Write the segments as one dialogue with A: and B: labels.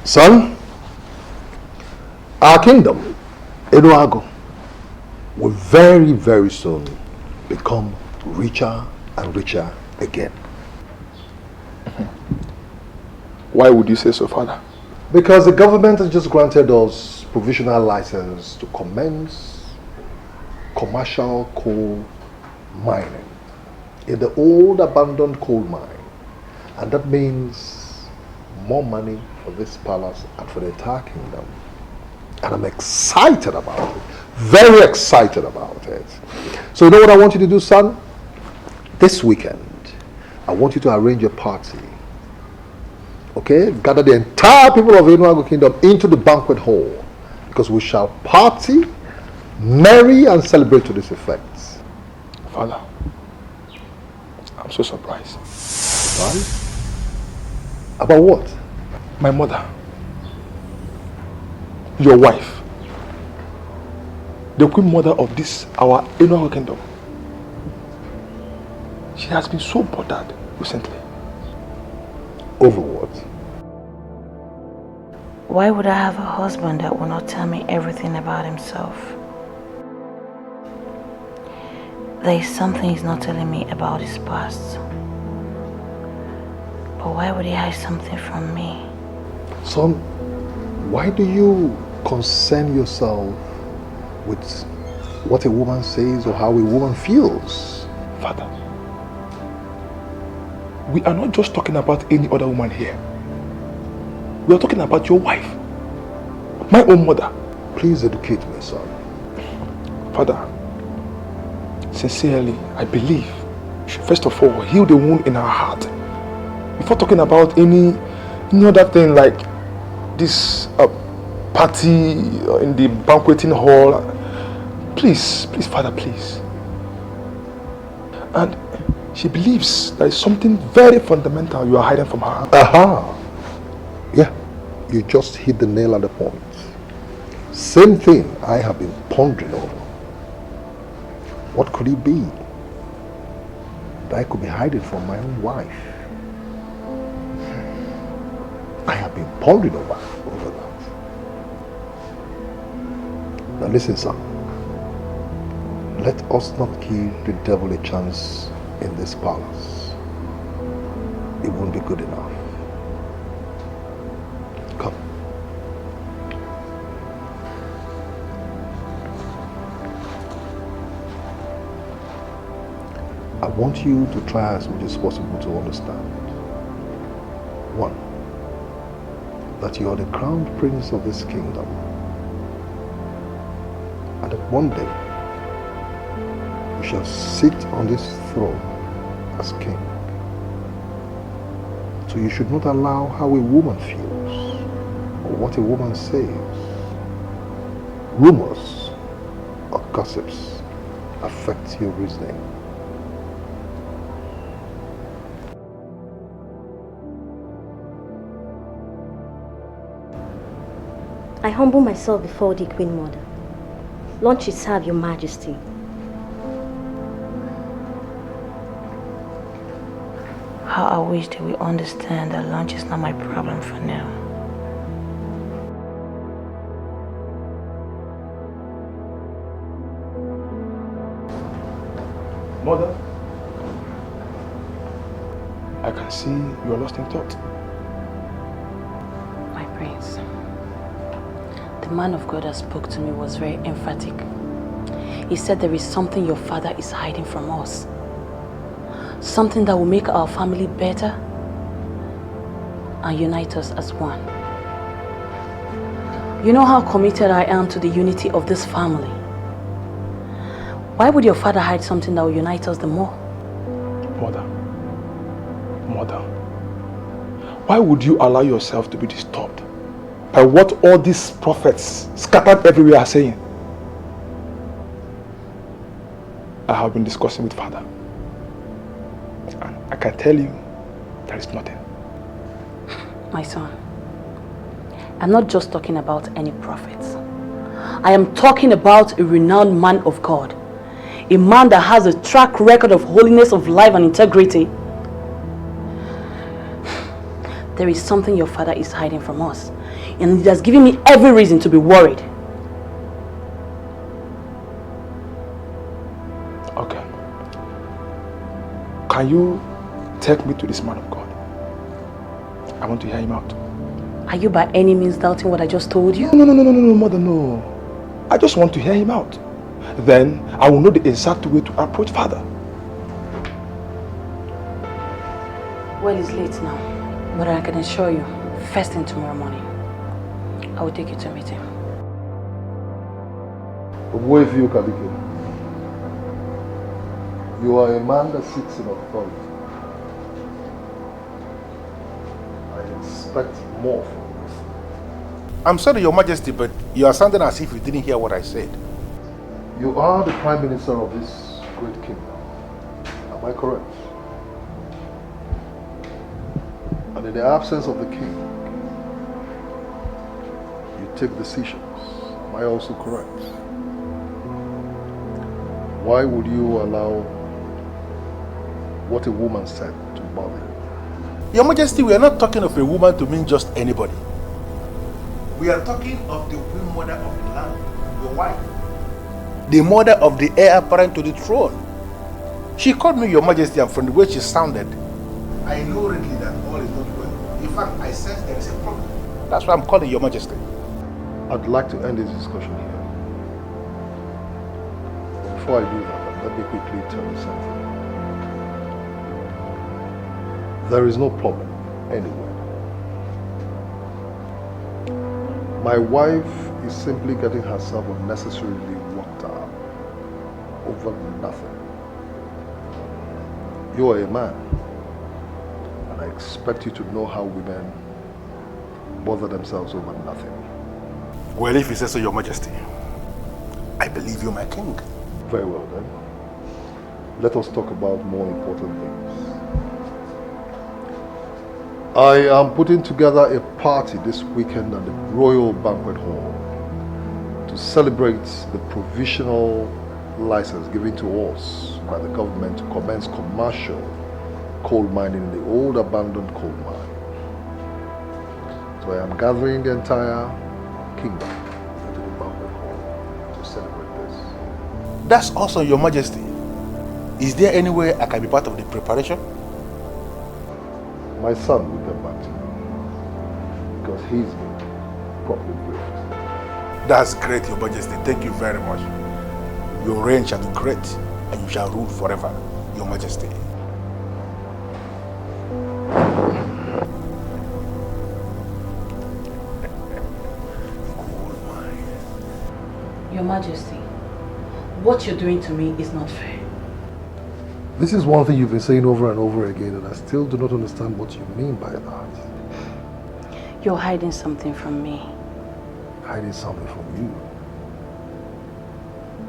A: Son, our kingdom, Adaugo, will very, very soon become richer and richer again.
B: Why would you say so, Father?
A: Because the government has just granted us provisional license to commence commercial coal mining in the old abandoned coal mine. And that means more money for this palace and for the entire kingdom. And I'm excited about it. Very excited about it. So you know what I want you to do, son? This weekend, I want you to arrange a party. Okay? Gather the entire people of Enugu Kingdom into the banquet hall. Because we shall party, marry, and celebrate to this effect.
B: Father, I'm so surprised.
A: Surprised? About what?
B: My mother, your wife, the queen mother of this, our Enugu Kingdom. She has been so bothered recently.
A: Over what?
C: Why would I have a husband that will not tell me everything about himself? There is something he's not telling me about his past. But why would he hide something from me?
A: Son, why do you concern yourself with what a woman says or how a woman feels?
B: Father, we are not just talking about any other woman here. We are talking about your wife, my own mother.
A: Please educate me, son.
B: Father, sincerely, I believe you should first of all heal the wound in our heart before talking about any other thing like this party in the banqueting hall. Please, Father, please. And she believes there is something very fundamental you are hiding from her.
A: Aha! Yeah, you just hit the nail on the point. Same thing I have been pondering over. What could it be that I could be hiding from my own wife? I have been pondering over that. Now listen, son. Let us not give the devil a chance in this palace. It won't be good enough. Come. I want you to try as much as possible to understand. One, that you are the crown prince of this kingdom. And that one day, you shall sit on this throne as king. So you should not allow how a woman feels or what a woman says, rumors or gossips affect your reasoning.
D: I humble myself before the Queen Mother. Lunch is served, Your Majesty.
C: How I wish that we understand that lunch is not my problem for now.
B: Mother, I can see you are lost in thought.
C: My prince, the man of God that spoke to me was very emphatic. He said there is something your father is hiding from us. Something that will make our family better and unite us as one. You know how committed I am to the unity of this family. Why would your father hide something that will unite us the more?
B: Mother, why would you allow yourself to be disturbed by what all these prophets scattered everywhere are saying? I have been discussing with Father. And I can tell you, there is nothing.
C: My son, I'm not just talking about any prophets. I am talking about a renowned man of God. A man that has a track record of holiness of life and integrity. There is something your father is hiding from us. and it has given me every reason to be worried.
B: Okay. Can you take me to this man of God? I want to hear him out.
C: Are you by any means doubting what I just told you?
B: No, mother, no. I just want to hear him out. Then I will know the exact way to approach Father.
C: Well, it's late now, but I can assure you, first thing tomorrow morning, I will take you to meet him.
A: Where you, Kalike? You are a man that sits in authority. I expect more from you.
E: I'm sorry, Your Majesty, but you are sounding as if you didn't hear what I said.
A: You are the Prime Minister of this great kingdom. Am I correct? And in the absence of the king, you take decisions. Am I also correct? Why would you allow what a woman said to bother you?
E: Your Majesty, we are not talking of a woman to mean just anybody. We are talking of the queen mother of the land, your wife. The mother of the heir apparent to the throne. She called me Your Majesty, and from the way she sounded, I know already that all is not well. In fact, I sense there is a problem. That's why I'm calling Your Majesty.
A: I'd like to end this discussion here. Before I do that, let me quickly tell you something. There is no problem anywhere. My wife is simply getting herself unnecessarily worked up over nothing. You are a man, and I expect you to know how women bother themselves over nothing.
E: Well, if you say so, Your Majesty, I believe you're my king.
A: Very well then. Let us talk about more important things. I am putting together a party this weekend at the Royal Banquet Hall to celebrate the provisional license given to us by the government to commence commercial coal mining in the old abandoned coal mine. So I am gathering the entire kingdom into the banquet hall to celebrate this.
E: That's also Your Majesty. Is there any way I can be part of the preparation?
A: My son will get back to you because he's been properly briefed.
E: That's great, Your Majesty. Thank you very much. Your reign shall be great, and you shall rule forever, Your Majesty.
C: Your Majesty, what you're doing to me is not fair.
A: This is one thing you've been saying over and over again, and I still do not understand what you mean by that.
C: You're hiding something from me.
A: Hiding something from you?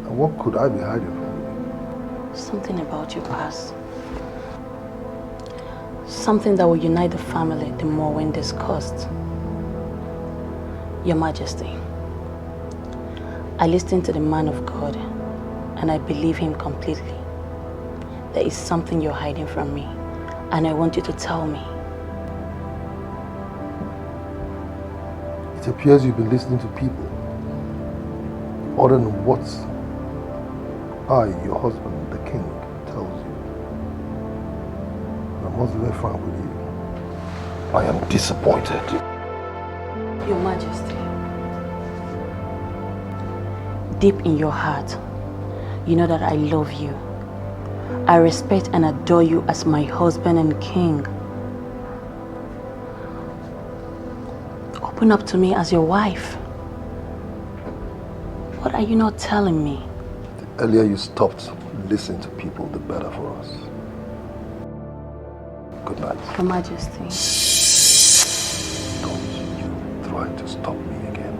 A: And what could I be hiding from you?
C: Something about your past. Something that will unite the family the more when discussed. Your Majesty, I listened to the man of God and I believe him completely. There is something you're hiding from me, and I want you to tell me.
A: It appears you've been listening to people other than what I, your husband, the king, tells you. And I must be very frank with you. I am disappointed.
C: Your Majesty, deep in your heart, you know that I love you. I respect and adore you as my husband and king. Open up to me as your wife. What are you not telling me?
A: The earlier you stopped listening to people, the better for us. Good night.
C: Your Majesty.
A: Don't you try to stop me again.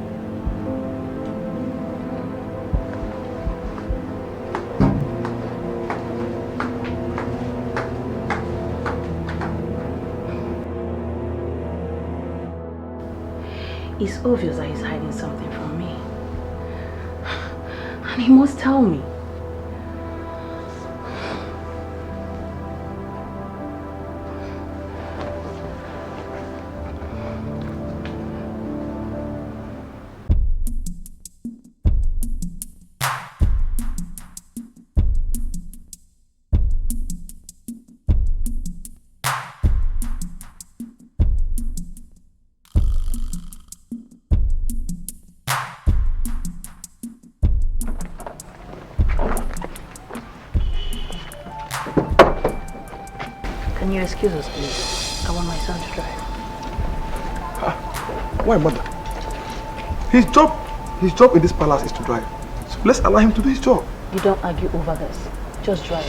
C: It's obvious that he's hiding something from me. And he must tell me. Can you excuse us, please? I want my son to drive.
B: Why, mother? His job in this palace is to drive. So let's allow him to do his job.
C: You don't argue over this. Just drive.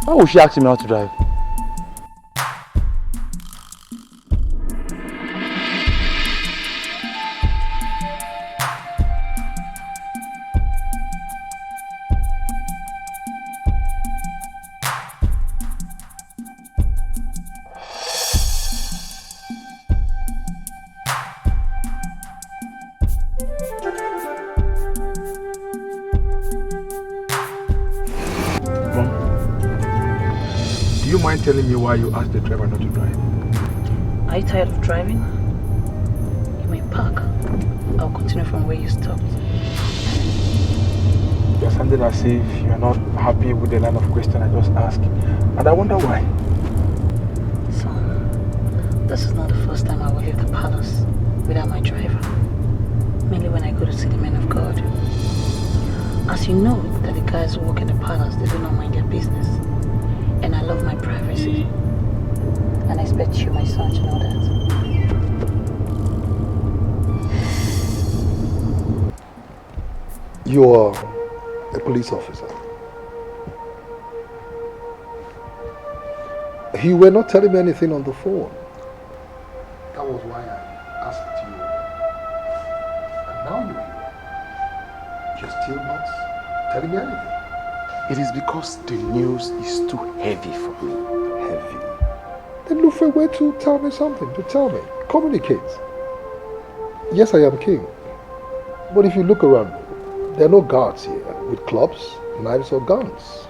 F: Why would she ask me how to drive?
B: Do you mind telling me why you asked the driver not to drive?
C: Are you tired of driving? You may park. I'll continue from where you stopped.
B: You're sounding as if you're not happy with the line of question I just asked. And I wonder why.
C: Son, this is not the first time I will leave the palace without my driver. Mainly when I go to see the men of God. As you know, that the guys who work in the palace, they do not mind their business. And I love my privacy. And I expect you, my son, to know that.
A: You are a police officer. You were not telling me anything on the phone. That was why I asked you. And now you're here. You're still not telling me anything.
E: It is because the news is too heavy for me.
A: Heavy. Then look for a way to tell me something, to tell me. Communicate. Yes, I am king. But if you look around, there are no guards here with clubs, knives or guns.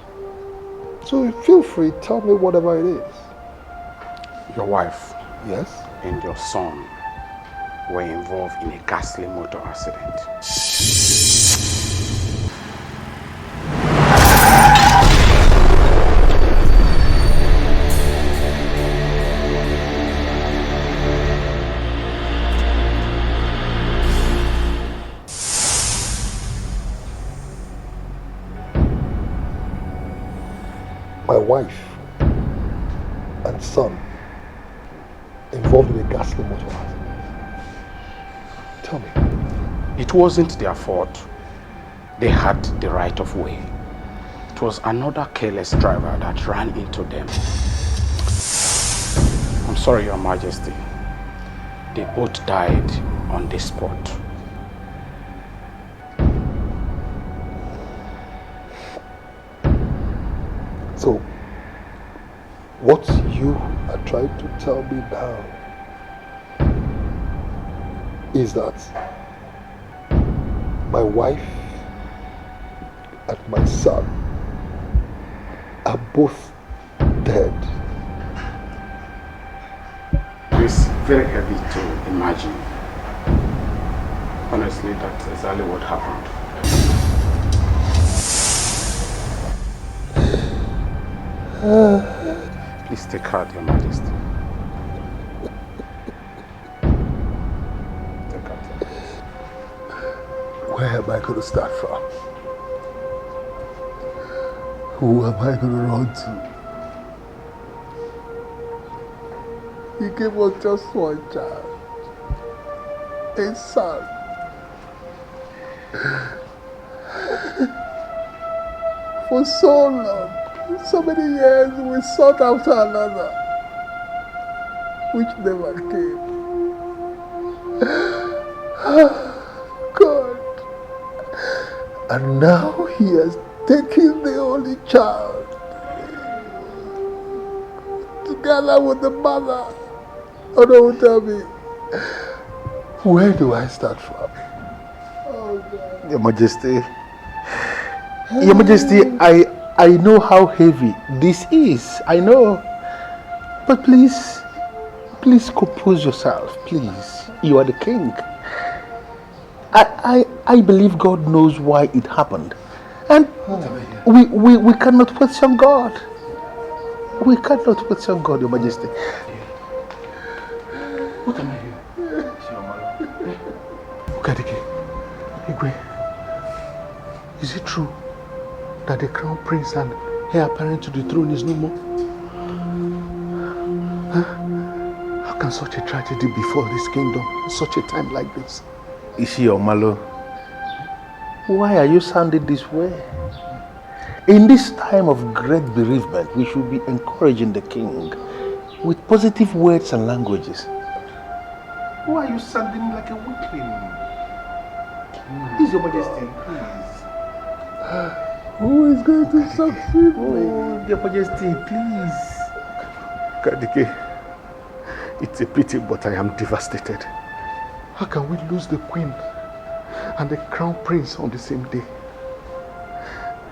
A: So feel free, tell me whatever it is.
E: Your wife
A: Yes?
E: and your son were involved in a ghastly motor accident.
A: My wife and son involved in a ghastly motor accident. Tell me.
E: It wasn't their fault. They had the right of way. It was another careless driver that ran into them. I'm sorry, Your Majesty. They both died on the spot.
A: So, what you are trying to tell me now is that my wife and my son are both dead.
E: It's very heavy to imagine. Honestly, that's exactly what happened. Please take heart, Your Majesty. Take heart.
A: Where am I going to start from? Who am I going to run to? He gave us just one child, a son. For so long, so many years, we sought after another, which never came. God. And now he has taken the only child, together with the mother. Oh no, tell me, where do I start from? Oh God.
E: Your Majesty. Your Majesty, I know how heavy this is. I know. But please, Please compose yourself, please. You are the king. I believe God knows why it happened. And we cannot question God. We cannot question God, Your Majesty.
B: What am I here? Okadike, Igwe, is it true that the crown prince and heir apparent to the throne is no more? Huh? How can such a tragedy befall this kingdom in such a time like this?
E: Isiomalo, why are you sounding this way? In this time of great bereavement, we should be encouraging the king with positive words and languages. Why are you sounding like a weakling? Please, Your Majesty, please.
B: Who is going to succeed me?
E: Your Majesty, please.
B: Kadike, it's a pity, but I am devastated. How can we lose the queen and the crown prince on the same day?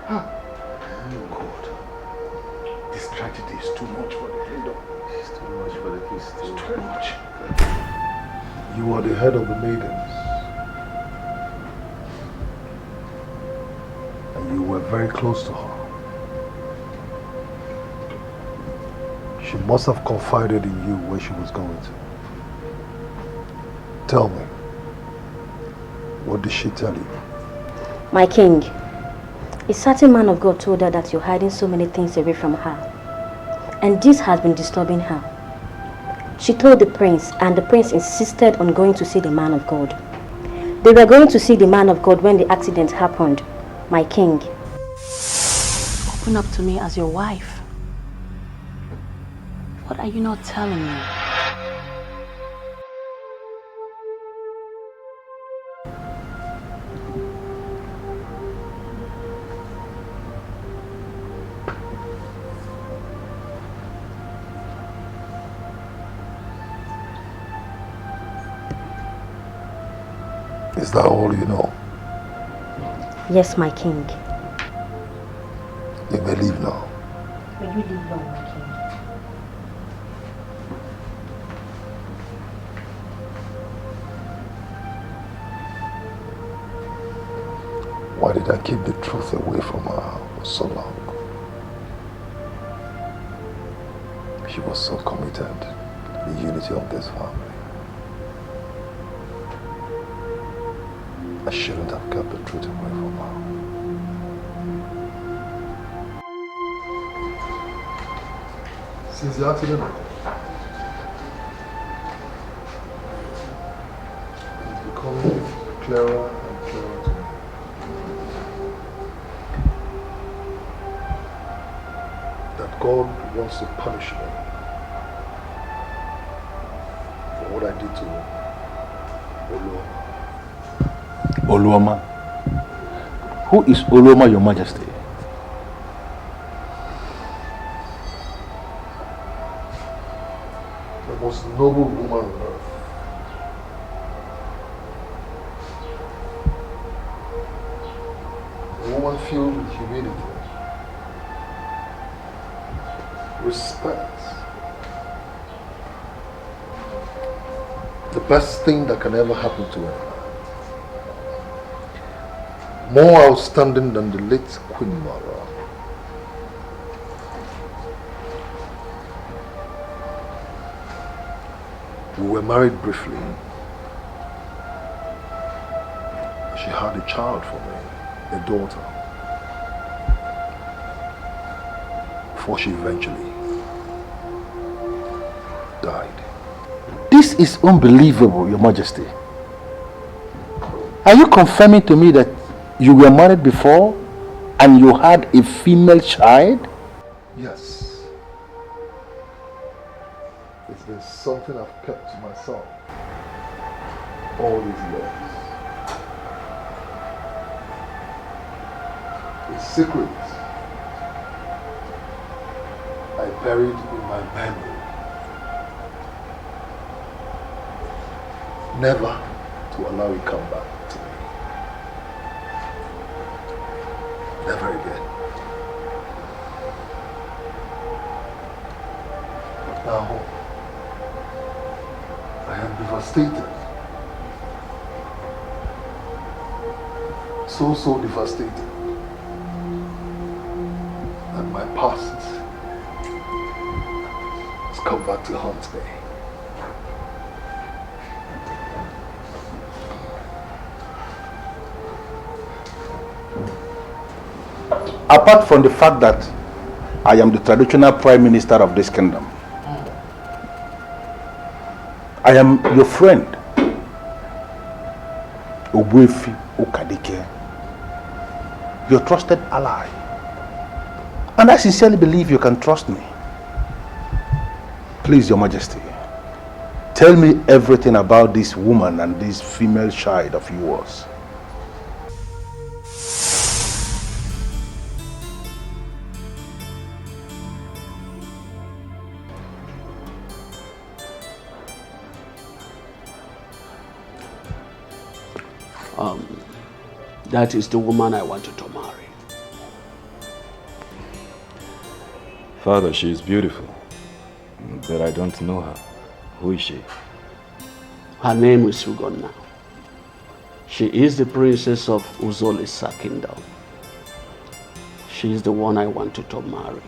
B: God, this tragedy is too much for the kingdom.
A: It's too much for the kids. It's too much. You are the head of the maidens. And you were very close to her. She must have confided in you where she was going to. Tell me, what did she tell you?
D: My king, a certain man of God told her that you're hiding so many things away from her. And this has been disturbing her. She told the prince, and the prince insisted on going to see the man of God. They were going to see the man of God when the accident happened, my king.
C: Open up to me as your wife. What are you not telling me?
A: Is that all you know?
D: Yes, my king.
A: You may leave now.
D: Will you leave now, my king?
A: Why did I keep the truth away from her for so long? She was so committed to the unity of this family. I shouldn't have kept the truth away from her. Since the accident, it's becoming clearer and clearer to me. That God wants to punish me for what I did to Oluoma.
E: Oluoma? Who is Oluoma, Your Majesty?
A: The most noble woman on earth. A woman filled with humility, respect. The best thing that can ever happen to her. More outstanding than the late Queen Mother. We were married briefly. She had a child for me, a daughter, before she eventually died.
E: This is unbelievable, Your Majesty. Are you confirming to me that you were married before and you had a female child?
A: Yes. It's been something I've kept to myself all these years. A secret I buried in my memory. Never to allow it come back to me. Never again. But now, devastated. So devastated. And my past has come back to haunt me.
E: Apart from the fact that I am the traditional prime minister of this kingdom, I am your friend, Ogbuefi Okadike, your trusted ally. And I sincerely believe you can trust me. Please, Your Majesty, tell me everything about this woman and this female child of yours.
G: That is the woman I wanted to marry.
H: Father, she is beautiful, but I don't know her. Who is she?
G: Her name is Ugonna. She is the princess of Uzolisa kingdom. She is the one I wanted to marry.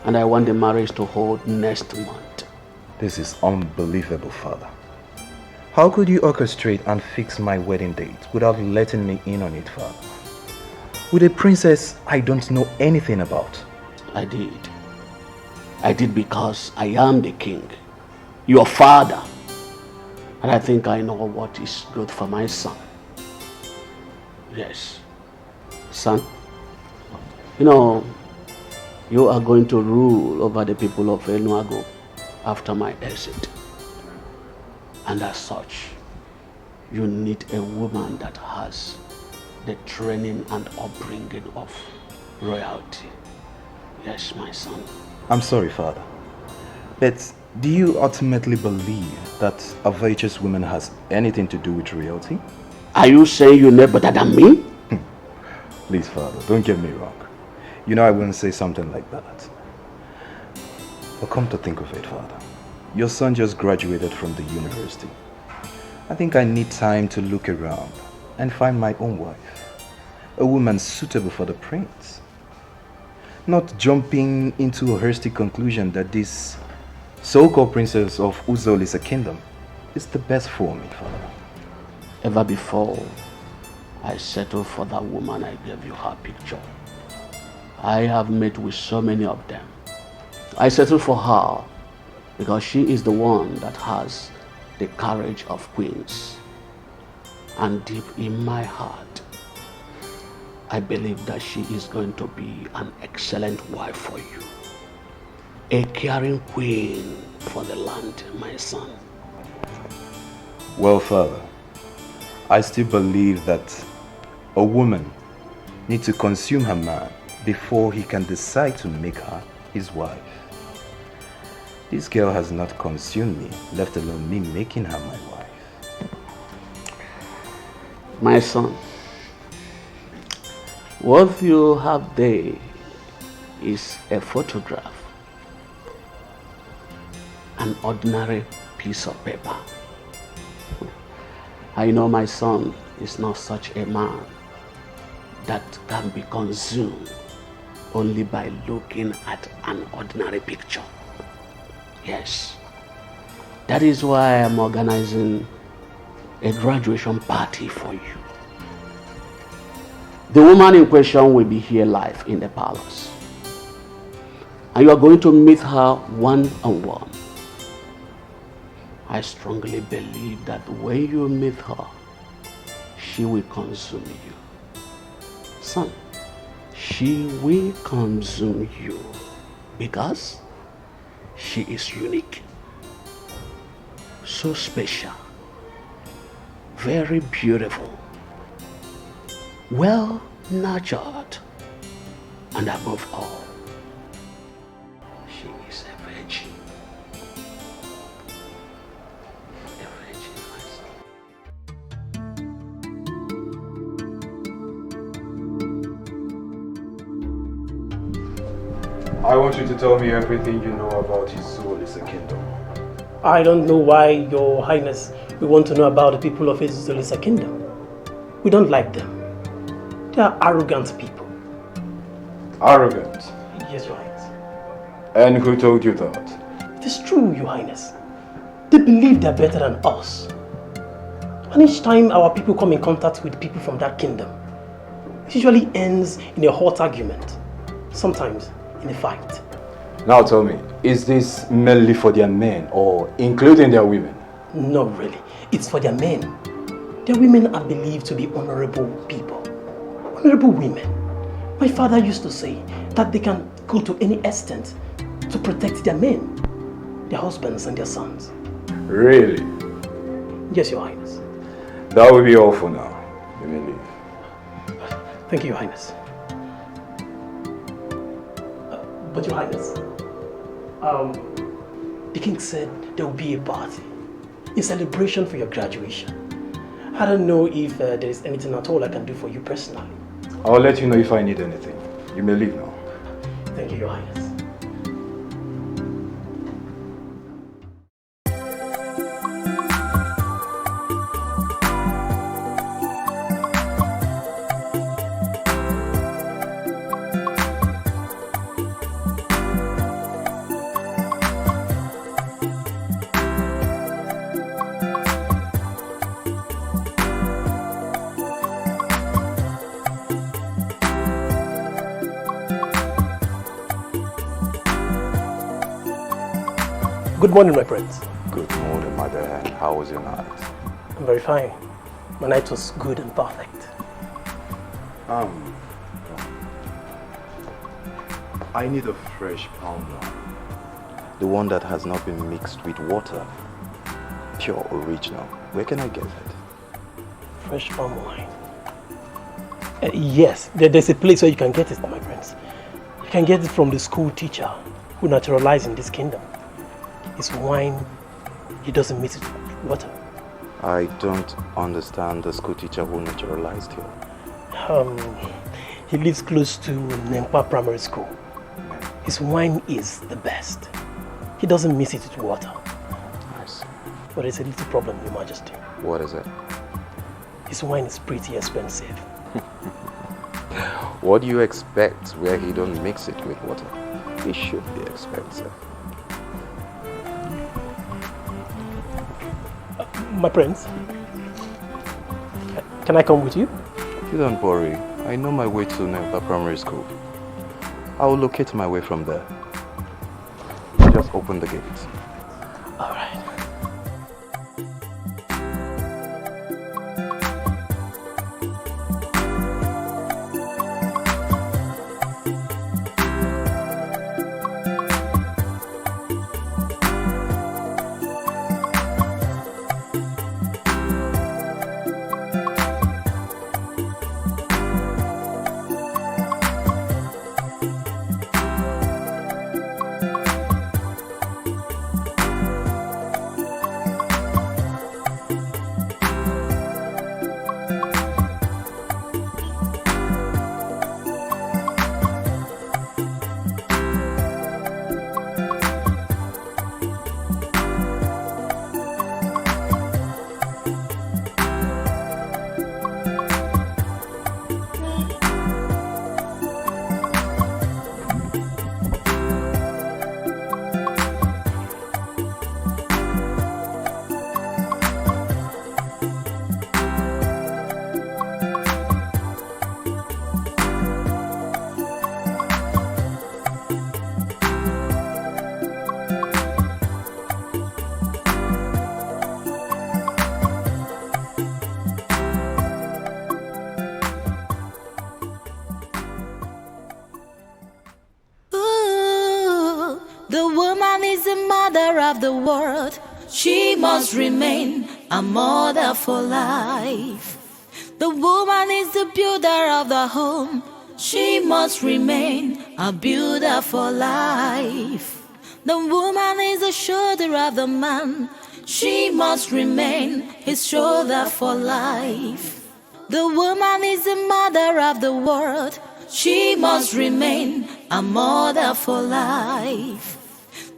G: And I want the marriage to hold next month.
H: This is unbelievable, Father. How could you orchestrate and fix my wedding date without letting me in on it, Father? With a princess I don't know anything about.
G: I did. I did because I am the king, your father. And I think I know what is good for my son. Yes. Son, you know, you are going to rule over the people of Omenuko after my exit. And as such, you need a woman that has the training and upbringing of royalty. Yes, my son.
H: I'm sorry, Father. But do you ultimately believe that a virtuous woman has anything to do with royalty?
G: Are you saying you know better than me?
H: Please, Father, don't get me wrong. You know I wouldn't say something like that. But come to think of it, Father, your son just graduated from the university. I think I need time to look around and find my own wife. A woman suitable for the prince. Not jumping into a hasty conclusion that this so-called princess of Uzolisa kingdom is the best for me, Father.
G: Ever before I settled for that woman I gave you her picture, I have met with so many of them. I settled for her because she is the one that has the courage of queens. And deep in my heart, I believe that she is going to be an excellent wife for you. A caring queen for the land, my son.
H: Well, Father, I still believe that a woman needs to consume her man before he can decide to make her his wife. This girl has not consumed me, let alone me making her my wife.
G: My son, what you have there is a photograph, an ordinary piece of paper. I know my son is not such a man that can be consumed only by looking at an ordinary picture. Yes, that is why I am organizing a graduation party for you. The woman in question will be here live in the palace. And you are going to meet her one-on-one. I strongly believe that when you meet her, she will consume you. Son, she will consume you because she is unique, so special, very beautiful, well nurtured, and above all, she is a virgin. A virgin, my son.
B: I want you to tell me everything you know about Uzolisa kingdom.
I: I don't know why Your Highness we want to know about the people of Ezulisa Kingdom. We don't like them. They are arrogant people.
H: Arrogant?
I: Yes, Your Highness.
H: And who told you that?
I: It is true, Your Highness. They believe they're better than us. And each time our people come in contact with people from that kingdom, it usually ends in a hot argument, sometimes in a fight.
H: Now tell me, is this mainly for their men or including their women?
I: No, really. It's for their men. Their women are believed to be honorable people. Honorable women. My father used to say that they can go to any extent to protect their men, their husbands and their sons.
H: Really?
I: Yes, Your Highness.
H: That will be all for now. You may leave.
I: Thank you, Your Highness. But Your Highness, the king said there will be a party in celebration for your graduation. I don't know if there is anything at all I can do for you personally.
H: I'll let you know if I need anything. You may leave now.
I: Thank you, Your Highness. Good morning, my friends.
H: Good morning, my man. How was your night?
I: I'm very fine. My night was good and perfect.
H: I need a fresh palm wine. The one that has not been mixed with water. Pure original. Where can I get it?
I: Fresh palm wine. Yes, there's a place where you can get it, my friends. You can get it from the school teacher who naturalized in this kingdom. His wine, he doesn't mix it with water.
H: I don't understand the school teacher who naturalized here.
I: He lives close to Nempa Primary School. His wine is the best. He doesn't mix it with water.
H: I see.
I: But it's a little problem, Your Majesty.
H: What is it?
I: His wine is pretty expensive.
H: What do you expect where he don't mix it with water? It should be expensive.
I: My friends, can I come with you?
H: You don't worry. I know my way to Nempa Primary School. I will locate my way from there. Just open the gate.
I: All right.
J: Of the world, she must remain a mother for life. The woman is the builder of the home. She must remain a builder for life. The woman is the shoulder of the man. She must remain his shoulder for life. The woman is the mother of the world. She must remain a mother for life.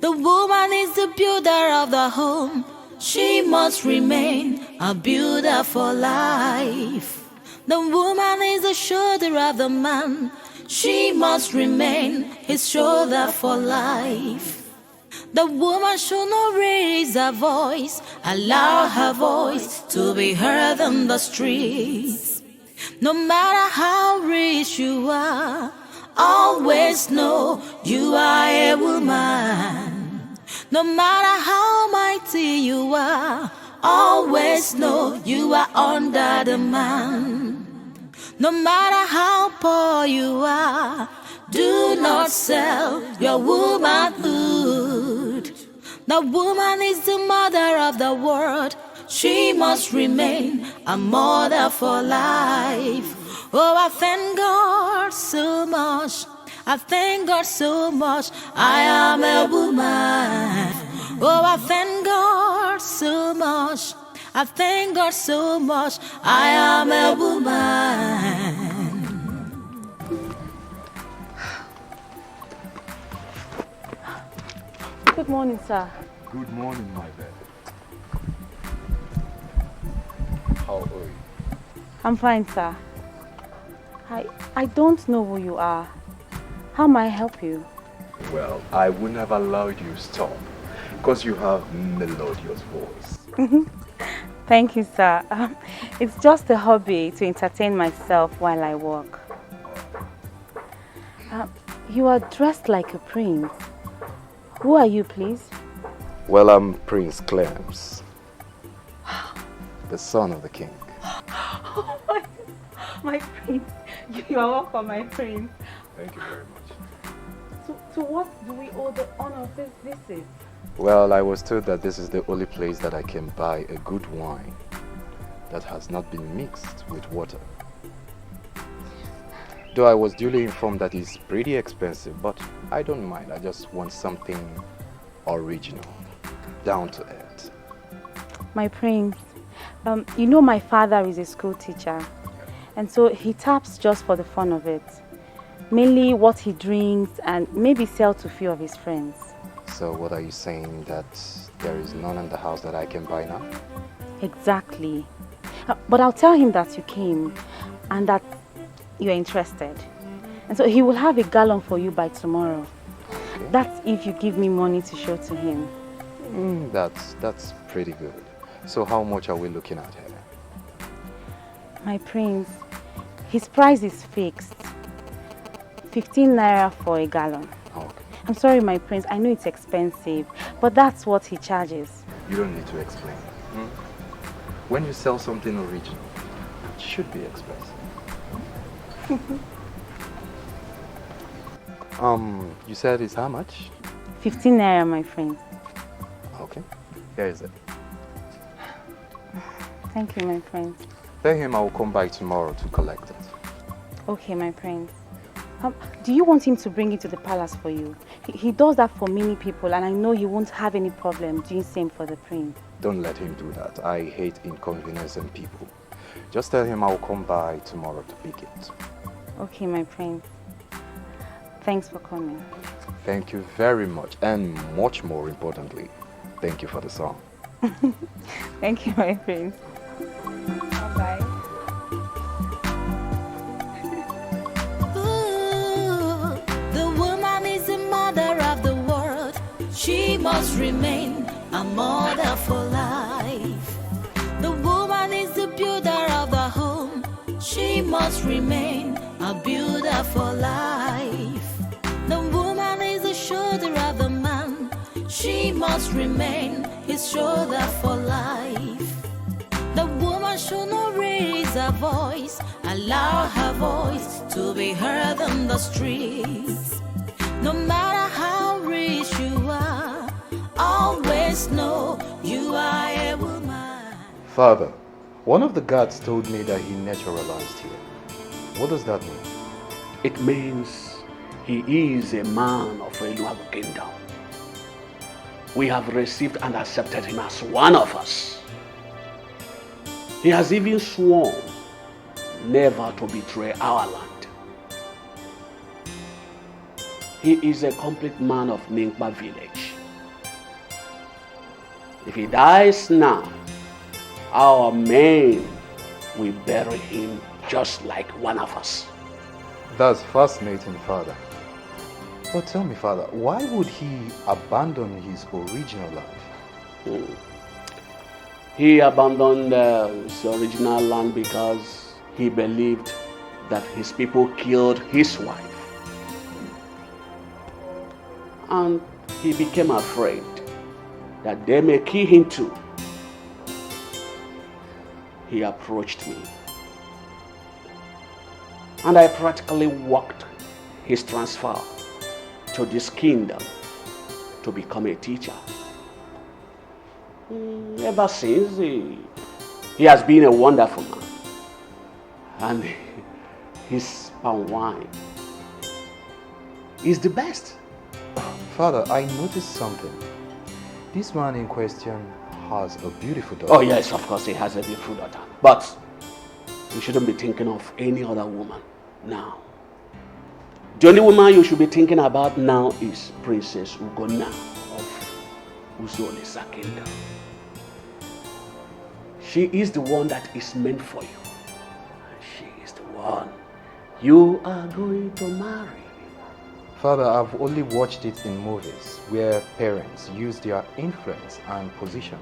J: The woman is the builder of the home. She must remain a builder for life. The woman is the shoulder of the man. She must remain his shoulder for life. The woman should not raise her voice, allow her voice to be heard on the streets. No matter how rich you are, always know you are a woman. No matter how mighty you are, always know you are under the man. No matter how poor you are, do not sell your womanhood. The woman is the mother of the world. She must remain a mother for life. Oh, I thank God so much. I thank God so much. I am a woman. Oh, I thank God so much. I thank God so much. I am a woman.
C: Good morning, sir.
H: Good morning, my baby. How are you?
C: I'm fine, sir. I don't know who you are. How may I help you?
H: Well, I wouldn't have allowed you to stop because you have melodious voice.
C: Thank you, sir. It's just a hobby to entertain myself while I work. You are dressed like a prince. Who are you, please?
H: Well, I'm Prince Clem, the son of the king.
C: Oh my prince. You are welcome, my prince.
H: Thank you very much.
C: To what do we owe the honor of this visit?
H: Well, I was told that this is the only place that I can buy a good wine that has not been mixed with water. Though I was duly informed that it's pretty expensive, but I don't mind. I just want something original, down to earth.
C: My prince, you know my father is a school teacher, and so he taps just for the fun of it. Mainly what he drinks and maybe sell to a few of his friends.
H: So what are you saying, that there is none in the house that I can buy now?
C: Exactly. But I'll tell him that you came and that you're interested. And so he will have a gallon for you by tomorrow. Okay. That's if you give me money to show to him.
H: That's pretty good. So how much are we looking at here?
C: My prince, his price is fixed. 15 naira for a gallon.
H: Okay.
C: I'm sorry, my prince, I know it's expensive, but that's what he charges.
H: You don't need to explain. When you sell something original, it should be expensive. You said it's how much?
C: 15 naira, my friend.
H: Okay, here is it.
C: Thank you, my friend.
H: Tell him I will come by tomorrow to collect it.
C: Okay, my prince. Do you want him to bring it to the palace for you? He does that for many people, and I know you won't have any problem doing the same for the prince.
H: Don't let him do that. I hate inconveniencing people. Just tell him I will come by tomorrow to pick it.
C: Okay, my prince. Thanks for coming.
H: Thank you very much, and much more importantly, thank you for the song.
C: Thank you, my prince. Bye-bye.
J: She must remain a mother for life. The woman is the builder of the home. She must remain a builder for life. The woman is the shoulder of the man. She must remain his shoulder for life. The woman should not raise her voice, allow her voice to be heard on the streets. No matter how rich you are, always know you are a woman.
H: Father, one of the guards told me that he naturalized here. What does that mean?
G: It means he is a man of Eluabu kingdom. We have received and accepted him as one of us. He has even sworn never to betray our land. He is a complete man of Ninkpa village. If he dies now, our men will bury him just like one of us.
H: That's fascinating, Father. But tell me, Father, why would he abandon his original life?
G: He abandoned his original land because he believed that his people killed his wife. And he became afraid that they may kill him too. He approached me, and I practically worked his transfer to this kingdom to become a teacher. Ever since, he has been a wonderful man, and his palm wine is the best.
H: Father, I noticed something. This man in question has a beautiful daughter.
G: Oh yes, of course he has a beautiful daughter. But you shouldn't be thinking of any other woman now. The only woman you should be thinking about now is Princess Ugonna of Uzolisa Kingdom. She is the one that is meant for you. She is the one you are going to marry.
H: Father, I've only watched it in movies where parents use their influence and position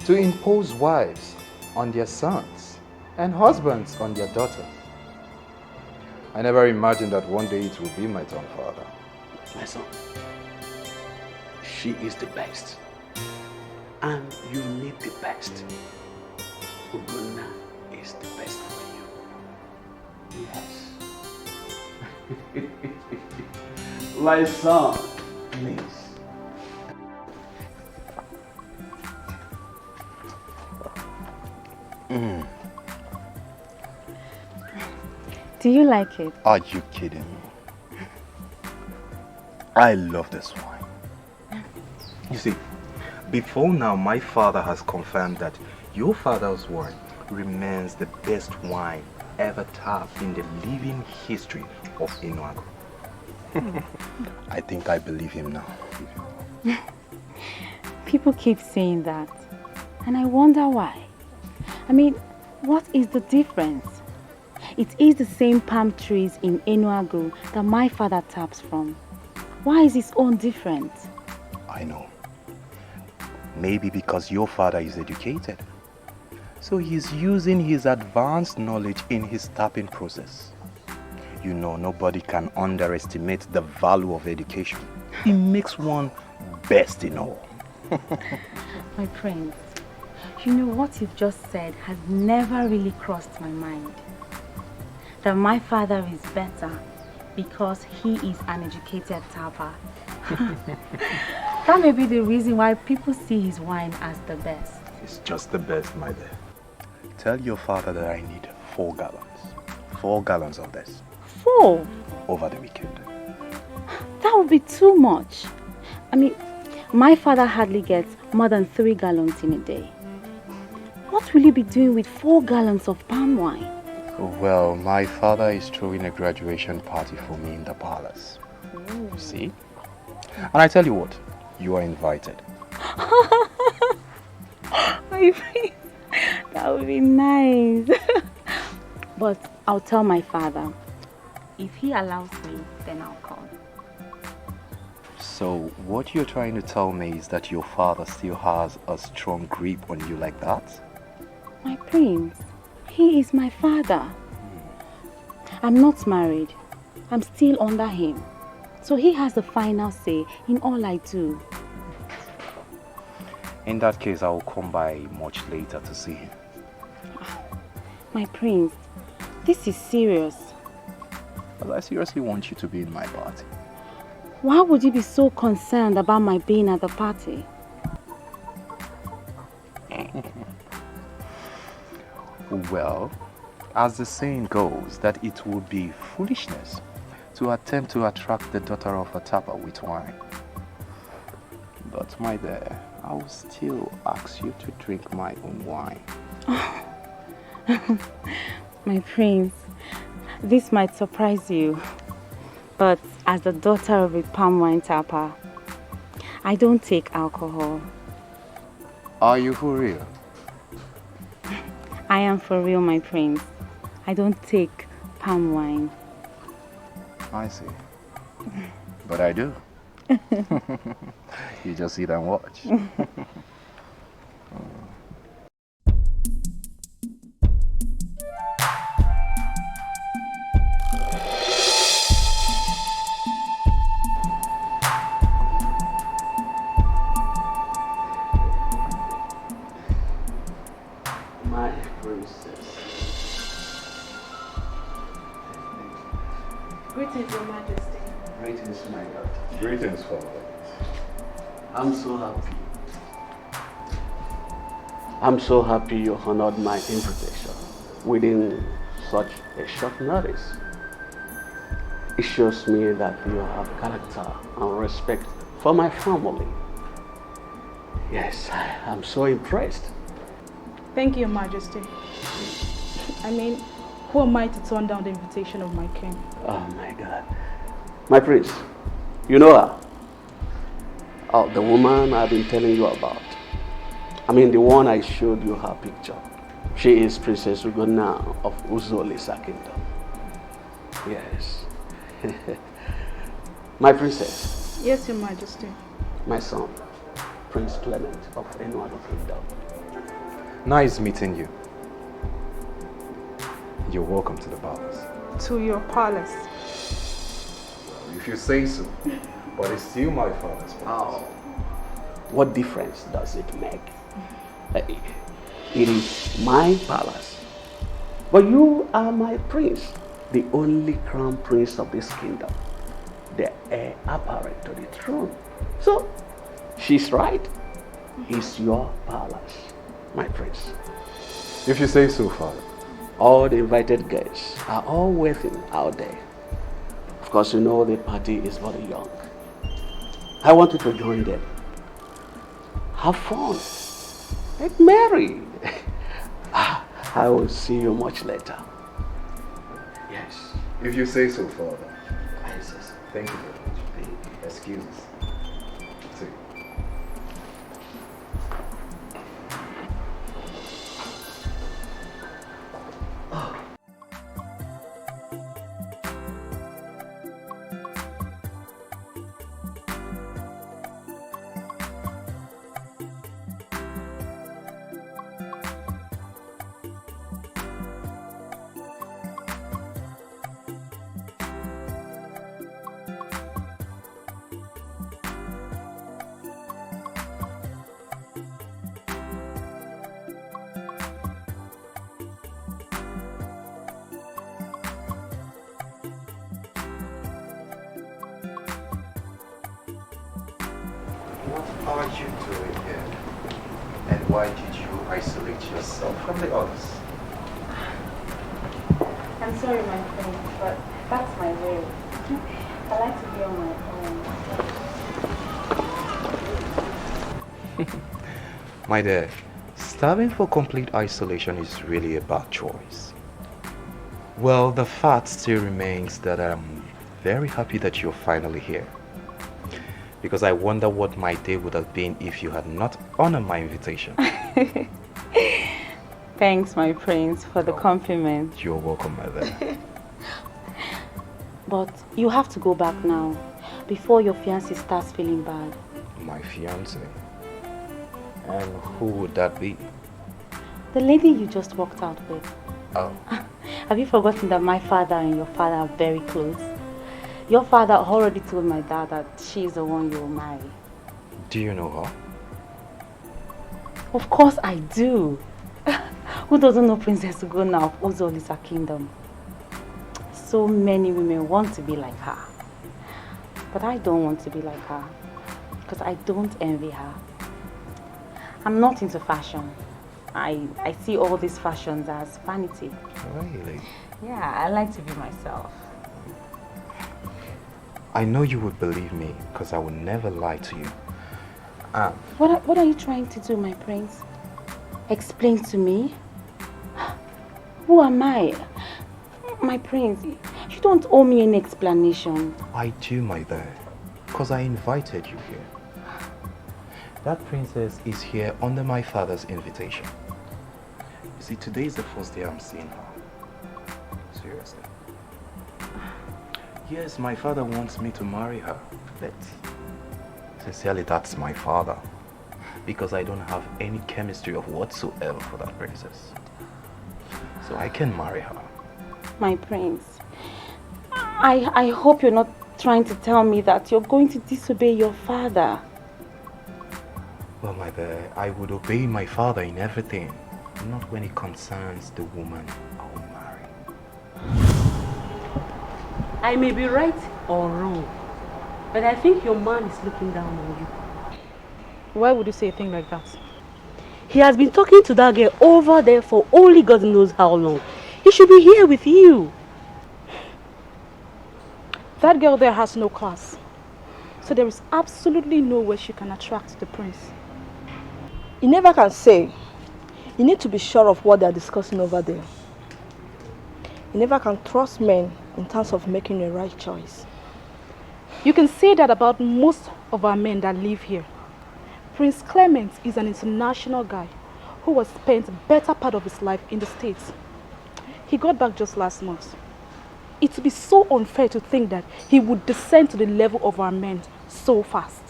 H: to impose wives on their sons and husbands on their daughters. I never imagined that one day it will be my turn, Father.
G: My son, she is the best, and you need the best. Ugonna is the best for you. Yes. My son, please.
K: Do you like it?
E: Are you kidding me? I love this wine.
H: You see, before now, my father has confirmed that your father's wine remains the best wine ever tapped in the living history of Enuago.
E: I think I believe him now.
K: People keep saying that, and I wonder why. I mean, what is the difference? It is the same palm trees in Enuago that my father taps from. Why is his own different?
E: I know. Maybe because your father is educated. So he's using his advanced knowledge in his tapping process. You know, nobody can underestimate the value of education. It makes one best in all.
K: My prince, you know what you've just said has never really crossed my mind. That my father is better because he is an educated tapper. That may be the reason why people see his wine as the best.
H: It's just the best, my dear.
E: Tell your father that I need 4 gallons. 4 gallons of this.
K: 4?
E: Over the weekend.
K: That would be too much. I mean, my father hardly gets more than 3 gallons in a day. What will you be doing with 4 gallons of palm wine?
E: Well, my father is throwing a graduation party for me in the palace.
K: Ooh.
E: See? And I tell you what, you are invited.
K: My prince, that would be nice. But I'll tell my father. If he allows me, then I'll come.
E: So what you're trying to tell me is that your father still has a strong grip on you like that?
K: My prince, he is my father. I'm not married. I'm still under him. So he has the final say in all I do.
E: In that case, I will come by much later to see him.
K: My prince, this is serious.
E: But I seriously want you to be in my party.
K: Why would you be so concerned about my being at the party?
E: Well, as the saying goes, that it would be foolishness to attempt to attract the daughter of a tapper with wine. But my dear, I will still ask you to drink my own wine.
K: My prince, this might surprise you, but as the daughter of a palm wine tapper, I don't take alcohol.
H: Are you for real?
K: I am for real, my prince. I don't take palm wine.
H: I see. But I do. You just sit and watch.
G: My princess.
K: Greetings, Your Majesty.
G: Greetings, my daughter.
H: Greetings, Father.
G: I'm so happy. I'm so happy you honored my invitation within such a short notice. It shows me that you have character and respect for my family. Yes, I'm so impressed.
L: Thank you, Your Majesty. I mean, who am I to turn down the invitation of my king?
G: Oh my God. My prince, you know her? Oh, the woman I've been telling you about. I mean, the one I showed you her picture. She is Princess Ugonna of Uzolisa Kingdom. Yes. My princess.
L: Yes, Your Majesty.
G: My son, Prince Clement of NOLLYWOOD Kingdom.
H: Nice meeting you. You're welcome to the palace.
L: To your palace.
H: Well, if you say so. But it's still my father's palace.
G: Oh. What difference does it make? It is my palace. But you are my prince, the only crown prince of this kingdom, the heir apparent to the throne. So, she's right. It's your palace, my prince.
H: If you say so, Father.
G: All the invited guests are all waiting out there. Of course, you know the party is very young. I want you to join them. Have fun. Get married. I will see you much later. Yes.
H: If you say so, Father.
G: Yes.
H: Thank you very much. Excuses. See.
M: What are you doing here? And why did you isolate yourself from the others?
K: I'm sorry, my friend, but that's my way. I like to be on my own.
M: My dear, starving for complete isolation is really a bad choice. Well, the fact still remains that I'm very happy that you're finally here. Because I wonder what my day would have been if you had not honored my invitation.
K: Thanks, my prince, for the compliment.
M: You're welcome, my dear.
K: But you have to go back now, before your fiancé starts feeling bad.
M: My fiancé? And who would that be?
K: The lady you just walked out with.
M: Oh.
K: Have you forgotten that my father and your father are very close? Your father already told my dad that she's the one you will marry.
M: Do you know her?
K: Of course I do. Who doesn't know Princess Ugonna of Uzolisa Kingdom? So many women want to be like her. But I don't want to be like her. Because I don't envy her. I'm not into fashion. I see all these fashions as vanity.
M: Really?
K: Yeah, I like to be myself.
M: I know you would believe me because I would never lie to you.
K: What are you trying to do, my prince? Explain to me? Who am I? My prince, you don't owe me any explanation.
M: I do, my dear, because I invited you here. That princess is here under my father's invitation. You see, today is the first day I'm seeing her. Seriously. Yes, my father wants me to marry her, but sincerely, that's my father. Because I don't have any chemistry of whatsoever for that princess. So I can marry her.
K: My prince, I hope you're not trying to tell me that you're going to disobey your father.
M: Well, my dear, I would obey my father in everything, not when it concerns the woman I'll marry.
C: I may be right or wrong, but I think your man is looking down on you.
L: Why would you say a thing like that?
C: He has been talking to that girl over there for only God knows how long. He should be here with you.
L: That girl there has no class. So there is absolutely no way she can attract the prince.
N: You never can say. You need to be sure of what they are discussing over there. You never can trust men in terms of making a right choice.
L: You can say that about most of our men that live here. Prince Clement is an international guy who has spent the better part of his life in the States. He got back just last month. It would be so unfair to think that he would descend to the level of our men so fast.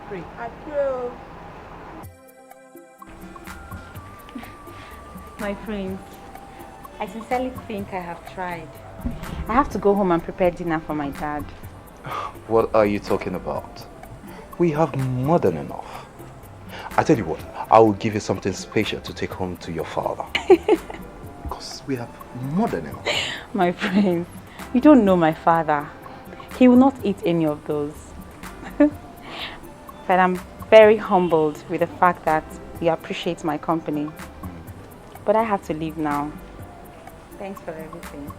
C: Pray.
N: I pray.
K: My prince, I sincerely think I have tried. I have to go home and prepare dinner for my dad.
M: What are you talking about? We have more than enough. I tell you what, I will give you something special to take home to your father. Because we have more than enough.
K: My prince, you don't know my father. He will not eat any of those. But I'm very humbled with the fact that he appreciates my company. But I have to leave now. Thanks for everything.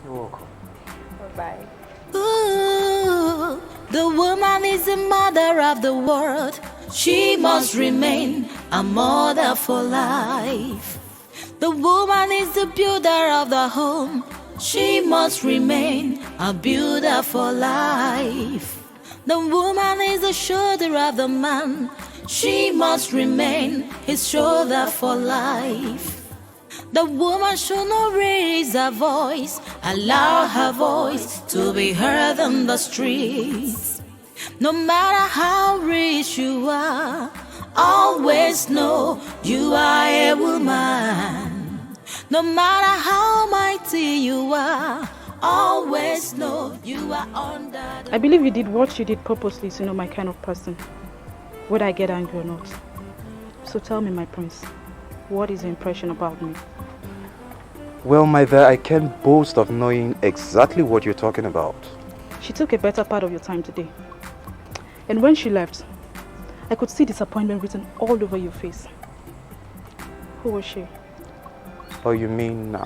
M: You're welcome.
K: Bye-bye.
J: Ooh, the woman is the mother of the world. She must remain a mother for life. The woman is the builder of the home. She must remain a builder for life. The woman is the shoulder of the man. She must remain his shoulder for life. The woman should not raise her voice, allow her voice to be heard on the streets. No matter how rich you are, always know you are a woman. No matter how mighty you are, always know you are under the...
L: I believe you did what you did purposely to know my kind of person, whether I get angry or not. So tell me, my prince, what is your impression about me?
M: Well, my dear, I can't boast of knowing exactly what you're talking about.
L: She took a better part of your time today. And when she left, I could see disappointment written all over your face. Who was she?
M: Oh, you mean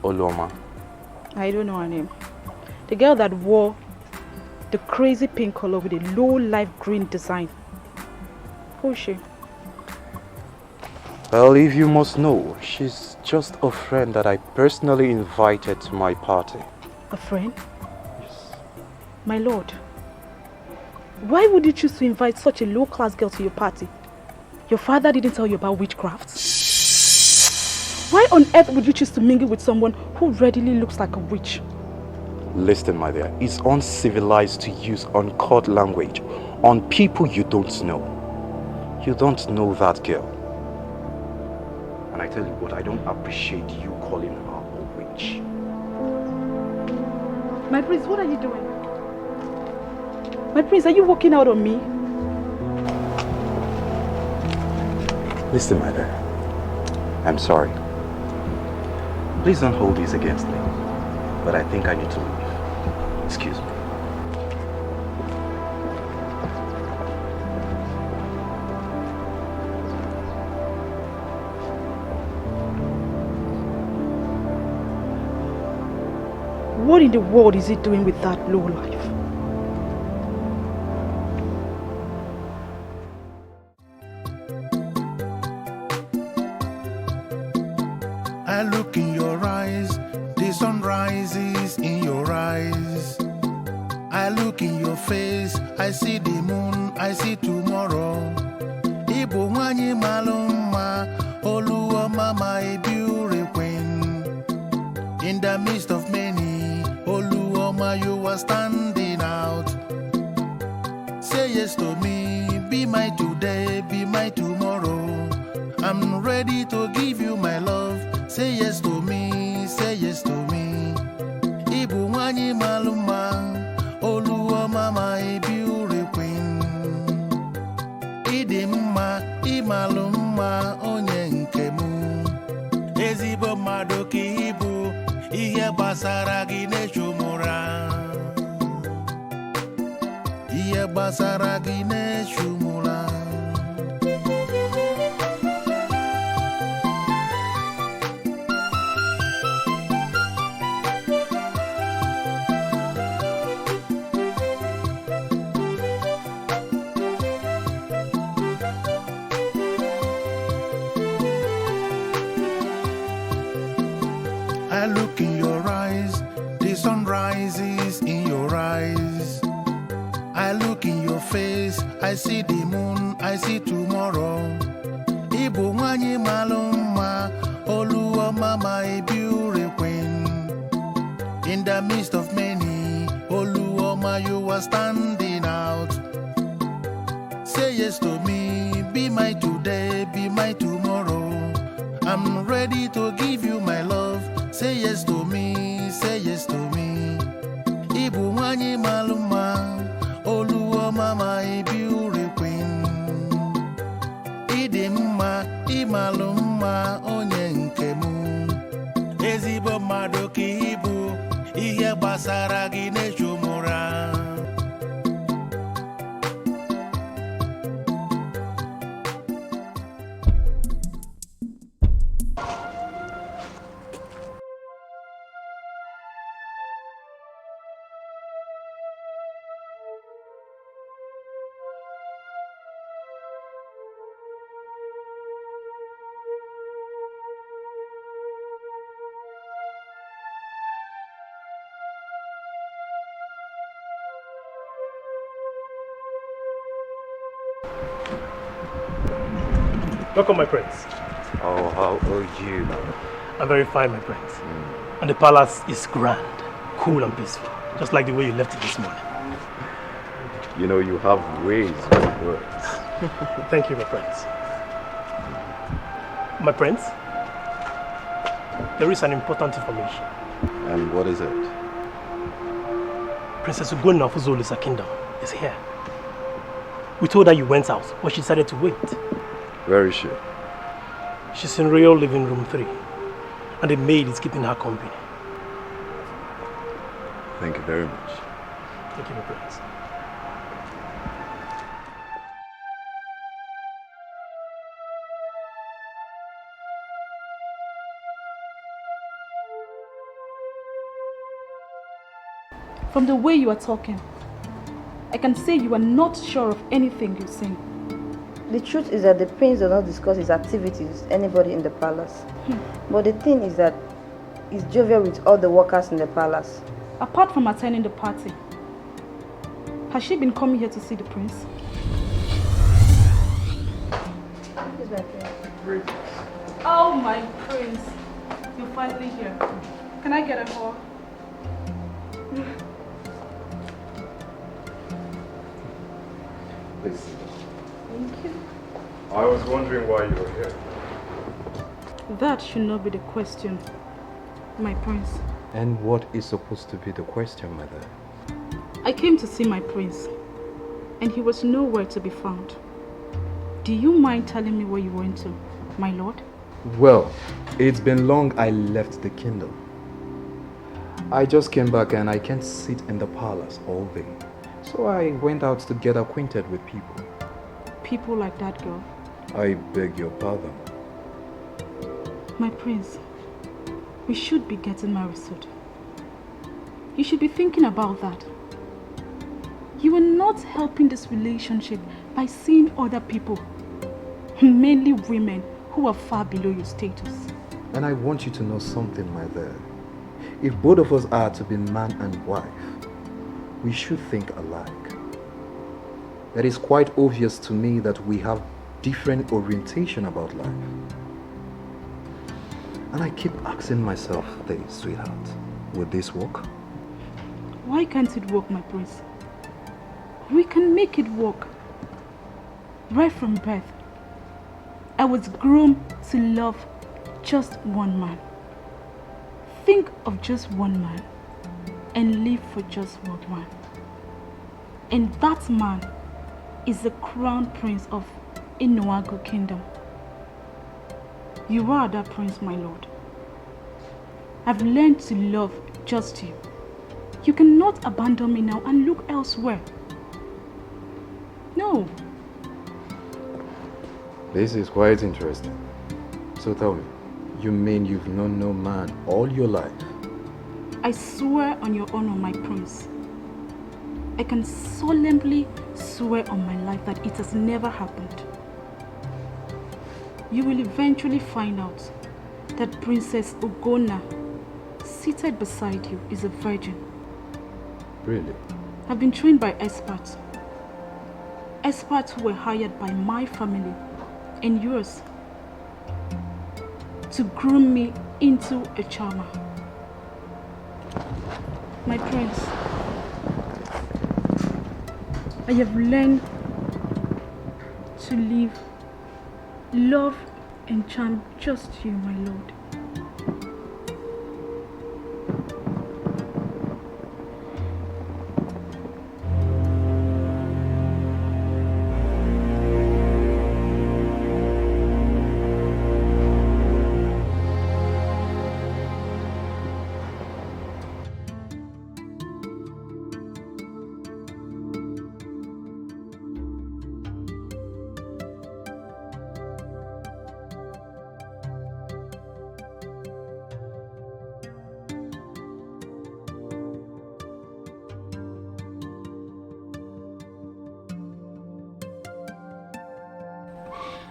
M: Oloma?
L: I don't know her name. The girl that wore the crazy pink color with a low light green design. Who is she?
M: Well, if you must know, she's just a friend that I personally invited to my party.
L: A friend? Yes. My lord, why would you choose to invite such a low-class girl to your party? Your father didn't tell you about witchcraft? Why on earth would you choose to mingle with someone who readily looks like a witch?
M: Listen, my dear, it's uncivilized to use uncouth language on people you don't know. You don't know that girl. And I tell you what, I don't appreciate you calling her a witch.
L: My prince, what are you doing? My prince, are you walking out on me?
M: Listen, my dear, I'm sorry. Please don't hold this against me, but I think I need to leave. Excuse me.
L: What in the world is he doing with that low life?
E: I look in your eyes, the sun rises in your eyes. I look in your face, I see the moon, I see tomorrow. Ibu wanyi maluma, Oluoma my beauty queen. In the midst of many, Oluoma you are standing out. Say yes to me, be my today, be my tomorrow. I'm ready to give you my love. Say yes to me, say yes to me. Ibu wanyi maluma, Oluoma my beauty queen. Idimma, imaluma, onye nke mu. Ezigbo mmadụ ka ibu, ihe gbasara gị na-echumụra. Ihe gbasara gị na-echumụra. I look in your eyes, the sun rises in your eyes. I look in your face, I see the moon, I see tomorrow. Ibu wanyi maluma, Oluoma my beauty queen. In the midst of many, Oluoma you are standing out. Say yes to me, be my today, be my tomorrow. I'm ready to give you my love. Say yes to me, say yes to me. Ibu wanyi maluma, Oluoma my beauty queen. Idimma, imaluma, onye nke mu. Ezigbo mmadụ ka ibu, ihe gbasara gị na-echumụra.
I: Welcome, my prince.
M: Oh, how are you?
I: I'm very fine, my prince. And the palace is grand, cool and peaceful, just like the way you left it this morning.
M: You know, you have ways of words.
I: Thank you, my prince. My prince, there is an important information.
M: And what is it?
I: Princess Ugonna of Uzolusa Kingdom is here. We told her you went out, but she decided to wait.
M: Where is she?
I: She's in royal living room 3, and the maid is keeping her company.
M: Thank you very much.
I: Thank you, my prince.
L: From the way you are talking, I can say you are not sure of anything you say.
N: The truth is that the prince does not discuss his activities with anybody in the palace. But the thing is that he's jovial with all the workers in the palace.
L: Apart from attending the party, has she been coming here to see the prince?
N: This is my prince.
L: Oh, my prince. You're finally here. Can I get a hug?
H: Please.
L: Thank you.
H: I was wondering why you were here.
L: That should not be the question, my prince.
M: And what is supposed to be the question, mother?
L: I came to see my prince, and he was nowhere to be found. Do you mind telling me where you went to, my lord?
M: Well, it's been long I left the kingdom. I just came back and I can't sit in the palace all day. So I went out to get acquainted with people.
L: People like that girl?
M: I beg your pardon.
L: My prince, we should be getting married soon. You should be thinking about that. You are not helping this relationship by seeing other people, mainly women who are far below your status.
M: And I want you to know something, my dear. If both of us are to be man and wife,
H: we should think alike. It is quite obvious to me that we have different orientation about life. And I keep asking myself this, sweetheart, would this work?
L: Why can't it work, my prince? We can make it work. Right from birth, I was groomed to love just one man. Think of just one man and live for just one man. And that man is the crown prince of Omenuko kingdom. You are that prince, my lord. I've learned to love just you. You cannot abandon me now and look elsewhere. No.
H: This is quite interesting. So tell me, you mean you've known no man all your life?
L: I swear on your honor, my prince. I can solemnly swear on my life that it has never happened. You will eventually find out that Princess Ogona, seated beside you, is a virgin.
H: Really?
L: I've been trained by experts. Experts who were hired by my family and yours to groom me into a charmer. My prince, I have learned to live, love and charm just you, my lord.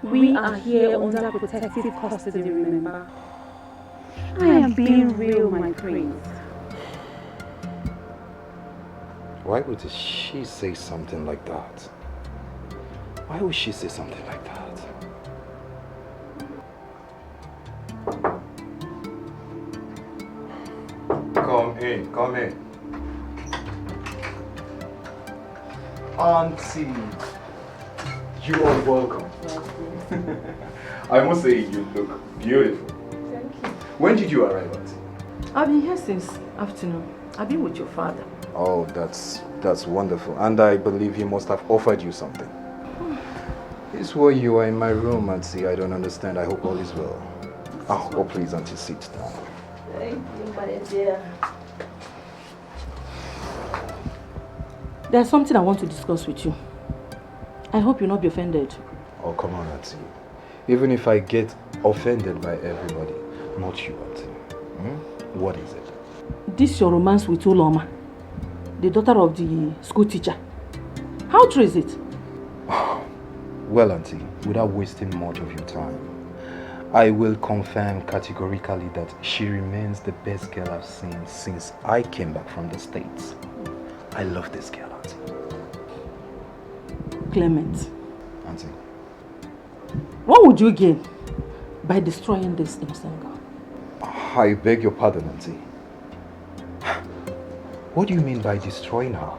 K: We are here under protective custody, remember? I am being real, my prince.
H: Why would she say something like that? Why would she say something like that? Come in, come in. Auntie, you are welcome. I must say you look beautiful.
O: Thank you.
H: When did you arrive, Auntie?
O: I've been here since afternoon. I've been with your father.
H: Oh, that's wonderful. And I believe he must have offered you something. This why you are in my room, Auntie. I don't understand. I hope all is well. Oh, please, Auntie, sit down.
O: Thank you, my dear. There's something I want to discuss with you. I hope you'll not be offended.
H: Oh, come on, Auntie. Even if I get offended by everybody, not you, Auntie. What is it?
O: This your romance with Uloma, the daughter of the school teacher. How true is it?
H: Well, Auntie, without wasting much of your time, I will confirm categorically that she remains the best girl I've seen since I came back from the States. I love this girl, Auntie.
O: Clement.
H: Auntie.
O: What would you gain by destroying this innocent girl?
H: I beg your pardon, Auntie. What do you mean by destroying her?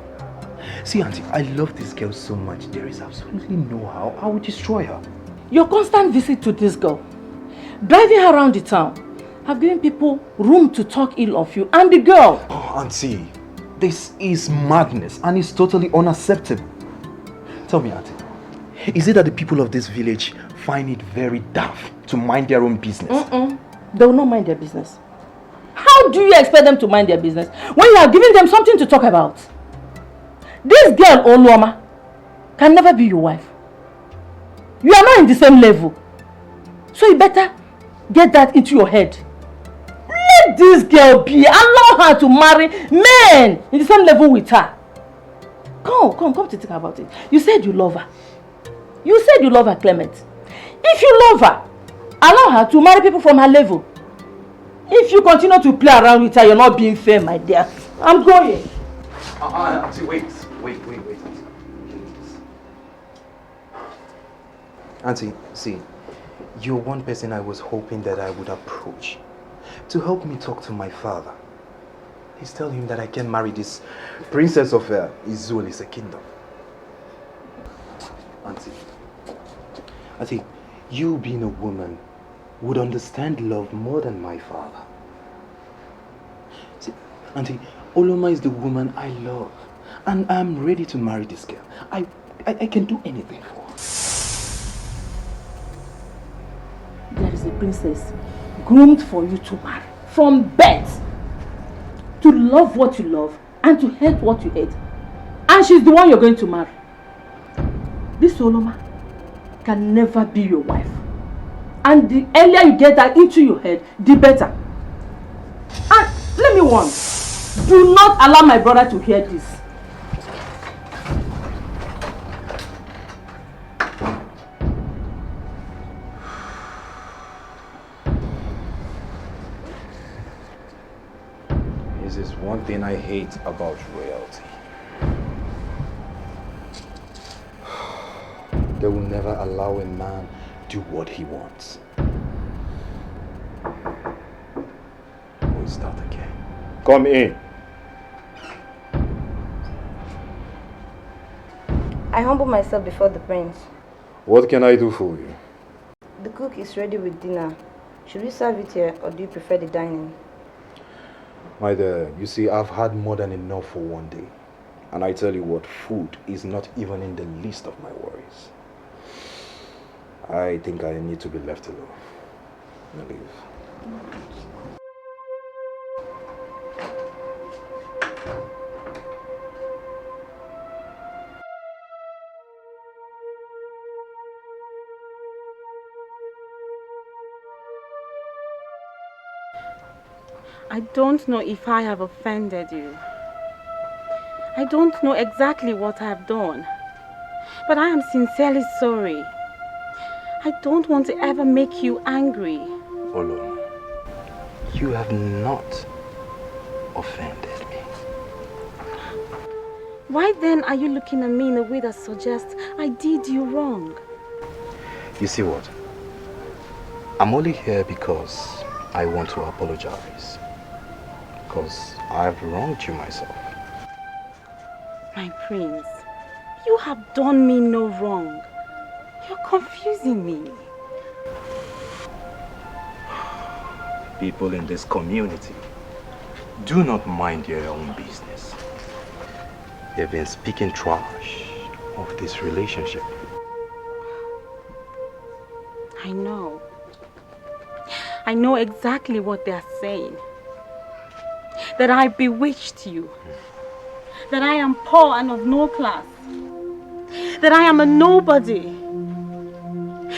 H: See, Auntie, I love this girl so much. There is absolutely no how I would destroy her.
O: Your constant visit to this girl, driving her around the town, have given people room to talk ill of you and the girl.
H: Oh, Auntie, this is madness and it's totally unacceptable. Tell me, Auntie, is it that the people of this village find it very daft to mind their own business?
O: They will not mind their business. How do you expect them to mind their business when you have given them something to talk about? This girl, Oluoma, can never be your wife. You are not in the same level. So you better get that into your head. Let this girl be. Allow her to marry men in the same level with her. Come to think about it. You said you love her. You said you love her, Clement. If you love her, allow her to marry people from her level. If you continue to play around with her, you're not being fair, my dear. I'm going.
M: Auntie, wait, Auntie. Please. Auntie, see, you're one person I was hoping that I would approach to help me talk to my father. Please tell him that I can marry this princess of Izuli's kingdom. Auntie, you being a woman would understand love more than my father. See, Auntie, Oloma is the woman I love, and I'm ready to marry this girl. I can do anything for her.
O: There is a princess groomed for you to marry from birth, to love what you love and to hate what you hate, and she's the one you're going to marry. This Oloma can never be your wife, and the earlier you get that into your head, the better. And let me warn, do not allow my brother to hear this.
M: This is one thing I hate about royalty. They will never allow a man do what he wants. We'll start again. Come in.
P: I humble myself before the prince.
M: What can I do for you?
P: The cook is ready with dinner. Should we serve it here or do you prefer the dining?
M: My dear, you see, I've had more than enough for one day. And I tell you what, food is not even in the list of my worries. I think I need to be left alone. I'll leave.
K: I don't know if I have offended you. I don't know exactly what I have done. But I am sincerely sorry. I don't want to ever make you angry.
M: Olo, you have not offended me.
K: Why then are you looking at me in a way that suggests I did you wrong?
M: You see what? I'm only here because I want to apologize. Because I've wronged you myself.
K: My prince, you have done me no wrong. You're confusing me.
M: People in this community do not mind their own business. They've been speaking trash of this relationship.
K: I know. I know exactly what they're saying. That I bewitched you. That I am poor and of no class. That I am a nobody.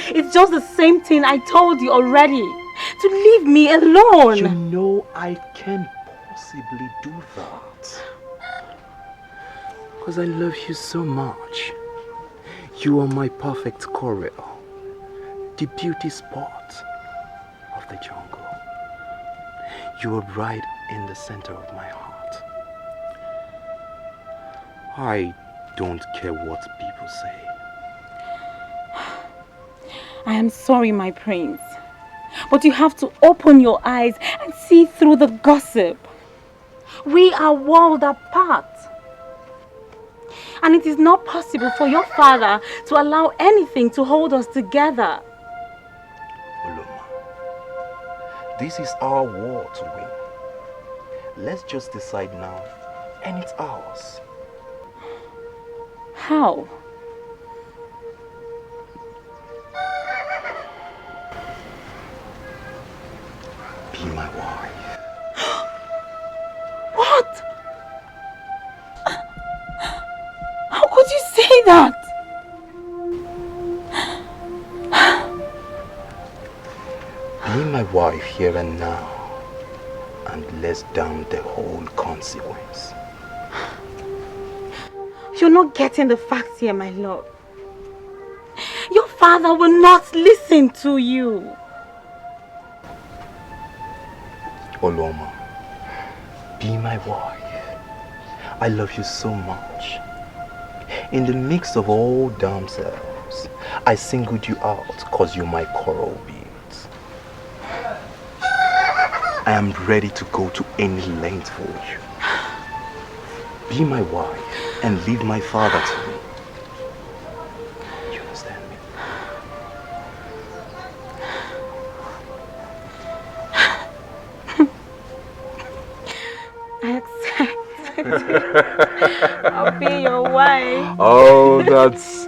K: It's just the same thing I told you already. To leave me alone.
M: You know I can't possibly do that. Because I love you so much. You are my perfect coral. The beauty spot of the jungle. You are right in the center of my heart. I don't care what people say.
K: I am sorry, my prince. But you have to open your eyes and see through the gossip. We are worlds apart. And it is not possible for your father to allow anything to hold us together.
M: Oloma, this is our war to win. Let's just decide now, and it's ours.
K: How?
M: Be my wife.
K: What? How could you say that?
M: Be my wife here and now, and let's down the whole consequence.
K: You're not getting the facts here, my lord. Your father will not listen to you.
M: Oloma, be my wife. I love you so much. In the midst of all damsels, I singled you out because you're my coral beads. I am ready to go to any length for you. Be my wife and leave my father to me. You understand me?
K: I accept. I'll be your wife.
H: Oh, that's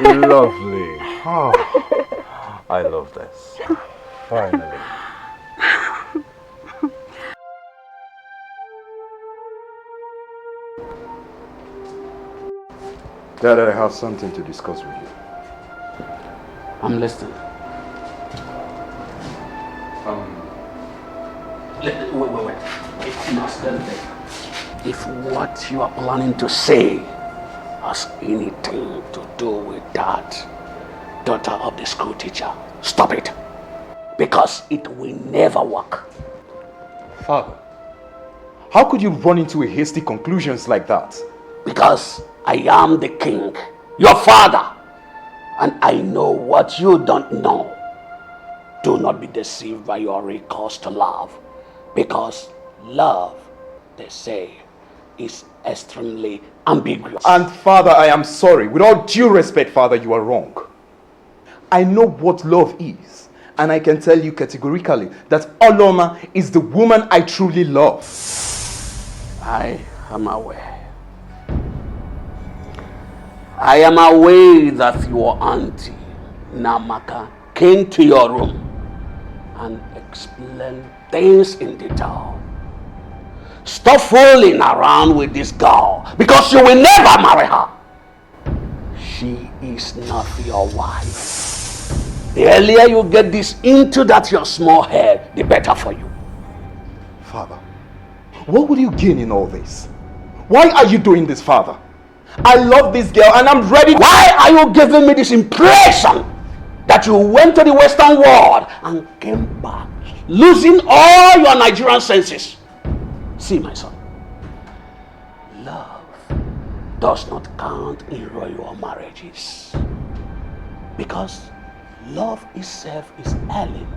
H: lovely. Oh, I love this. Finally. Dad, I have something to discuss with you.
G: I'm listening. Wait. If what you are planning to say has anything to do with that daughter of the school teacher, stop it. Because it will never work.
B: Father, how could you run into a hasty conclusions like that?
G: Because I am the king, your father, and I know what you don't know. Do not be deceived by your recourse to love, because love, they say, is extremely ambiguous.
B: And Father, I am sorry. With all due respect, Father, you are wrong. I know what love is, and I can tell you categorically that Oloma is the woman I truly love.
G: I am aware. I am aware that your auntie, Namaka, came to your room and explained things in detail. Stop fooling around with this girl, because you will never marry her. She is not your wife. The earlier you get this into that your small head, the better for you.
B: Father, what will you gain in all this? Why are you doing this, Father? I love this girl and I'm ready.
G: Why are you giving me this impression that you went to the Western world and came back losing all your Nigerian senses? See, my son, love does not count in royal marriages, because love itself is alien.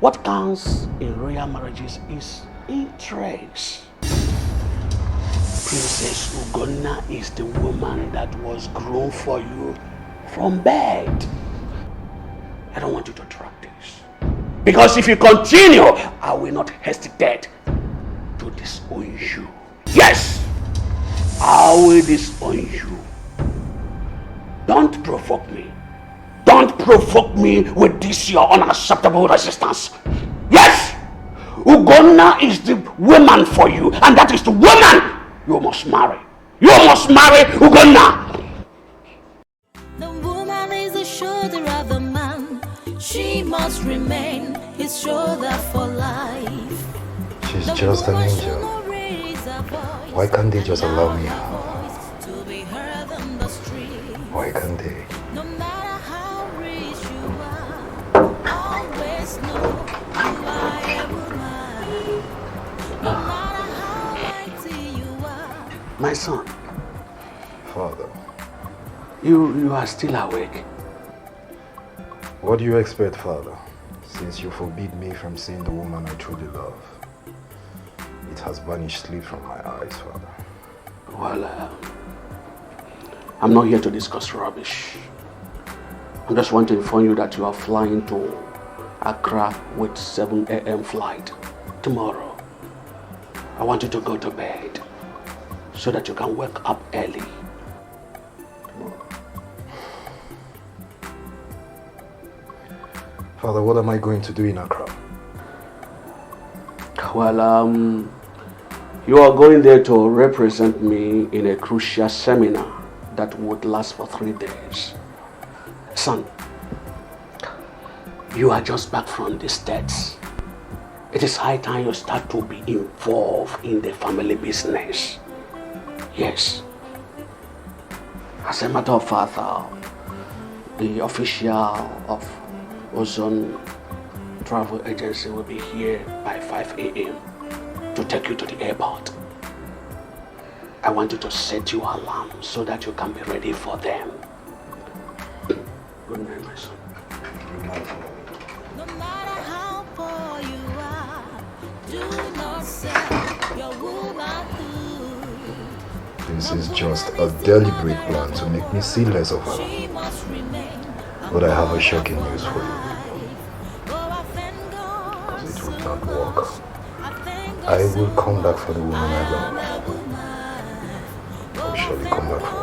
G: What counts in royal marriages is interest. Princess Ugonna is the woman that was grown for you from birth. I don't want you to drop this, because if you continue, I will not hesitate to disown you. Yes, I will disown you. Don't provoke me. Don't provoke me with this your unacceptable resistance. Yes, Ugonna is the woman for you, and that is the woman you must marry. You must marry Ugonna.
J: The woman is the shoulder of the man. She must remain his shoulder for life.
H: She's just an angel. Why can't they just allow me her? Why can't they?
J: No matter how rich you are, always know you are a woman. No matter how mighty you are.
G: My son.
H: Father.
G: You are still awake.
H: What do you expect, Father? Since you forbid me from seeing the woman I truly love, it has banished sleep from my eyes, Father.
G: Well, I'm not here to discuss rubbish. I just want to inform you that you are flying to Accra with 7 a.m. flight tomorrow. I want you to go to bed so that you can wake up early.
H: Father, what am I going to do in Accra?
G: Well, you are going there to represent me in a crucial seminar that would last for 3 days. Son, you are just back from the States. It is high time you start to be involved in the family business. Yes. As a matter of fact, the official of Ozone Travel Agency will be here by 5 a.m. to take you to the airport. I want you to set your alarm so that you can be ready for them. Good night, my son.
H: Good night.
J: No matter how poor you are, do not sell your womanhood.
H: This is just a deliberate plan to make me see less of her. But I have a shocking news for you. Because it will not work. I will come back for the woman I love. I will surely come back for her.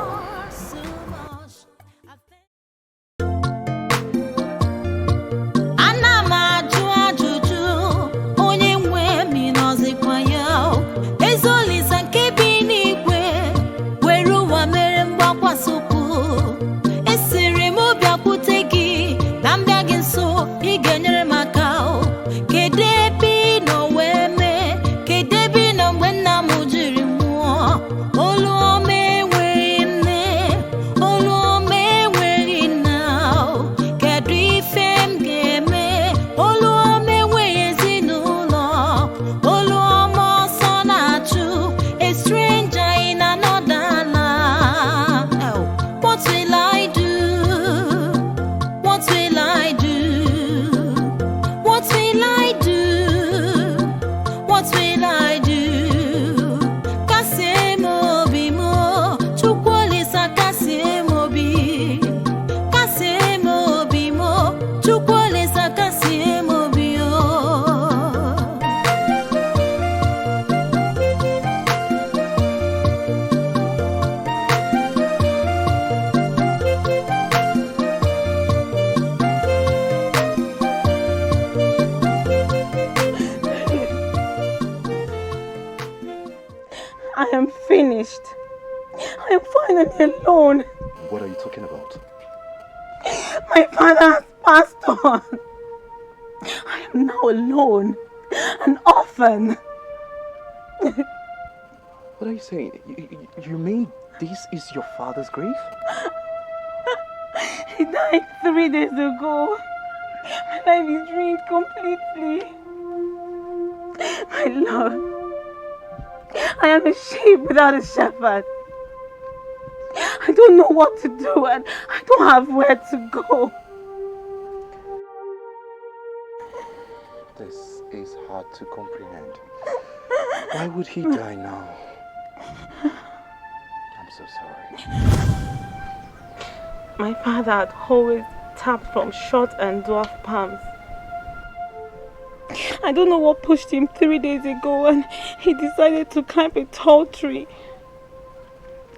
Q: Alone.
H: What are you talking about?
Q: My father has passed on. I am now alone, an orphan.
H: What are you saying? You mean this is your father's grave?
Q: He died 3 days ago. My life is ruined completely. My love, I am a sheep without a shepherd. I don't know what to do and I don't have where to go.
H: This is hard to comprehend. Why would he die now? I'm so sorry.
Q: My father had always tapped from short and dwarf palms. I don't know what pushed him 3 days ago and he decided to climb a tall tree.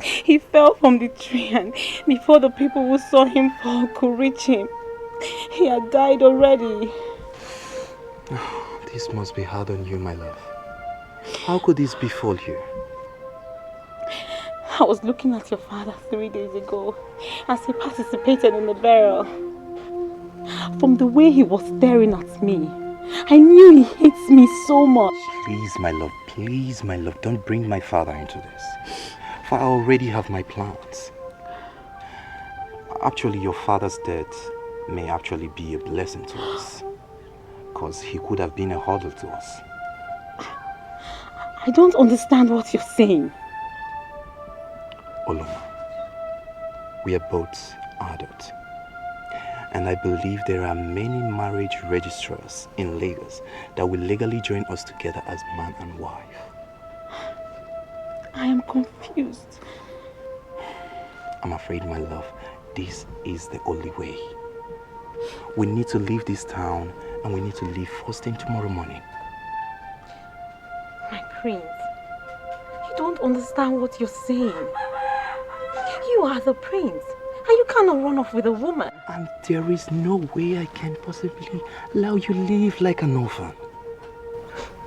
Q: He fell from the tree and before the people who saw him fall could reach him, he had died already.
H: This must be hard on you, my love. How could this befall you?
Q: I was looking at your father 3 days ago as he participated in the burial. From the way he was staring at me, I knew he hates me so much.
H: Please, my love, don't bring my father into this. For I already have my plans. Actually, your father's death may actually be a blessing to us. Because he could have been a hurdle to us.
Q: I don't understand what you're saying.
H: Oloma, we are both adults. And I believe there are many marriage registrars in Lagos that will legally join us together as man and wife.
Q: I am confused.
H: I'm afraid, my love, this is the only way. We need to leave this town and we need to leave first thing tomorrow morning.
Q: My prince, you don't understand what you're saying. You are the prince and you cannot run off with a woman.
H: And there is no way I can possibly allow you live like an orphan.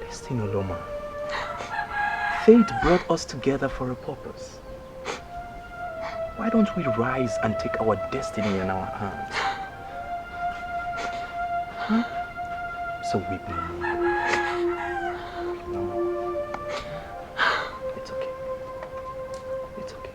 H: Listen, Oloma. Fate brought us together for a purpose. Why don't we rise and take our destiny in our hands? Huh? So weep no more. No more. It's okay. It's okay.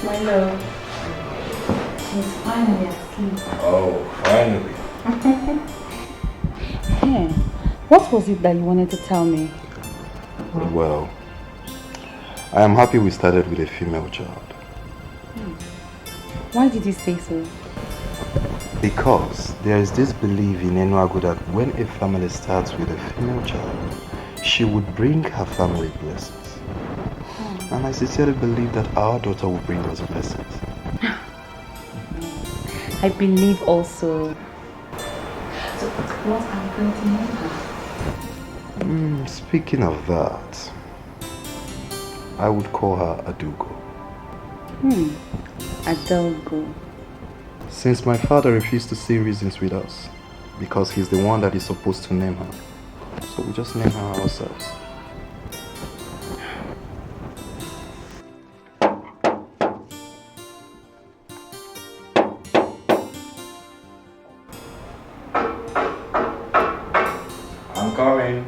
Q: My love,
K: He's finally asleep.
H: Oh, finally.
K: Hey, what was it that you wanted to tell me?
H: Well, I am happy we started with a female child.
K: Why did you say so?
H: Because there is this belief in Enuago that when a family starts with a female child, she would bring her family blessings. And I sincerely believe that our daughter will bring us blessings.
K: I believe also. So what are you going to name her?
H: Speaking of that, I would call her Adaugo.
K: Adaugo.
H: Since my father refused to see reasons with us, because he's the one that is supposed to name her, so we just name her ourselves. I'm coming.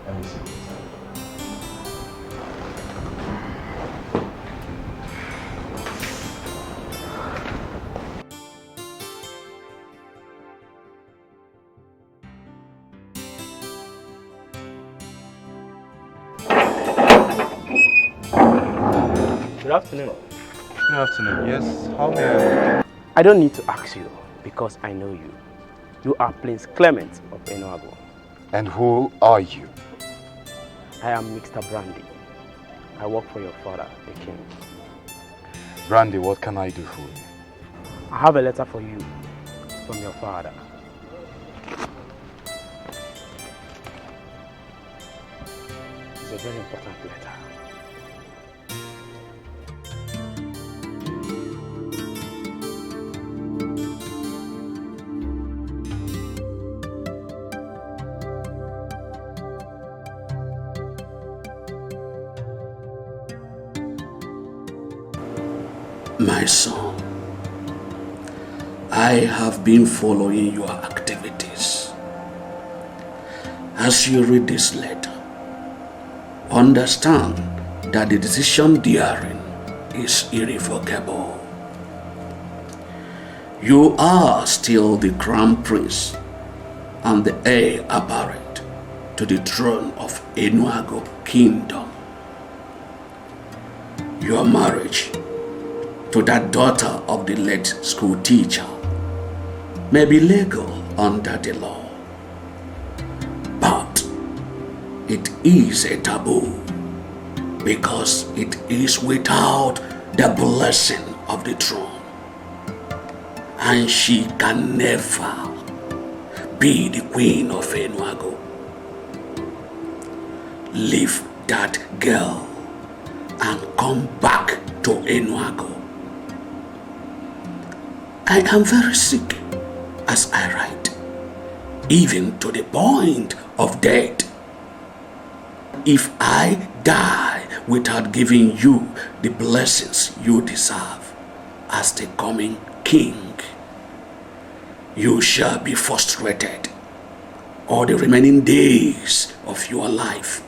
H: Let me see.
R: Good afternoon.
M: Good afternoon. Yes, how may I?
R: I don't need to ask you because I know you. You are Prince Clement of Enuago.
M: And who are you?
R: I am Mr. Brandy. I work for your father, the king.
M: Brandy, what can I do for you?
R: I have a letter for you from your father. It's a very important letter.
G: My son, I have been following your activities. As you read this letter, understand that the decision therein is irrevocable. You are still the crown prince and the heir apparent to the throne of Enuago Kingdom. Your marriage to that daughter of the late school teacher may be legal under the law, but it is a taboo because it is without the blessing of the throne, and she can never be the queen of Enuago. Leave that girl and come back to Enuago. I am very sick as I write, even to the point of death. If I die without giving you the blessings you deserve as the coming king, you shall be frustrated all the remaining days of your life,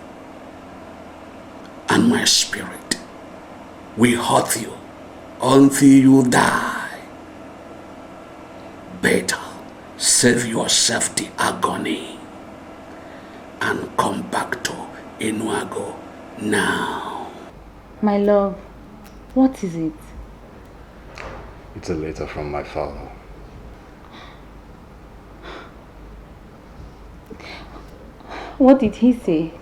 G: and my spirit will haunt you until you die. Better save yourself the agony and come back to Enuago now.
K: My love, what is it?
H: It's a letter from my father.
K: What did he say?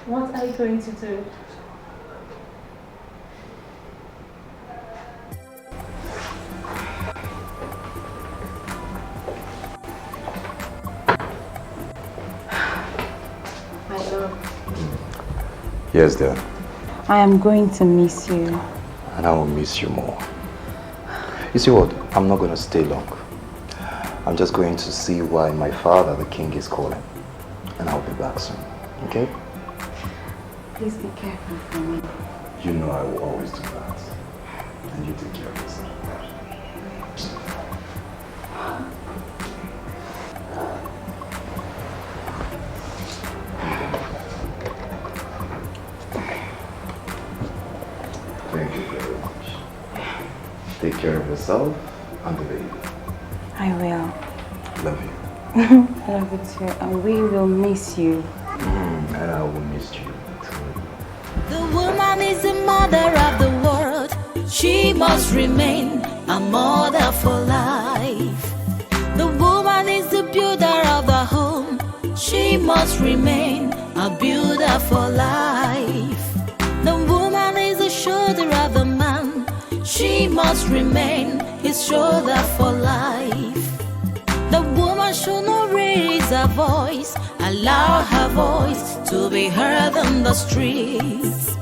K: What are you going to do? My love.
H: Yes, dear.
K: I am going to miss you.
H: And I will miss you more. You see what? I'm not going to stay long. I'm just going to see why my father, the king, is calling. And I'll be back soon, okay?
K: Please be careful for me.
H: You know I will always do that. And you take care of yourself. Thank you very much. Take care of yourself and the baby.
K: I will.
H: Love you.
K: I love you too. And we will miss you.
H: And I will miss you.
J: The woman is the mother of the world. She must remain a mother for life. The woman is the builder of the home. She must remain a builder for life. The woman is the shoulder of the man. She must remain his shoulder for life. The woman should not raise her voice, allow her voice to be heard on the streets.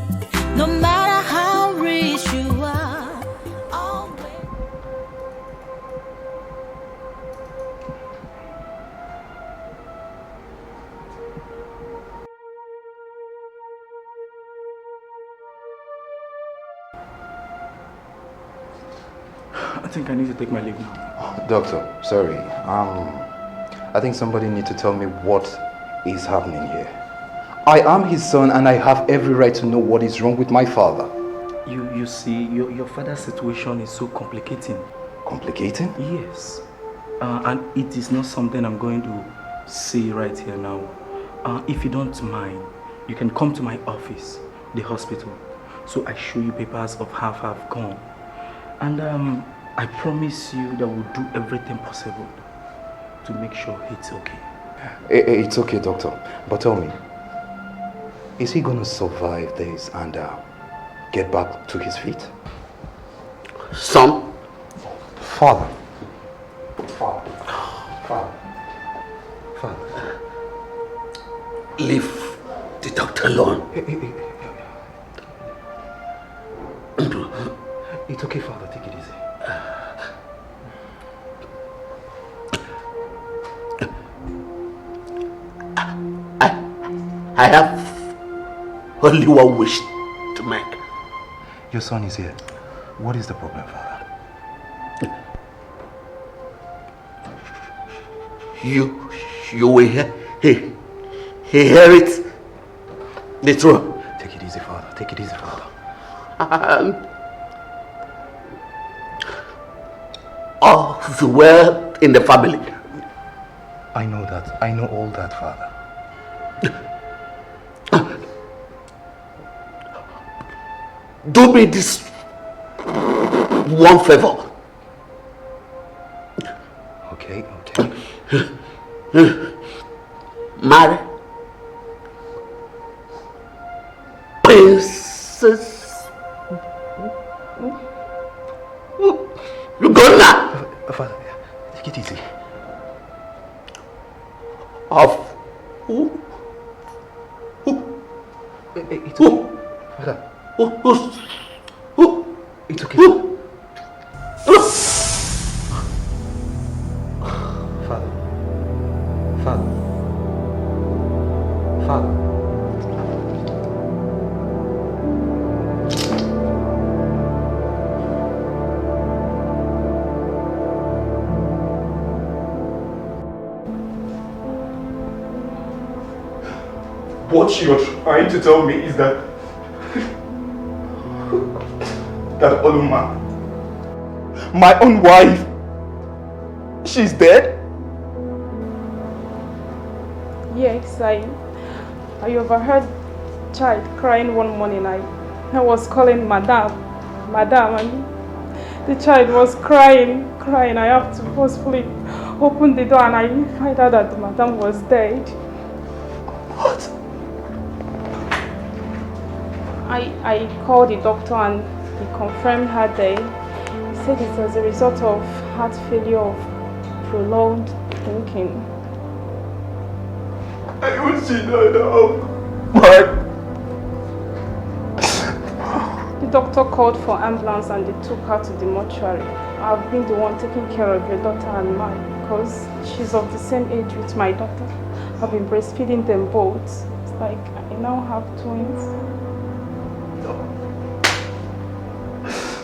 J: No matter how rich you are, always.
B: I think I need to take my leave now.
H: Doctor, sorry. I think somebody needs to tell me what is happening here. I am his son and I have every right to know what is wrong with my father.
B: You see, your father's situation is so complicating.
H: Complicating?
B: Yes. And it is not something I'm going to say right here now. If you don't mind, you can come to my office, the hospital, so I show you papers of how far I've gone. And I promise you that we'll do everything possible to make sure it's okay.
H: It's okay, doctor. But tell me, is he going to survive this and get back to his feet?
G: Son?
H: Father. Father.
G: Leave the doctor alone.
H: It's okay, Father. Take it easy.
G: I have only one wish to make.
H: Your son is here. What is the problem, Father?
G: You will inherit the throne.
H: Take it easy, Father. Take it easy, Father.
G: All the wealth in the family.
H: I know that. I know all that, Father.
G: Do me this one favor.
H: Okay.
G: Marry Princess Lugona.
H: Father, take it easy.
G: Of
H: It's okay. Father. It's okay. Father.
B: What you're trying to tell me is that Oluma, my own wife, she's dead?
L: Yes, I overheard child crying one morning. I was calling Madam, and the child was crying. I have to forcefully open the door and I find out that Madam was dead.
B: What?
L: I called the doctor and he confirmed her death. He said it was a result of heart failure of prolonged thinking.
B: I will see her now. What?
L: The doctor called for ambulance and they took her to the mortuary. I've been the one taking care of your daughter and my because she's of the same age with my daughter. I've been breastfeeding them both. It's like I now have twins.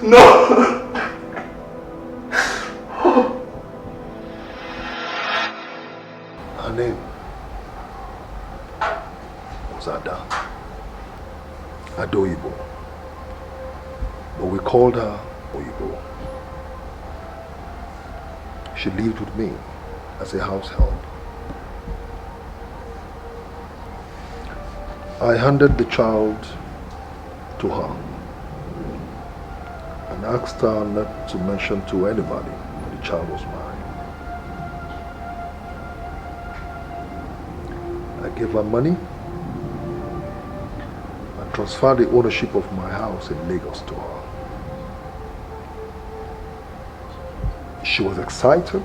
E: No!
A: Her name was Adaugo. But we called her Oyibo. She lived with me as a house help. I handed the child to her and asked her not to mention to anybody that the child was mine. I gave her money and transferred the ownership of my house in Lagos to her. She was excited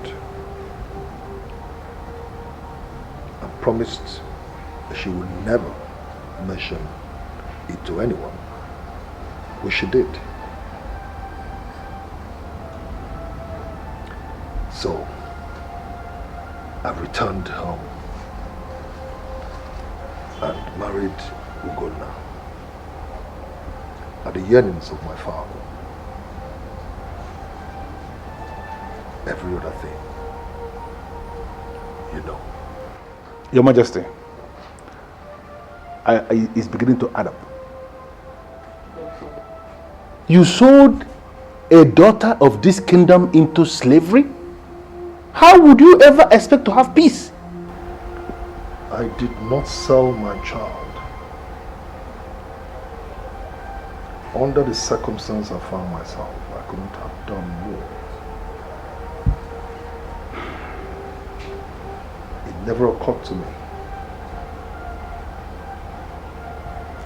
A: and promised that she would never mention it to anyone, which she did. So I returned home and married Ugonna at the yearnings of my father. Every other thing, you know.
E: Your Majesty, it's beginning to add up. You sold a daughter of this kingdom into slavery? How would you ever expect to have peace?
A: I did not sell my child. Under the circumstance I found myself, I couldn't have done more. It never occurred to me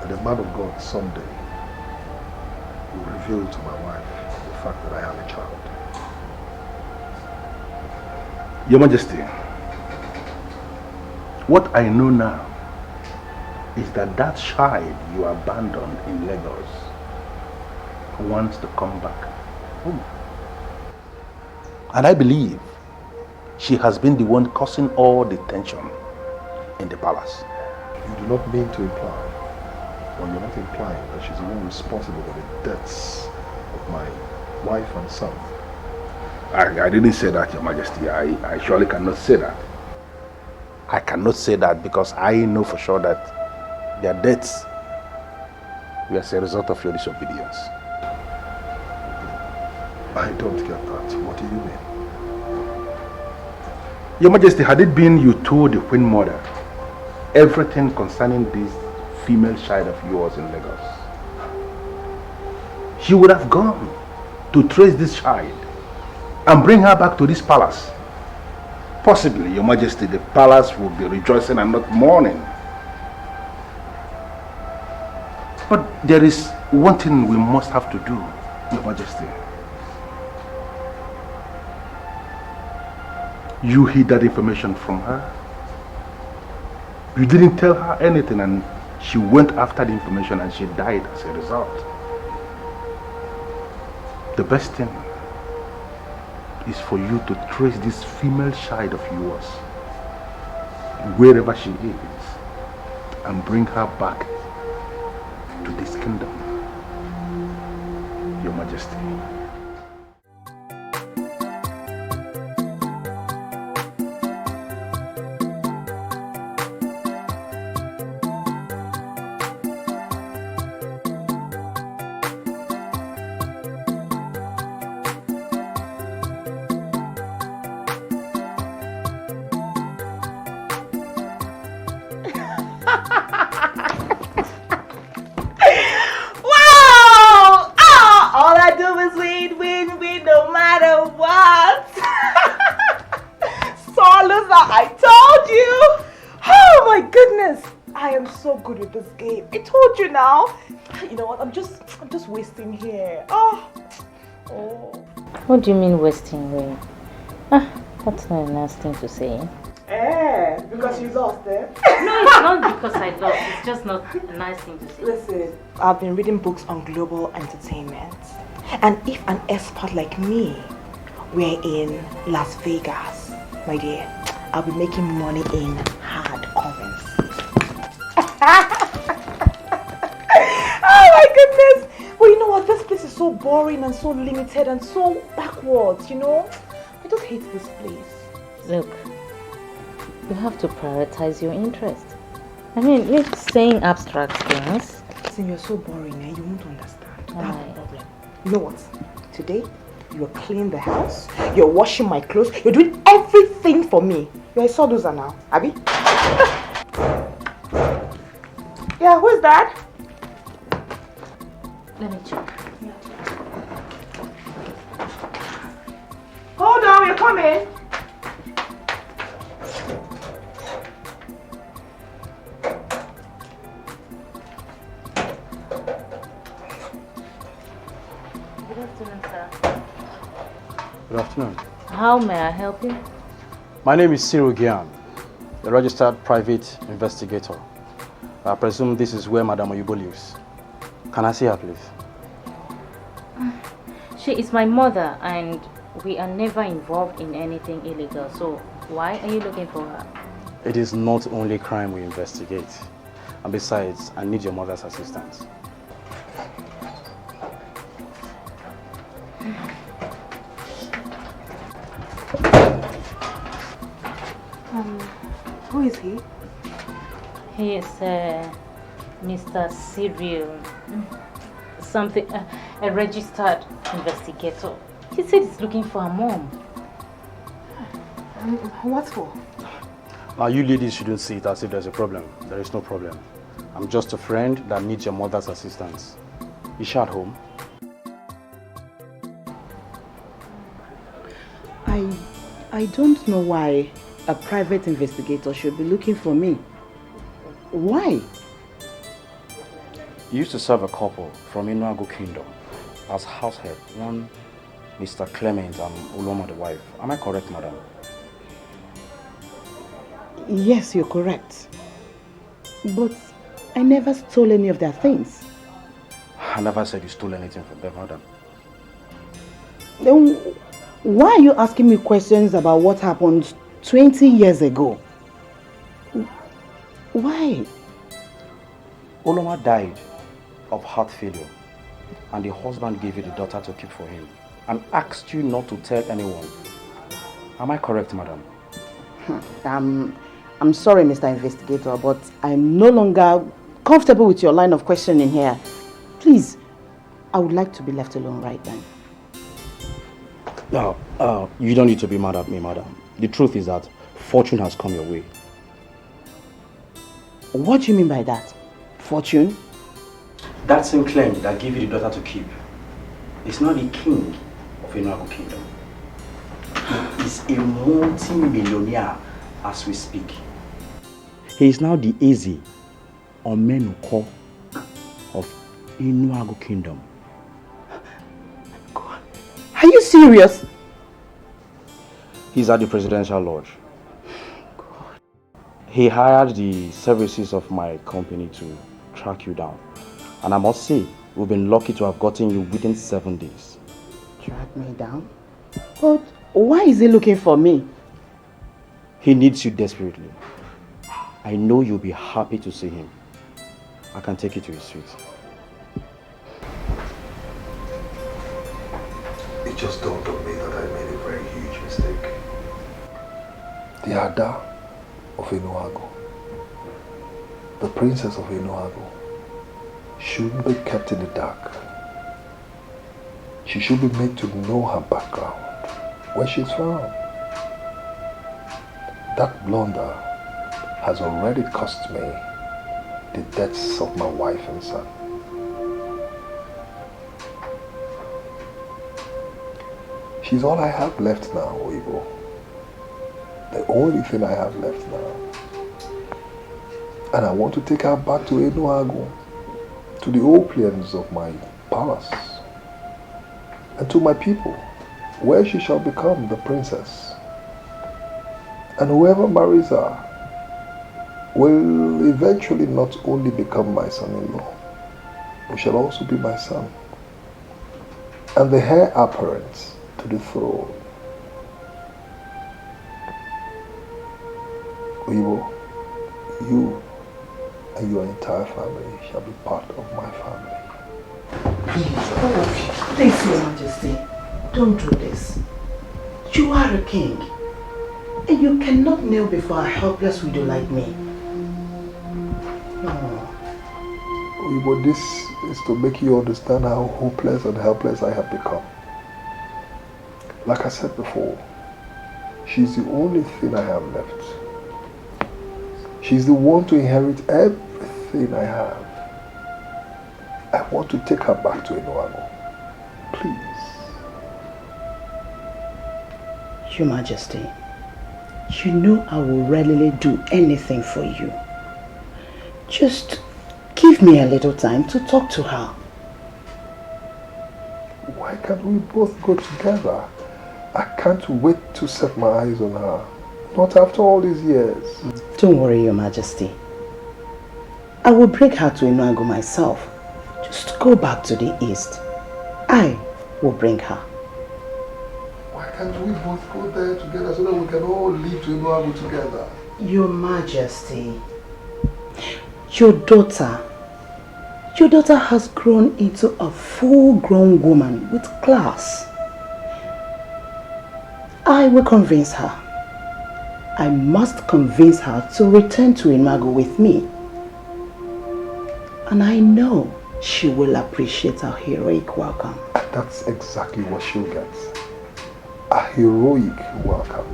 A: that a man of God someday will reveal to my wife the fact that I have a child.
E: Your Majesty, what I know now is that that child you abandoned in Lagos wants to come back home. And I believe she has been the one causing all the tension in the palace.
A: You do not mean to imply, or you're not implying that she's the one responsible for the deaths of my wife and son.
E: I didn't say that, Your Majesty. I surely cannot say that. I cannot say that because I know for sure that their deaths were as a result of your disobedience.
A: I don't get that. What do you mean?
E: Your Majesty, had it been you told the Queen Mother everything concerning this female child of yours in Lagos, she would have gone to trace this child and bring her back to this palace. Possibly, Your Majesty, the palace will be rejoicing and not mourning. But there is one thing we must have to do, Your Majesty. You hid that information from her. You didn't tell her anything and she went after the information and she died as a result. The best thing is for you to trace this female child of yours wherever she is and bring her back to this kingdom, Your Majesty.
L: With this game, I told you now. You know what? I'm just wasting here. Oh.
O: What do you mean wasting way? That's not a nice thing to say.
L: Because you lost it.
O: No, it's not because I lost. It's just not a nice thing to say.
L: Listen, I've been reading books on global entertainment, and if an expert like me were in Las Vegas,
S: My dear, I'll be making money in hard currency. Oh my goodness! Well, you know what? This place is so boring and so limited and so backwards, you know? I just hate this place.
K: Look, you have to prioritize your interest. I mean, you're just saying abstract things.
S: Listen, you're so boring, eh? You won't understand. That's the problem. You know what? Today, you're cleaning the house, you're washing my clothes, you're doing everything for me. You're a sawdozer now, Abby? Yeah, who is that?
K: Let me check.
S: Hold on, you're coming.
K: Good afternoon, sir.
R: Good afternoon.
K: How may I help you?
R: My name is Cyril Gian, a registered private investigator. I presume this is where Madame Oyubo lives. Can I see her, please?
K: She is my mother and we are never involved in anything illegal. So why are you looking for her?
R: It is not only crime we investigate. And besides, I need your mother's assistance.
S: Who is he?
K: He is Mr. Cyril. Something, a registered investigator. He said he's looking for a mom.
S: What for?
R: Now, you ladies shouldn't see it as if there's a problem. There is no problem. I'm just a friend that needs your mother's assistance. Is she at home?
S: I don't know why a private investigator should be looking for me. Why?
R: You used to serve a couple from Edochie Kingdom as househead, one Mr. Clement and Uloma the wife. Am I correct, madam?
S: Yes, you're correct. But I never stole any of their things.
R: I never said you stole anything from them, madam.
S: Then why are you asking me questions about what happened 20 years ago? Why?
R: Uloma died of heart failure, and the husband gave you the daughter to keep for him and asked you not to tell anyone. Am I correct, madam?
S: I'm sorry, Mr. Investigator, but I'm no longer comfortable with your line of questioning here. Please, I would like to be left alone right then.
R: No, you don't need to be mad at me, madam. The truth is that fortune has come your way.
S: What do you mean by that? Fortune?
R: That same Clem that gave you the daughter to keep is not the king of Edochie Kingdom. He is a multi-millionaire as we speak. He is now the Great Omenuko of Edochie Kingdom.
S: Are you serious?
R: He's at the presidential lodge. He hired the services of my company to track you down. And I must say, we've been lucky to have gotten you within 7 days.
S: Track me down? But why is he looking for me?
R: He needs you desperately. I know you'll be happy to see him. I can take you to his suite.
A: It just dawned on me that I made a very huge mistake. The Ada of Edochie, the princess of Edochie, shouldn't be kept in the dark. She should be made to know her background, where she's from. That blunder has already cost me the deaths of my wife and son. She's all I have left now, Oibo. The only thing I have left now. And I want to take her back to Edochie, to the old plains of my palace, and to my people, where she shall become the princess. And whoever marries her will eventually not only become my son-in-law, but shall also be my son, and the heir apparent to the throne. Oyibo, you and your entire family shall be part of my family.
S: Please, Your Majesty, don't do this. You are a king, and you cannot kneel before a helpless widow like me. No.
A: Oyibo, this is to make you understand how hopeless and helpless I have become. Like I said before, she's the only thing I have left. She's the one to inherit everything I have. I want to take her back to Edochie. Please.
S: Your Majesty, you know I will readily do anything for you. Just give me a little time to talk to her.
A: Why can't we both go together? I can't wait to set my eyes on her. Not after all these years.
S: Don't worry, Your Majesty. I will bring her to Edochie myself. Just go back to the east. I will bring her.
A: Why can't we both go there together so that we can all live to Edochie together?
S: Your Majesty, your daughter has grown into a full-grown woman with class. I will convince her. I must convince her to return to Edochie with me. And I know she will appreciate our heroic welcome.
A: That's exactly what she'll get. A heroic welcome.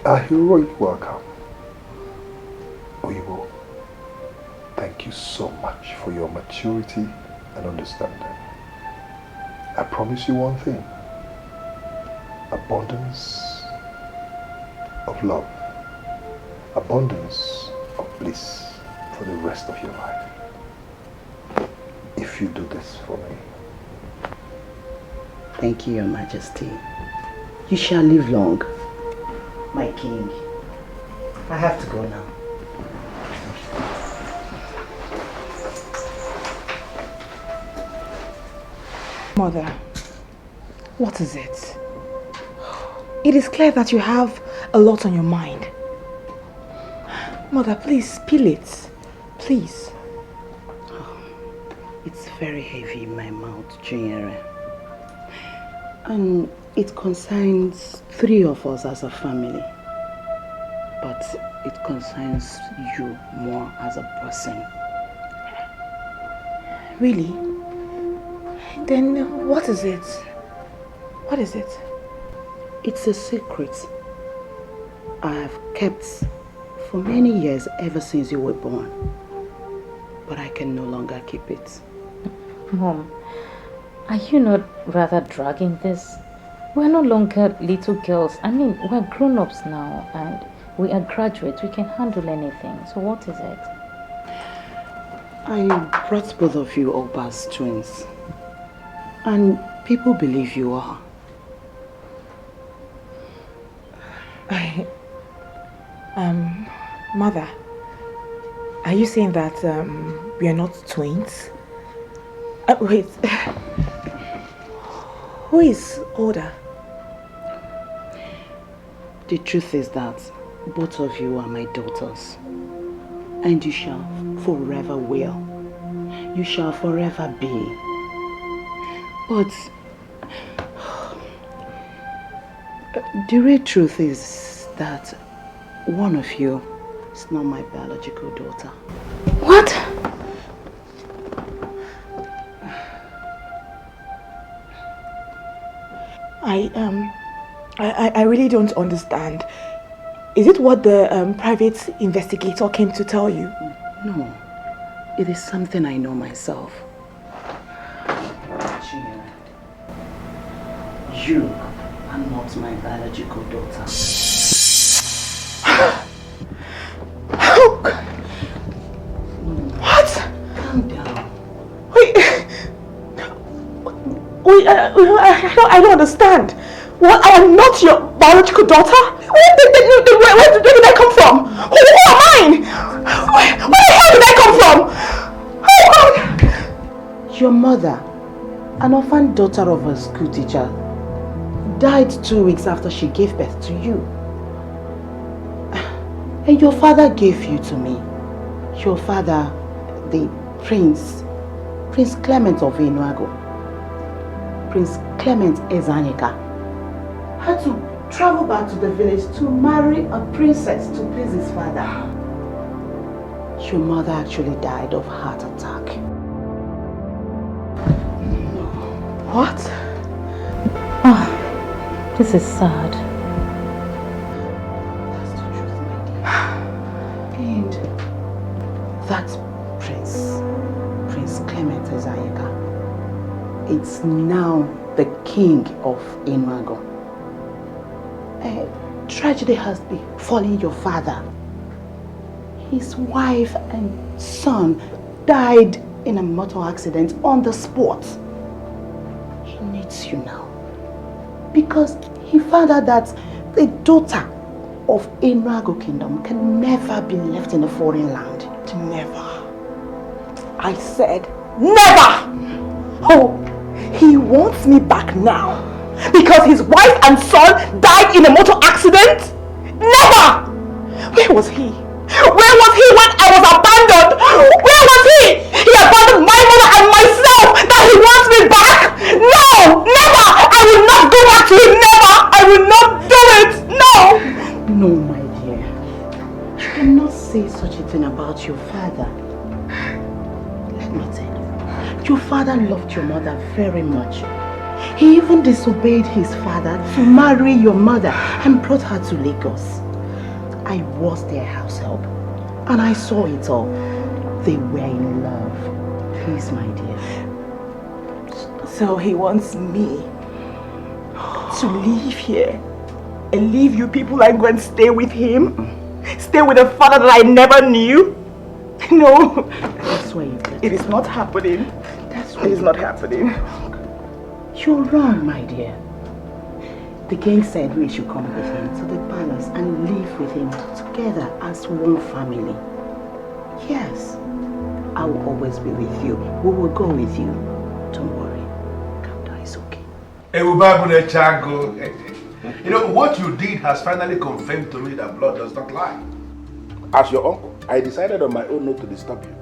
A: A heroic welcome. Oyibo, thank you so much for your maturity and understanding. I promise you one thing. Abundance of love. Abundance of bliss for the rest of your life. If you do this for me.
S: Thank you, Your Majesty. You shall live long, my king. I have to go now.
T: Mother, what is it? It is clear that you have a lot on your mind. Mother, please spill it. Please.
S: It's very heavy in my mouth, Chinyere. And it concerns 3 of us as a family. But it concerns you more as a person.
T: Really? Then what is it? What is it?
S: It's a secret I have kept for many years, ever since you were born. But I can no longer keep it.
K: Mom, are you not rather dragging this? We're no longer little girls. I mean, we're grown-ups now and we are graduates. We can handle anything. So what is it?
S: I brought both of you up as twins. And people believe you are.
T: Mother, are you saying that we are not twins? Wait, who is older?
S: The truth is that both of you are my daughters. And you shall forever will. You shall forever be. But the real truth is that one of you is not my biological daughter.
T: What? I really don't understand. Is it what the private investigator came to tell you?
S: No, it is something I know myself. You are not my biological daughter.
T: What?
S: Calm down.
T: Wait, I don't understand. What? I am not your biological daughter? Where did I come from? Who am I? Where the hell did I come from?
S: Your mother, an orphan daughter of a school teacher, died 2 weeks after she gave birth to you. And your father gave you to me. Your father, the Prince Clement of Enuago, Prince Clement Ezanyika, had to travel back to the village to marry a princess to please his father. Your mother actually died of heart attack.
O: What? Oh, this is sad.
S: That's the truth, my dear. And that Prince Clement Ezanyika, it's now the king of Enuago. Tragedy has befallen your father. His wife and son died in a motor accident on the spot. He needs you now. Because he found out that the daughter of Enuago Kingdom can never be left in a foreign land.
T: Never. I said never! Oh, he wants me back now. Because his wife and son died in a motor accident? Never! Where was he? Where was he when I was abandoned? Where was he? He abandoned my mother and myself! That he wants me back? No! Never! I will not go back to him! Never! I will not do it! No!
S: No, my dear. You cannot say such a thing about your father. Let me tell you. Your father loved your mother very much. He even disobeyed his father to marry your mother and brought her to Lagos. I was their house help and I saw it all. They were in love. Please, my dear.
T: So he wants me to leave here and leave you people and go and stay with him? Stay with a father that I never knew? No.
S: That's why you did.
T: It is not happening.
S: That's
T: why it is not happening.
S: You're wrong, my dear. The king said we should come with him to the palace and live with him together as one family. Yes, I will always be with you. We will go with you. Don't worry. Calm down, it's okay.
E: You know, what you did has finally confirmed to me that blood does not lie. As your uncle, I decided on my own not to disturb you.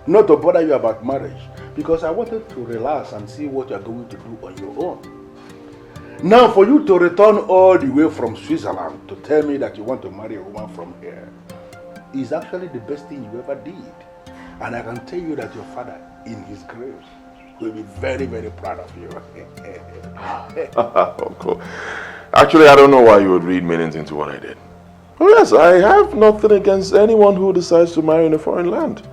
E: Not to bother you about marriage. Because I wanted to relax and see what you are going to do on your own. Now, for you to return all the way from Switzerland to tell me that you want to marry a woman from here is actually the best thing you ever did. And I can tell you that your father, in his grave, will be very, very proud of you.
U: Uncle, actually, I don't know why you would read meanings into what I did. Oh yes, I have nothing against anyone who decides to marry in a foreign land.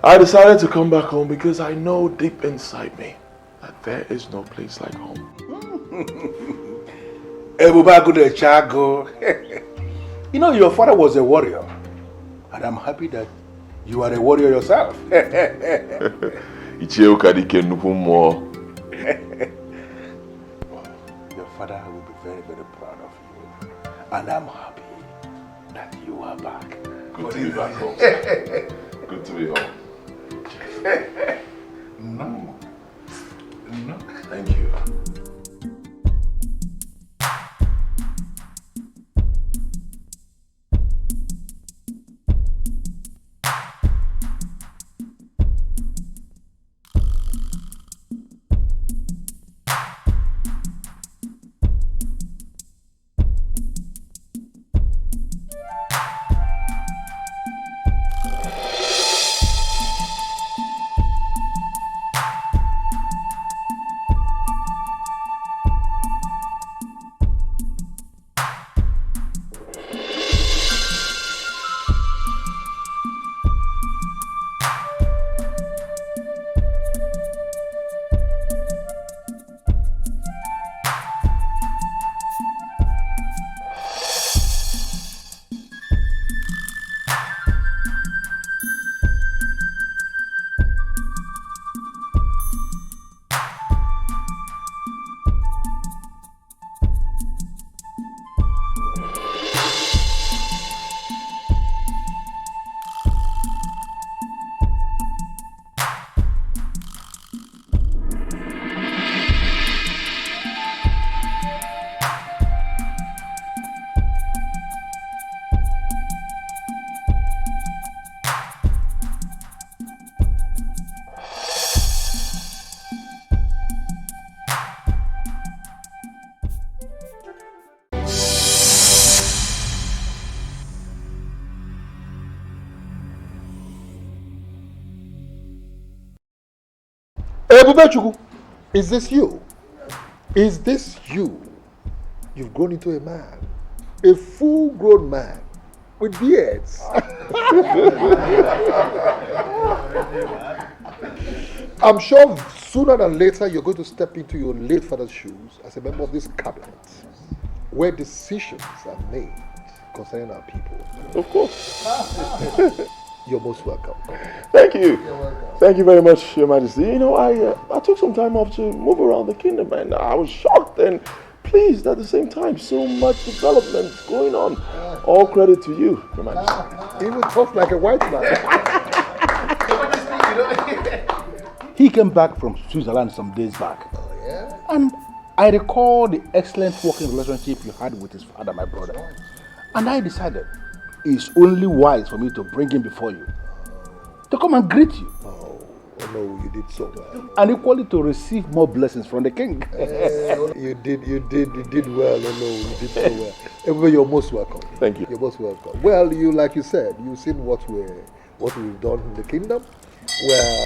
U: I decided to come back home because I know deep inside me that there is no place like home.
E: You know, your father was a warrior, and I'm happy that you are a warrior yourself. Your father will be very, very proud of you, and I'm happy that you are back.
U: Good to be back home. Good to be home.
E: No.
U: Thank you.
A: Ebubechukwu, is this you? Is this you? You've grown into a man. A full-grown man with beards. I'm sure sooner than later you're going to step into your late father's shoes as a member of this cabinet, where decisions are made concerning our people.
U: Of course.
A: You're most welcome.
U: Thank you. Thank you very much, Your Majesty. You know, I took some time off to move around the kingdom, and I was shocked and pleased at the same time. So much development going on. All credit to you, Your Majesty.
A: He would talk like a white man.
E: He came back from Switzerland some days back.
A: Oh, yeah?
E: And I recall the excellent working relationship you had with his father, my brother. And I decided it's only wise for me to bring him before you, to come and greet you.
A: Oh no, you did so well.
E: And equally to receive more blessings from the king.
A: You did well. Oh no, you did so well. Everybody, you're most welcome.
U: Thank you.
A: You're most welcome. Well, like you said, you've seen what we've done in the kingdom. Well,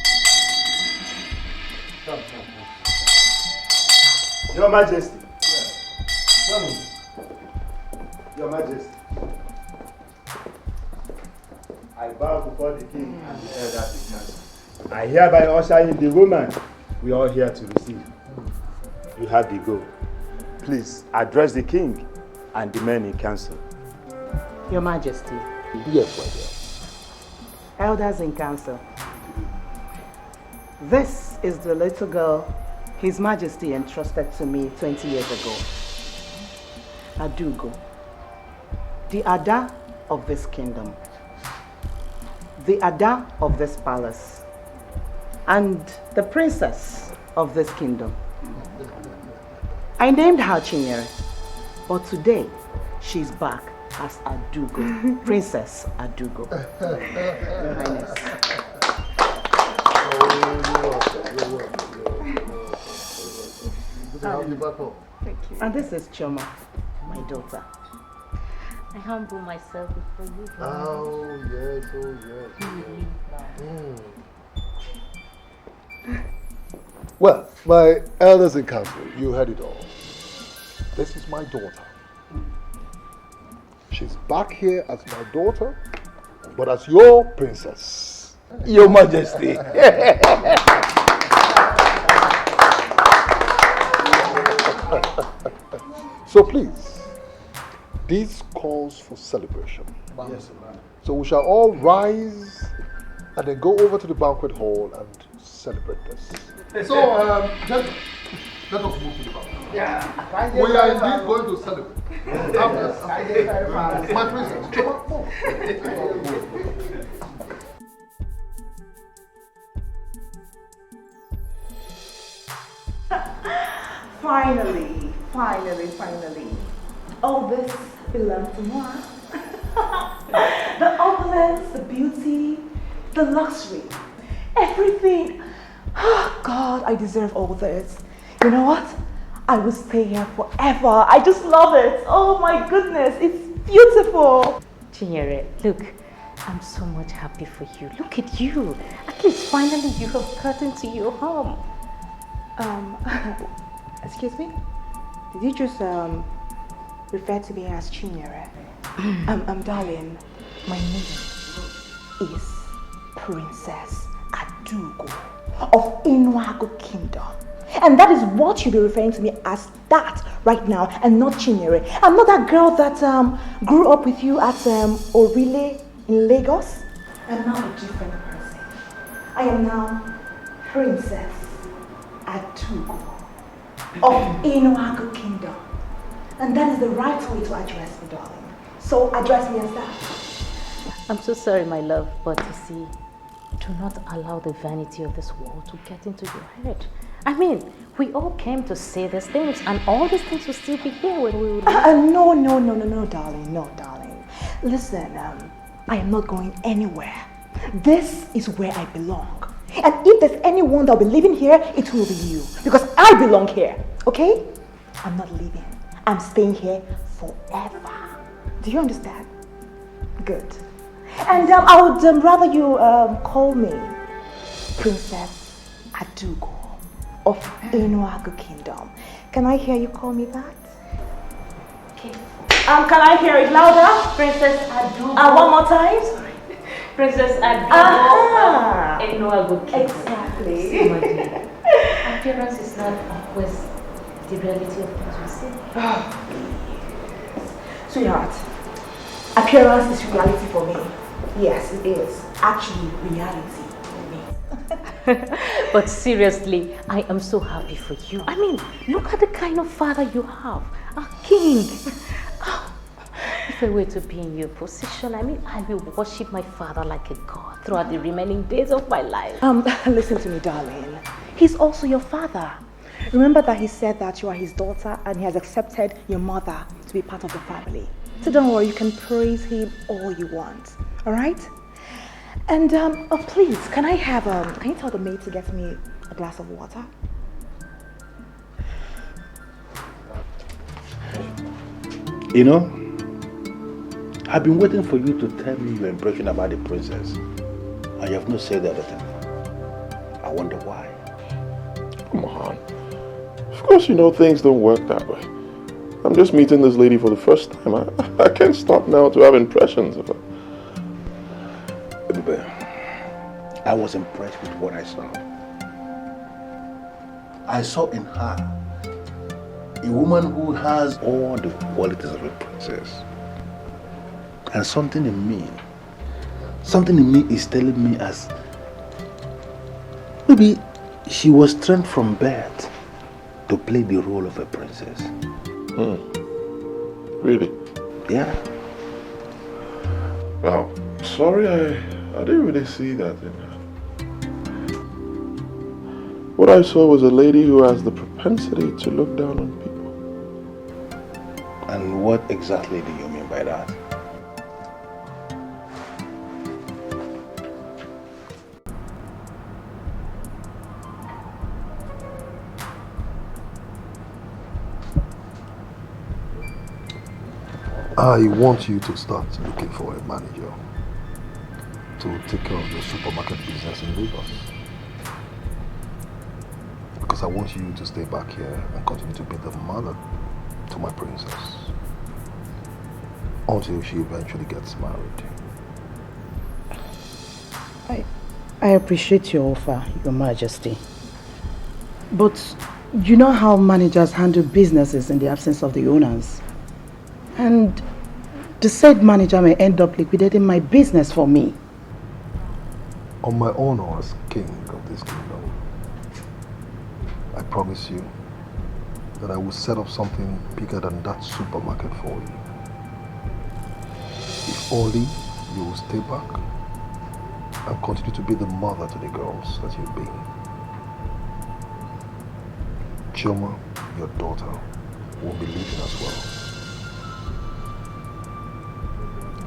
F: Your Majesty. Your Majesty. I bow before the king and the elders in council. I hereby usher in the woman we are here to receive. You have the go. Please address the king and the men in council.
S: Your Majesty.
A: Yes, my dear.
S: Elders in council. This is the little girl His Majesty entrusted to me 20 years ago. Adaugo, the Ada of this kingdom, the Ada of this palace, and the princess of this kingdom. I named her Chinyere, but today she's back as Adaugo, Princess Adaugo. Your Highness.
A: Thank you.
S: And this is Choma, my daughter.
D: I humble myself before you.
A: Oh, yes, Well, my elders in council, you heard it all. This is my daughter. She's back here as my daughter, but as your princess.
E: Your Majesty.
A: So please, this calls for celebration.
E: Yes, sir.
A: So we shall all rise and then go over to the banquet hall and celebrate this. So, just let us move to the banquet.
F: Yeah.
A: We are indeed going to celebrate. My princess, Choma, come.
N: Finally. All this belongs to moi. The opulence, the beauty, the luxury, everything. Oh God, I deserve all this. You know what? I will stay here forever. I just love it. Oh my goodness, it's beautiful.
D: Chinyere, look, I'm so much happy for you. Look at you. At least finally you have gotten to your home.
L: Excuse me? Did you just refer to me as Chinyere? Darling, my name is Princess Adaugo of Enuago Kingdom. And that is what you'll be referring to me as that right now, and not Chinyere. I'm not that girl that grew up with you at Orile in Lagos. I'm now a different person. I am now Princess Adaugo of Enuago Kingdom. And that is the right way to address me, darling. So address me as that.
D: I'm so sorry, my love, but you see, do not allow the vanity of this world to get into your head. I mean, we all came to say these things, and all these things will still be here when we will leave.
L: No, darling. No, darling. Listen, I am not going anywhere. This is where I belong. And if there's anyone that will be living here, it will be you. Because I belong here, okay? I'm not leaving. I'm staying here forever. Do you understand? Good. And I would rather you call me Princess Adaugo.
N: of NOLLYWOOD Kingdom. Can I hear you call me that?
D: Okay.
N: Can I hear it louder?
D: Princess Adaugo.
N: One more time.
D: Princess Adaugo. NOLLYWOOD Kingdom.
N: Exactly.
D: See, my dear. Appearance is not always the reality of things we see.
N: Sweetheart, appearance is reality for me. Yes, it is. Actually, reality for me.
D: But seriously, I am so happy for you. I mean, look at the kind of father you have. A king. If I were to be in your position, I mean, I will worship my father like a god throughout the remaining days of my life.
N: Listen to me, darling. He's also your father. Remember that he said that you are his daughter and he has accepted your mother to be part of the family. So don't worry, you can praise him all you want. All right? And please, can you tell the maid to get me a glass of water?
E: You know, I've been waiting for you to tell me your impression about the princess. And you have not said anything. I wonder why.
U: Come on. Of course you know things don't work that way. I'm just meeting this lady for the first time. I can't stop now to have impressions of her.
E: Baby, I was impressed with what I saw. I saw in her a woman who has all the qualities of a princess. And something in me is telling me as maybe she was trained from birth to play the role of a princess.
U: Really?
E: Yeah.
U: Well, sorry, I didn't really see that in her. What I saw was a lady who has the propensity to look down on people.
E: And what exactly do you mean by that?
A: I want you to start looking for a manager to take care of the supermarket business in Lagos. Because I want you to stay back here and continue to be the mother to my princess until she eventually gets married.
S: I appreciate your offer, Your Majesty. But you know how managers handle businesses in the absence of the owners. And the said manager may end up liquidating my business for me.
A: On my honor as king of this kingdom, I promise you that I will set up something bigger than that supermarket for you. If only you will stay back and continue to be the mother to the girls that you've been. Chioma, your daughter, will be leaving as well.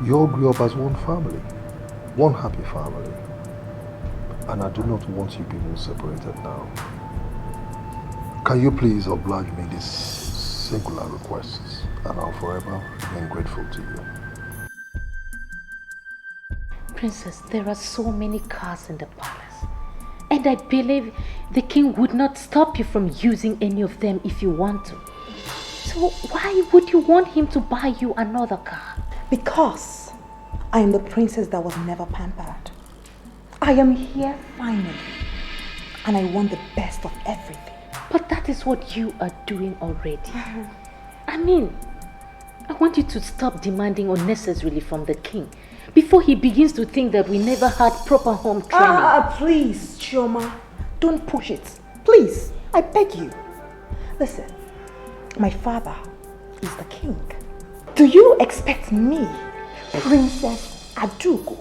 A: You all grew up as one family, one happy family. And I do not want you people separated now. Can you please oblige me this singular request, and I'll forever remain grateful to you.
D: Princess, there are so many cars in the palace. And I believe the king would not stop you from using any of them if you want to. So why would you want him to buy you another car?
N: Because I am the princess that was never pampered. I am here finally, and I want the best of everything.
D: But that is what you are doing already. I mean, I want you to stop demanding unnecessarily from the king before he begins to think that we never had proper home training.
N: Please, Chioma, don't push it. Please, I beg you. Listen, my father is the king. Do you expect me, Princess Adaugo,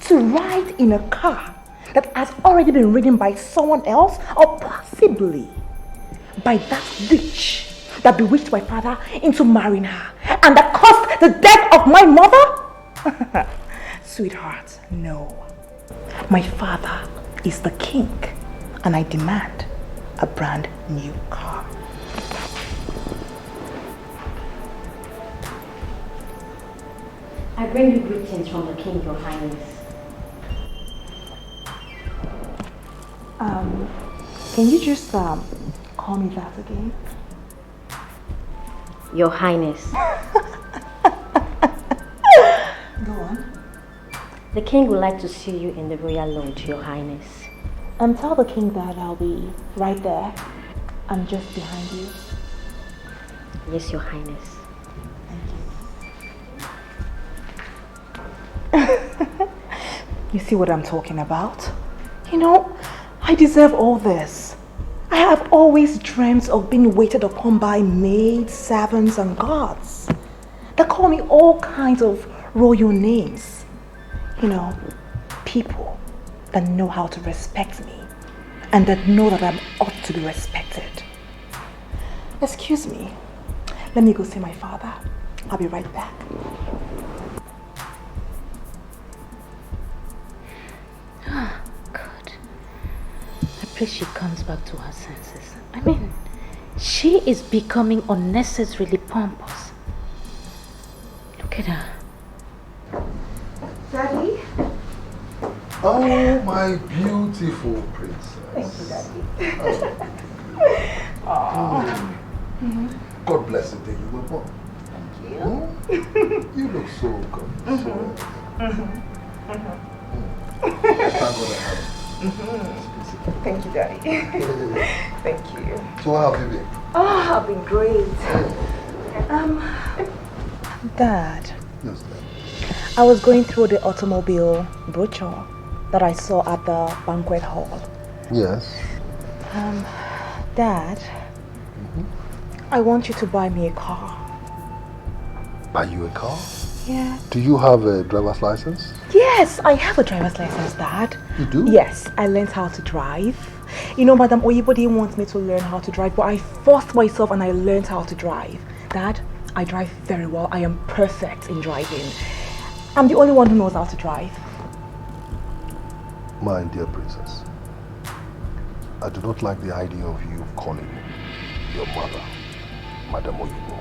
N: to ride in a car that has already been ridden by someone else, or possibly by that witch that bewitched my father into marrying her and that caused the death of my mother? Sweetheart, no. My father is the king, and I demand a brand new car.
D: I bring you greetings from the king, Your Highness.
N: Can you just call me that again?
D: Your Highness.
N: Go on.
D: The king would like to see you in the royal lodge, Your Highness.
N: And tell the king that I'll be right there. I'm just behind you.
D: Yes, Your Highness.
N: You see what I'm talking about? You know, I deserve all this. I have always dreamt of being waited upon by maids, servants, and guards. They call me all kinds of royal names. You know, people that know how to respect me and that know that I ought to be respected. Excuse me. Let me go see my father. I'll be right back.
Q: Ah, God. I pray she comes back to her senses. I mean, she is becoming unnecessarily pompous. Look at her.
N: Daddy?
A: Oh, my beautiful princess.
N: Thank you, Daddy.
A: Oh. God bless the day you were born.
N: Thank you.
A: You look so good. Thank God I have.
N: Thank you, Daddy. Thank you.
A: So how have you been?
N: Oh, I've been great. Dad.
A: Yes, Dad.
N: I was going through the automobile brochure that I saw at the banquet hall.
A: Yes.
N: Dad, I want you to buy me a car.
A: Buy you a car?
N: Yeah.
A: Do you have a driver's license?
N: Yes, I have a driver's license, Dad.
A: You do?
N: Yes, I learned how to drive. You know, Madam Oyibo didn't want me to learn how to drive, but I forced myself and I learned how to drive. Dad, I drive very well. I am perfect in driving. I'm the only one who knows how to drive.
A: My dear princess, I do not like the idea of you calling your mother Madam Oyibo.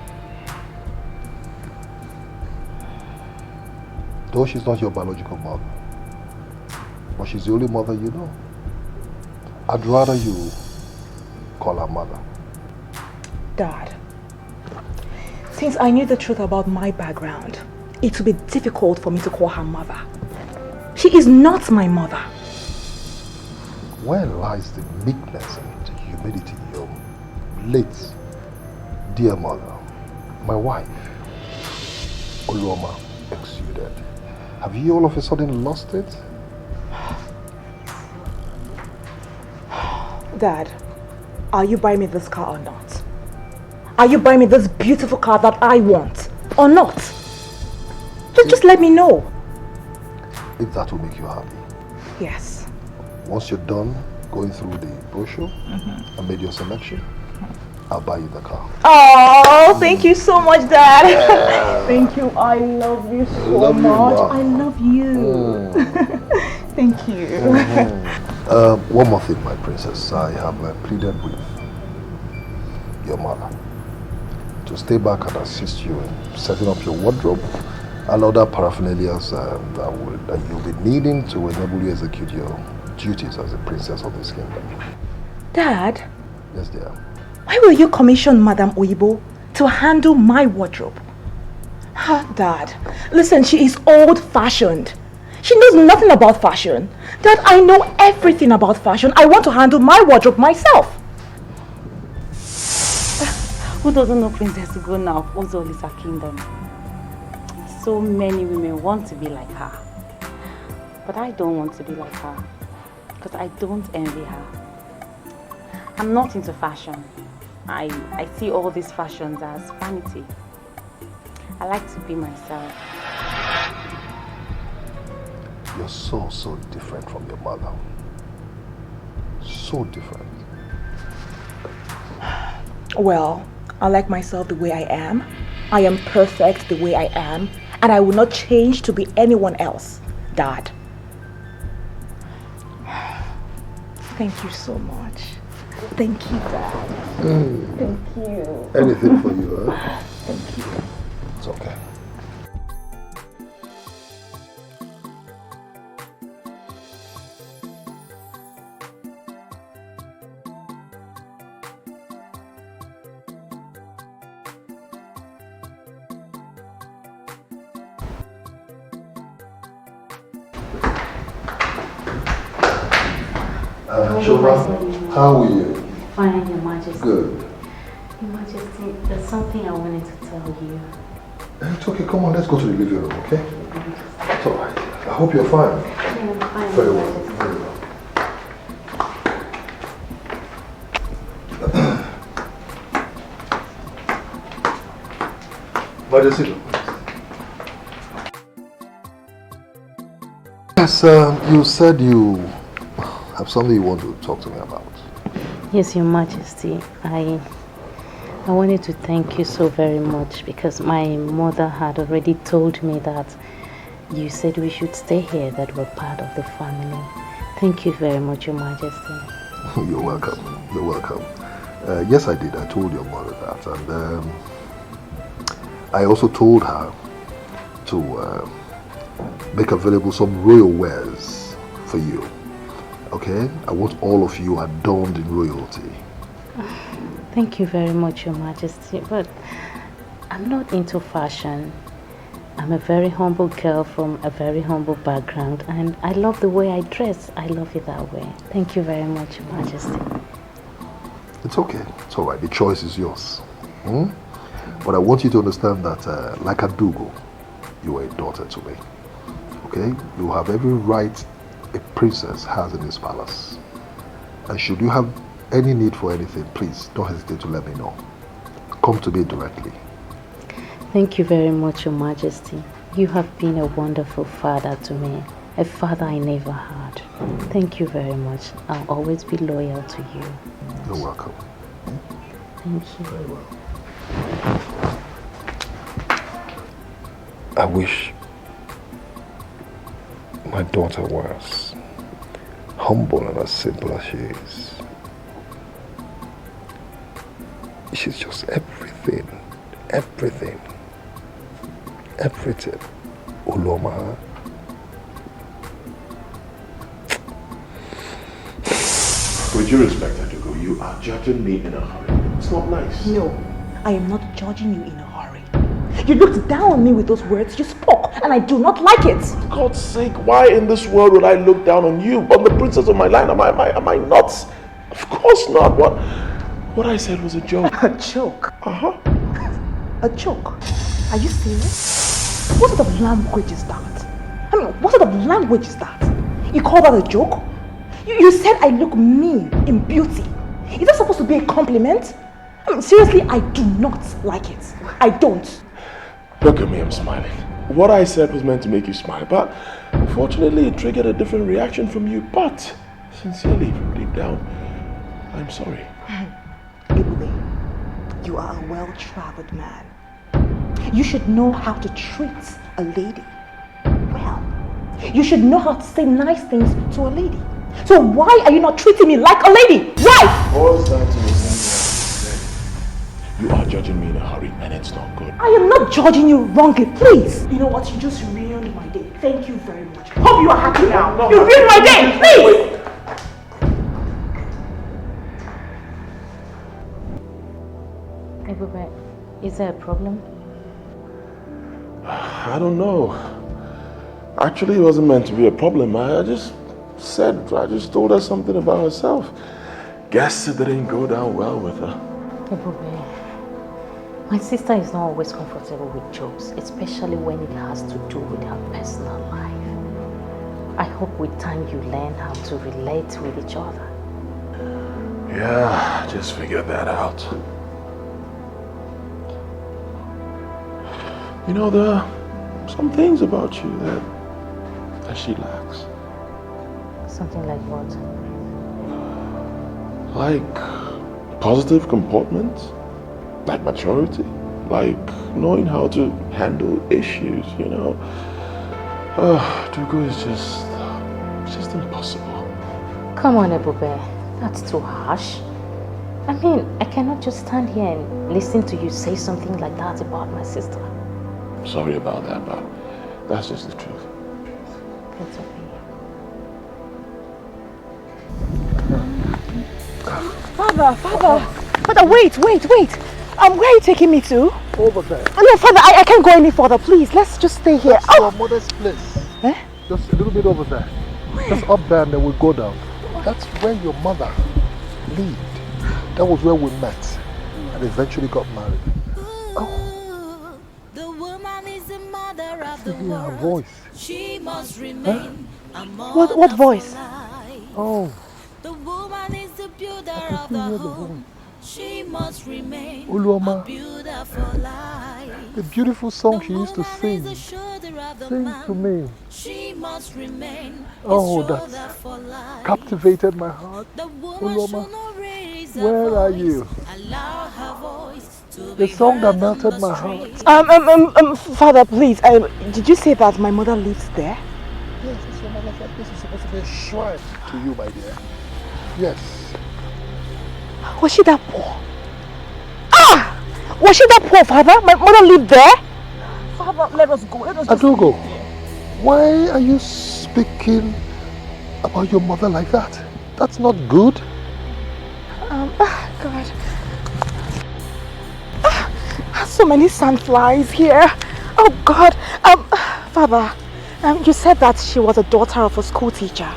A: Though she's not your biological mother, but she's the only mother you know. I'd rather you call her mother.
N: Dad, since I knew the truth about my background, it would be difficult for me to call her mother. She is not my mother.
A: Where lies the meekness and humility your late dear mother, my wife, Oluoma, exuded? Have you all of a sudden lost it?
N: Dad, are you buying me this car or not? Are you buying me this beautiful car that I want or not? Just let me know.
A: If that will make you happy.
N: Yes.
A: Once you're done going through the brochure and made your selection, I'll buy you the car.
N: Oh, thank you so much, Dad. Yeah. Thank you. I love you so much. I love you. Thank you.
A: One more thing, my princess. I have pleaded with your mother to stay back and assist you in setting up your wardrobe and other paraphernalia that you'll be needing to enable you execute your duties as a princess of this kingdom.
N: Dad?
A: Yes, dear.
N: Why will you commission Madam Oyibo to handle my wardrobe? Dad, listen, she is old-fashioned. She knows nothing about fashion. Dad, I know everything about fashion. I want to handle my wardrobe myself.
K: Who doesn't know Princess Ugo now of Ozo is her kingdom? So many women want to be like her. But I don't want to be like her. Because I don't envy her. I'm not into fashion. I see all these fashions as vanity. I like to be myself.
A: You're so different from your mother. So different.
N: Well, I like myself the way I am. I am perfect the way I am. And I will not change to be anyone else, Dad. Thank you so much. Thank you, Dad. Thank you.
A: Anything for you, huh?
N: Thank you.
A: It's okay. Shoma, how are you?
C: Fine, Your Majesty.
A: Good.
C: Your Majesty, there's something I wanted to tell you.
A: It's okay, come on, let's go to the living room, okay? It's alright. I hope you're fine.
C: Yeah, I'm fine.
A: Very well, very well. Majesty. Yes, you said you have something you want to talk to me about.
C: Yes, Your Majesty. I wanted to thank you so very much because my mother had already told me that you said we should stay here, that we're part of the family. Thank you very much, Your Majesty.
A: You're welcome. You're welcome. Yes, I did. I told your mother that. And I also told her to make available some royal wares for you. Okay? I want all of you adorned in royalty.
C: Thank you very much, Your Majesty, but I'm not into fashion. I'm a very humble girl from a very humble background, and I love the way I dress. I love it that way. Thank you very much, Your Majesty.
A: It's okay. It's alright. The choice is yours. But I want you to understand that, like Adaugo, you are a daughter to me. Okay? You have every right a princess has in this palace. And should you have any need for anything, please don't hesitate to let me know. Come to me directly.
C: Thank you very much, Your Majesty. You have been a wonderful father to me. A father I never had. Thank you very much. I'll always be loyal to you.
A: You're welcome.
C: Thank you.
A: Very well. I wish my daughter was humble and as simple as she is. She's just everything. Uloma.
U: With due respect, Adaugo, you are judging me in a hurry. It's not nice.
N: No, I am not judging you in a hurry. You looked down on me with those words you spoke, and I do not like it.
U: For God's sake, why in this world would I look down on you? On the princess of my line? Am I nuts? Of course not. What I said was a joke.
N: A joke? A joke? Are you serious? What sort of language is that? I mean, what sort of language is that? You call that a joke? You said I look mean in beauty. Is that supposed to be a compliment? I mean, seriously, I do not like it. I don't.
U: Look at me, I'm smiling. What I said was meant to make you smile, but unfortunately it triggered a different reaction from you. But sincerely, from deep down, I'm sorry.
N: Ibuli, you are a well-traveled man. You should know how to treat a lady well. You should know how to say nice things to a lady. So why are you not treating me like a lady? Why?
U: Boils down to the same thing. You are judging me in a hurry, and it's not good.
N: I am not judging you wrongly, please. You know what? You just ruined my day. Thank you very much. Hope you are happy now.
U: No,
N: you ruined my day, please.
C: Ebube, is there a problem?
U: I don't know. Actually, it wasn't meant to be a problem. I just told her something about herself. Guess it didn't go down well with her.
C: Ebube, my sister is not always comfortable with jokes, especially when it has to do with her personal life. I hope with time you learn how to relate with each other.
U: Yeah, just figured that out. You know, there are some things about you that she lacks.
C: Something like what?
U: Like positive comportment, like maturity, like knowing how to handle issues, you know. Adaugo is just impossible.
C: Come on, Ebube, that's too harsh. I mean, I cannot just stand here and listen to you say something like that about my sister.
U: Sorry about that, but that's just the truth.
C: It's okay.
N: Father, wait. Where are you taking me to?
A: Over there.
N: No, Father, I can't go any further, please. Let's just stay here.
A: That's your mother's place. Just a little bit over there. Just up there and then we'll go down. That's where your mother lived. That was where we met and eventually got married. Oh.
J: The woman is the mother of the
A: Hear her
J: world.
A: voice.
J: She must remain a
K: What voice?
A: Oh.
J: The woman is the builder of the home. She must remain
A: Uluoma.
J: a builder for life.
A: The beautiful song she used to sing. Sing to me.
J: She must remain
A: Oh, that captivated my heart. Uluoma, where are you? The song that melted my heart.
T: Father, please, did you say that my mother lives there?
A: Yes, it's your mother's like this is supposed to be a shrine to you, my dear. Yes.
T: Was she that poor? Ah! Was she that poor, Father? My mother lived there? Father, let us go. Let us just
A: Adaugo, why are you speaking about your mother like that? That's not good.
T: God. So many sandflies here. Oh, God. Father, you said that she was a daughter of a school teacher.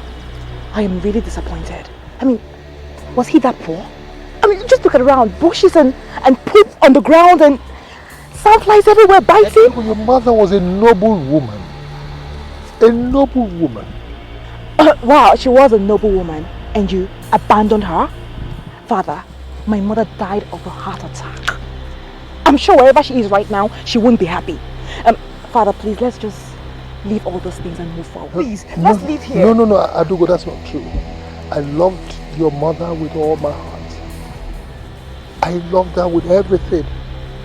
T: I am really disappointed. I mean, was he that poor? I mean, just look around. Bushes and poop on the ground and sandflies everywhere biting.
A: Your mother was a noble woman. A noble woman.
T: Wow, she was a noble woman. And you abandoned her? Father, my mother died of a heart attack. I'm sure wherever she is right now, she won't be happy. Father, please, let's just leave all those things and move forward. Please, let's leave here.
A: No, Adaugo, that's not true. I loved your mother with all my heart. I loved her with everything.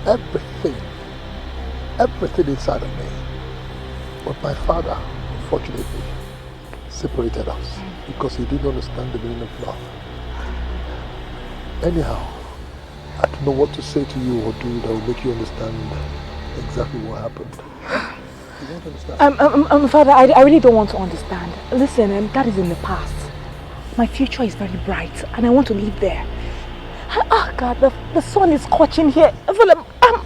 A: Everything inside of me. But my father, unfortunately, separated us because he didn't understand the meaning of love. Anyhow, I don't know what to say to you or do that will make you understand exactly what happened. You don't understand?
T: Father, I really don't want to understand. Listen, that is in the past. My future is very bright and I want to live there. Oh God, the sun is scorching here. Father,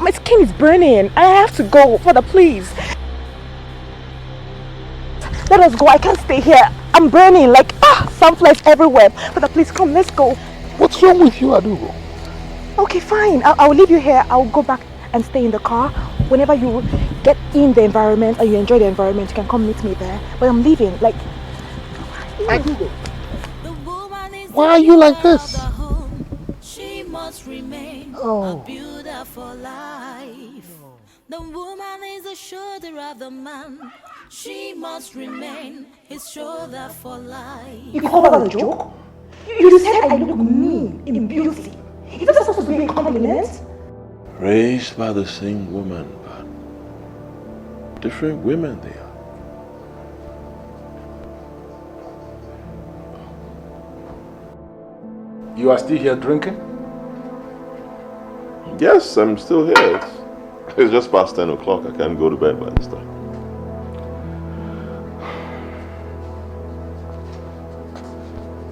T: my skin is burning. I have to go. Father, please. Let us go. I can't stay here. I'm burning like sunflies everywhere. Father, please come. Let's go.
A: What's wrong with you, Adaugo?
T: Okay, fine. I'll leave you here. I'll go back and stay in the car. Whenever you get in the environment and you enjoy the environment, you can come meet me there. But I'm leaving. Like,
A: Adaugo, why are you like this?
J: She must remain a builder for life. The woman is the shoulder of the man. She must remain his shoulder for life.
T: You call that a joke? You said I look mean in beauty. Is that supposed to be a compliment?
U: Raised by the same woman, but different women they are.
E: You are still here drinking?
U: Yes, I'm still here. It's just past 10 o'clock. I can't go to bed by this time.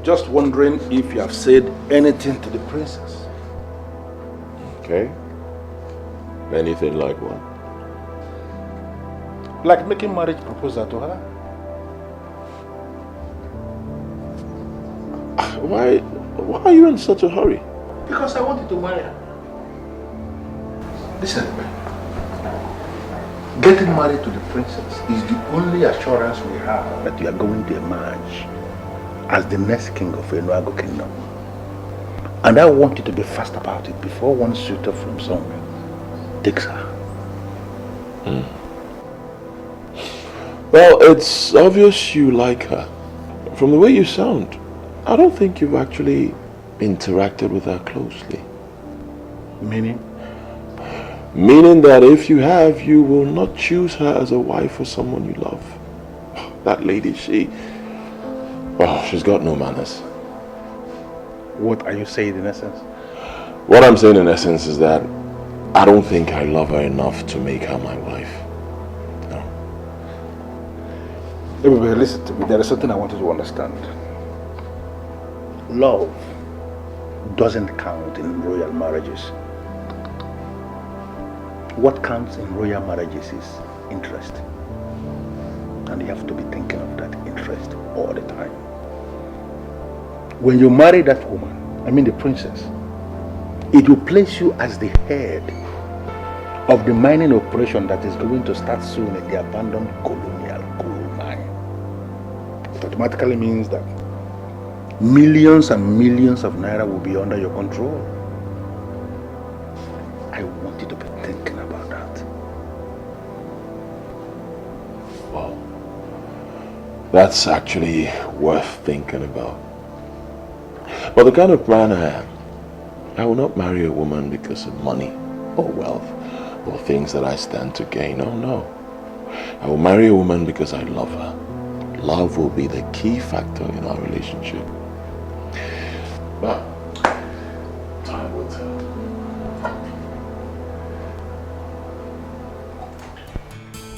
E: Just wondering if you have said anything to the princess.
U: Okay. Anything like what?
E: Like making marriage proposal to her.
U: Why are you in such a hurry?
E: Because I wanted to marry her. Listen, getting married to the princess is the only assurance we have that you are going to emerge as the next king of Enuago Kingdom. And I want you to be fast about it before one suitor from somewhere takes her.
U: Well, it's obvious you like her. From the way you sound, I don't think you've actually interacted with her closely.
E: Meaning?
U: Meaning that if you have, you will not choose her as a wife for someone you love. That lady, she's got no manners.
E: What are you saying in essence?
U: What I'm saying in essence is that I don't think I love her enough to make her my wife. No.
E: Everybody, listen to me. There is something I want you to understand. Love doesn't count in royal marriages. What counts in royal marriages is interest. And you have to be thinking of that interest all the time. When you marry that woman, I mean the princess, it will place you as the head of the mining operation that is going to start soon at the abandoned colonial coal mine. It automatically means that millions and millions of naira will be under your control. I want you to be thinking about that.
U: Well, that's actually worth thinking about. But the kind of man I am, I will not marry a woman because of money or wealth or things that I stand to gain. Oh no. I will marry a woman because I love her. Love will be the key factor in our relationship. But time will tell.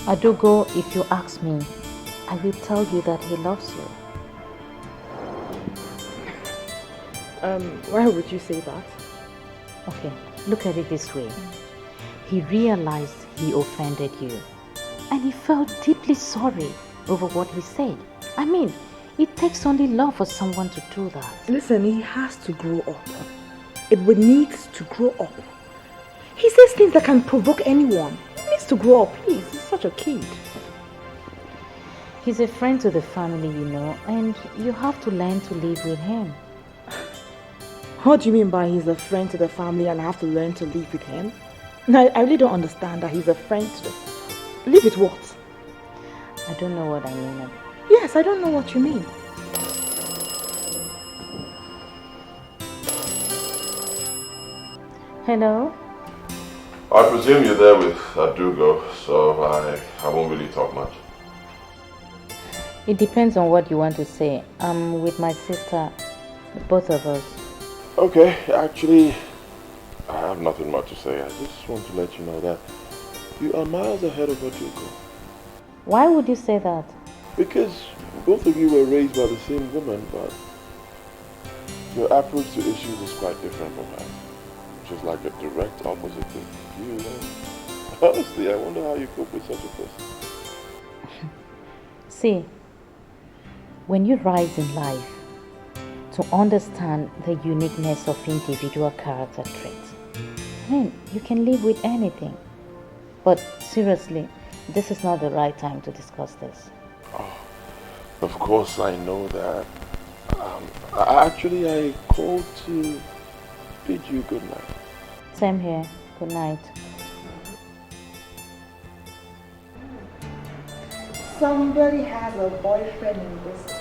C: Adaugo, if you ask me, I will tell you that he loves you.
L: Why would you say that?
C: Okay, look at it this way. He realized he offended you, and he felt deeply sorry over what he said. I mean, it takes only love for someone to do that.
T: Listen, he has to grow up. Edward needs to grow up. He says things that can provoke anyone. He needs to grow up, please. He's such a kid.
C: He's a friend to the family, you know, and you have to learn to live with him.
T: What do you mean by he's a friend to the family and I have to learn to live with him? No, I really don't understand that he's a friend to the... Live with what?
C: I don't know what I mean.
T: Yes, I don't know what you mean.
C: Hello?
U: I presume you're there with Adaugo, so I won't really talk much.
C: It depends on what you want to say. I'm with my sister, both of us.
U: Okay, actually, I have nothing much to say. I just want to let you know that you are miles ahead of Adaugo.
C: Why would you say that?
U: Because both of you were raised by the same woman, but your approach to issues is quite different from hers. Just like a direct opposite to you. Honestly, I wonder how you cope with such a person.
C: See, when you rise in life, to understand the uniqueness of individual character traits, I mean, you can live with anything. But seriously, this is not the right time to discuss this.
U: Oh, of course I know that. Actually, I called to bid you good night.
C: Same here. Good night.
N: Somebody has a boyfriend in this town.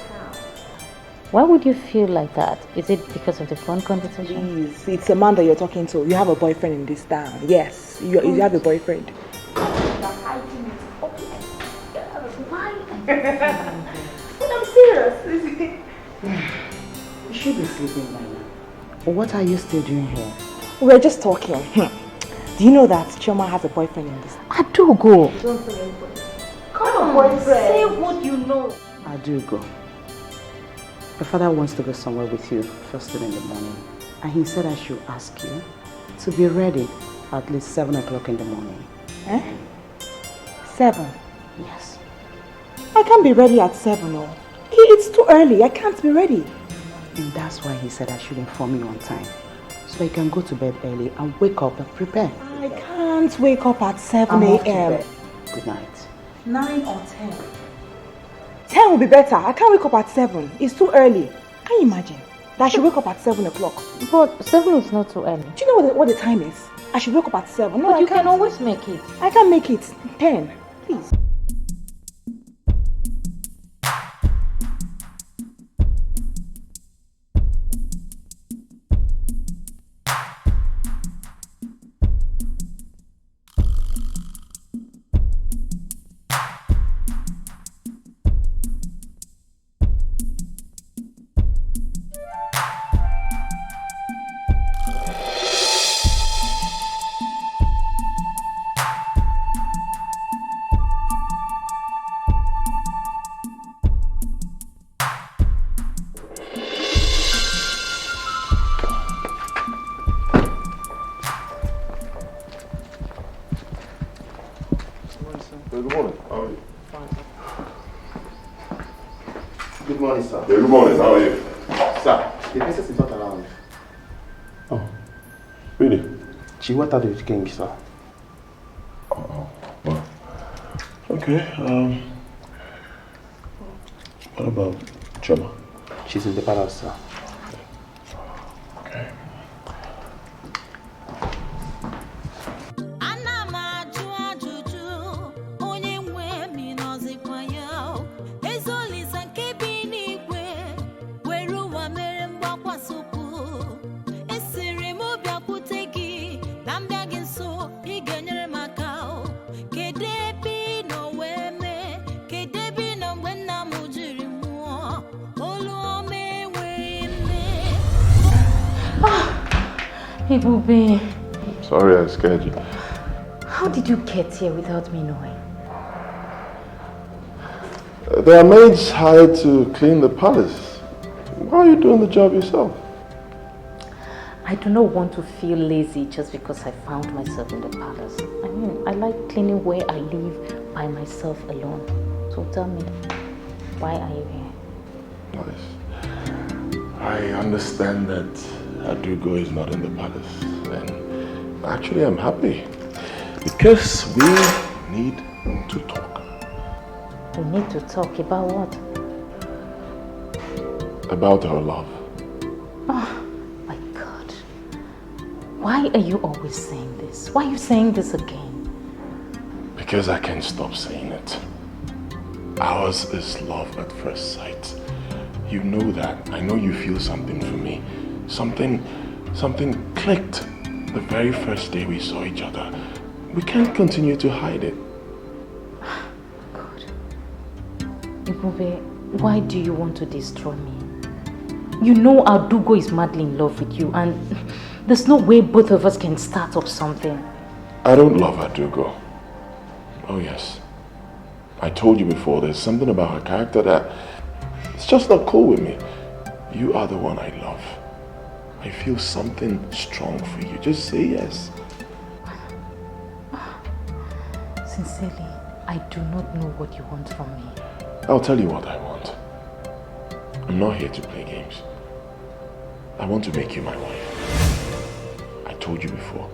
C: Why would you feel like that? Is it because of the phone conversation?
T: Please, it's a man that you're talking to. You have a boyfriend in this town. Yes, you have a boyfriend.
N: But I'm serious.
S: You should be sleeping by now. What are you still doing here?
T: We're just talking. Do you know that Chioma has a boyfriend in this?
C: Adaugo.
N: Don't tell anybody. Come on, boyfriend. Say what you know.
S: Adaugo. My father wants to go somewhere with you first thing in the morning. And he said I should ask you to be ready at least 7 o'clock in the morning.
T: Eh? 7?
S: Yes.
T: I can't be ready at 7, no. It's too early. I can't be ready.
S: And that's why he said I should inform you on time. So you can go to bed early and wake up and prepare.
T: I can't wake up at 7 a.m.
S: Good night.
N: 9 or 10?
T: 10 will be better. I can't wake up at 7. It's too early. Can you imagine? That I should wake up at 7 o'clock.
C: But 7 is not too early.
T: Do you know what the time is? I should wake up at 7. No,
C: but you can always make it.
T: I can't make it. 10. Please.
U: Good morning. How are you?
E: Good morning, sir.
U: Yeah, good morning. How are you?
E: Sir,
I: The princess is not around.
E: Oh, really?
I: She went out with the king, sir.
E: Oh, well. Okay, what about Chema?
I: She's in the palace, sir.
E: Okay.
C: Ebube.
U: Sorry I scared you.
C: How did you get here without me knowing?
U: There are maids hired to clean the palace. Why are you doing the job yourself?
C: I do not want to feel lazy just because I found myself in the palace. I mean, I like cleaning where I live by myself alone. So tell me, why are you here?
U: Nice. I understand that Adaugo is not in the palace, and actually I'm happy because we need to talk.
C: We need to talk about what?
U: About our love.
C: Oh my God. Why are you always saying this? Why are you saying this again?
U: Because I can't stop saying it. Ours is love at first sight. You know that. I know you feel something for me. Something clicked the very first day we saw each other. We can't continue to hide it.
C: God. Ebube, why do you want to destroy me? You know Adaugo is madly in love with you, and there's no way both of us can start up something.
U: I don't love Adaugo. Oh yes. I told you before, there's something about her character that it's just not cool with me. You are the one I love. I feel something strong for you. Just say yes.
C: Sincerely, I do not know what you want from me.
U: I'll tell you what I want. I'm not here to play games. I want to make you my wife. I told you before.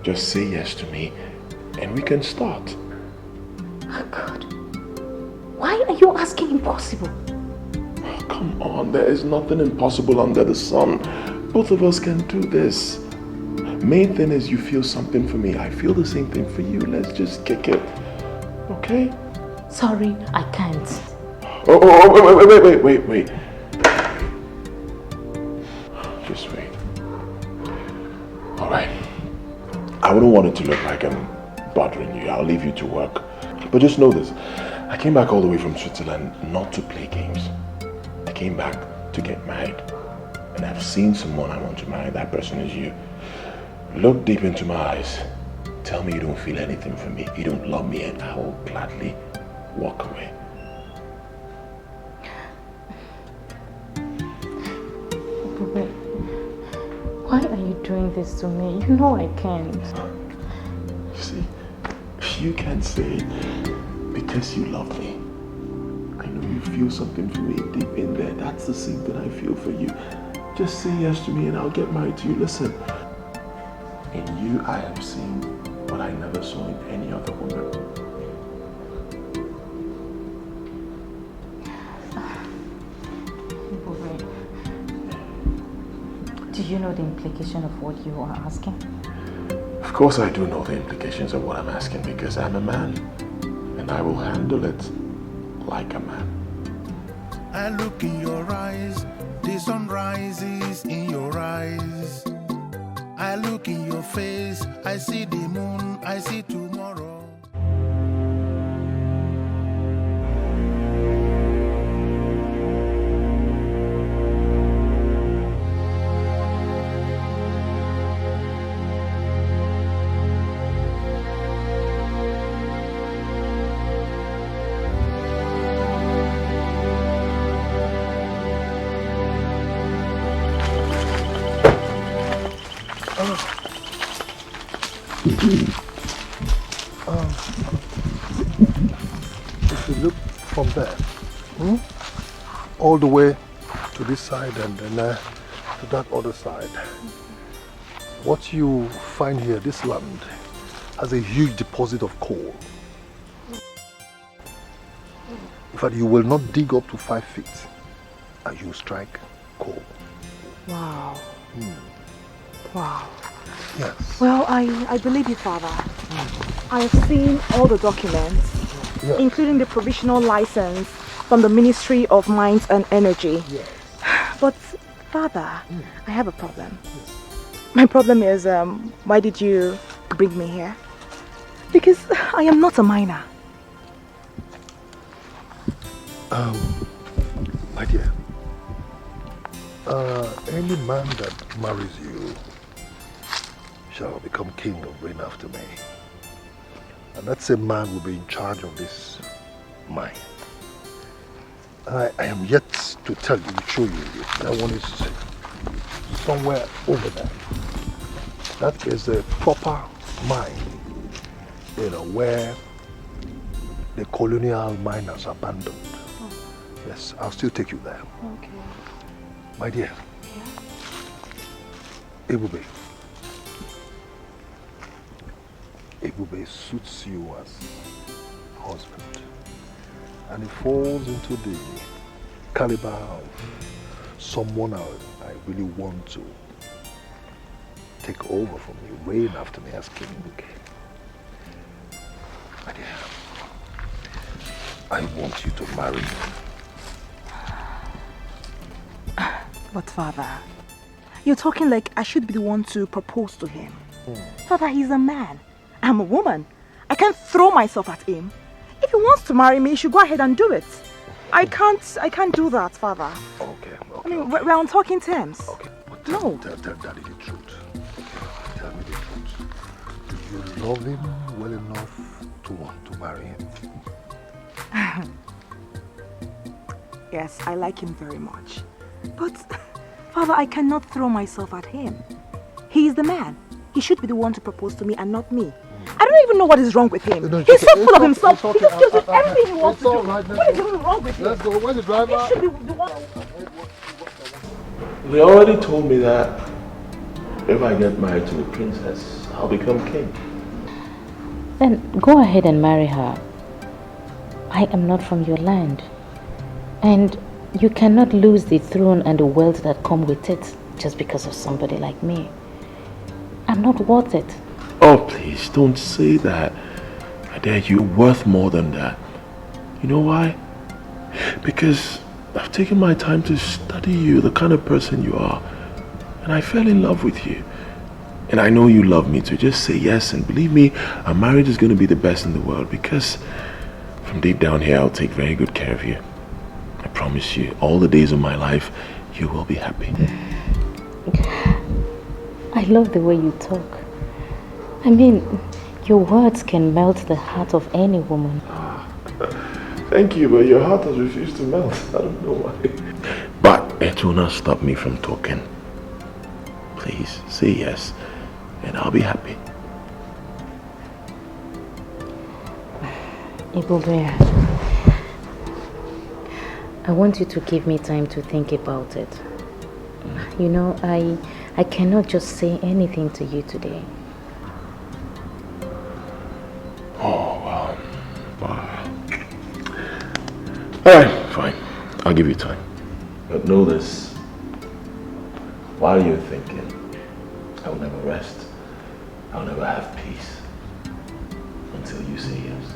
U: Just say yes to me and we can start.
C: Oh God. Why are you asking impossible?
U: Oh, come on, there is nothing impossible under the sun. Both of us can do this. Main thing is you feel something for me. I feel the same thing for you. Let's just kick it. Okay?
C: Sorry, I can't.
U: Wait. Just wait. Alright. I wouldn't want it to look like I'm bothering you. I'll leave you to work. But just know this. I came back all the way from Switzerland not to play games. I came back to get married. And I've seen someone I want to marry. That person is you. Look deep into my eyes. Tell me you don't feel anything for me. You don't love me, and I will gladly walk away.
C: Why are you doing this to me? You know I can't.
U: You see, you can't say it because you love me. I know you feel something for me deep in there. That's the same thing I feel for you. Just say yes to me and I'll get married to you. Listen, in you I have seen what I never saw in any other woman.
C: Do you know the implication of what you are asking?
U: Of course I do know the implications of what I'm asking because I'm a man and I will handle it like a man.
V: I look in your eyes, the sun rises in your eyes. I look in your face, I see the moon, I see tomorrow.
A: If you look from there, all the way to this side, and then to that other side. What you find here, this land, has a huge deposit of coal. In fact, you will not dig up to 5 feet and you strike coal.
N: Wow. Wow.
A: Yes.
N: Well, I believe you, Father. I have seen all the documents, including the provisional license from the Ministry of Mines and Energy.
A: Yes.
N: But, Father, I have a problem. My problem is, why did you bring me here? Because I am not a miner.
A: My dear, any man that marries you shall become king of reign after me. And that same man will be in charge of this mine. I am yet to tell you, show you, that one is somewhere over there. That is a proper mine, where the colonial miners abandoned. Yes, I'll still take you there.
N: Okay.
A: My dear, Ebube suits you as husband, and it falls into the caliber of someone I really want to take over from you, reign after me as king. My dear, I want you to marry me.
N: But Father, you're talking like I should be the one to propose to him. Father, he's a man. I'm a woman. I can't throw myself at him. If he wants to marry me, he should go ahead and do it. I can't do that, Father.
A: Okay.
N: I mean, we're on talking terms.
A: Okay, but
N: no.
A: Tell Daddy the truth. Okay, tell me the truth. Do you love him well enough to want to marry him?
N: Yes, I like him very much. But, Father, I cannot throw myself at him. He is the man. He should be the one to propose to me and not me. I don't even know what is wrong with him. He's so full of himself. He just gives me everything he wants to do. What is even wrong with him?
A: Let's go. Where's the driver?
N: He should be the one.
U: They already told me that if I get married to the princess, I'll become king.
C: Then go ahead and marry her. I am not from your land. And you cannot lose the throne and the wealth that come with it just because of somebody like me. I'm not worth it.
U: Oh, please, don't say that. I dare you, you're worth more than that. You know why? Because I've taken my time to study you, the kind of person you are. And I fell in love with you. And I know you love me too. Just say yes, and believe me, our marriage is going to be the best in the world, because from deep down here, I'll take very good care of you. I promise you, all the days of my life, you will be happy.
C: I love the way you talk. I mean, your words can melt the heart of any woman.
U: Thank you, but your heart has refused to melt. I don't know why. But it will not stop me from talking. Please, say yes, and I'll be happy.
C: Ebube, I want you to give me time to think about it. You know, I cannot just say anything to you today.
U: Oh, wow. Alright, fine. I'll give you time. But know this. While you're thinking, I'll never rest. I'll never have peace until you say yes.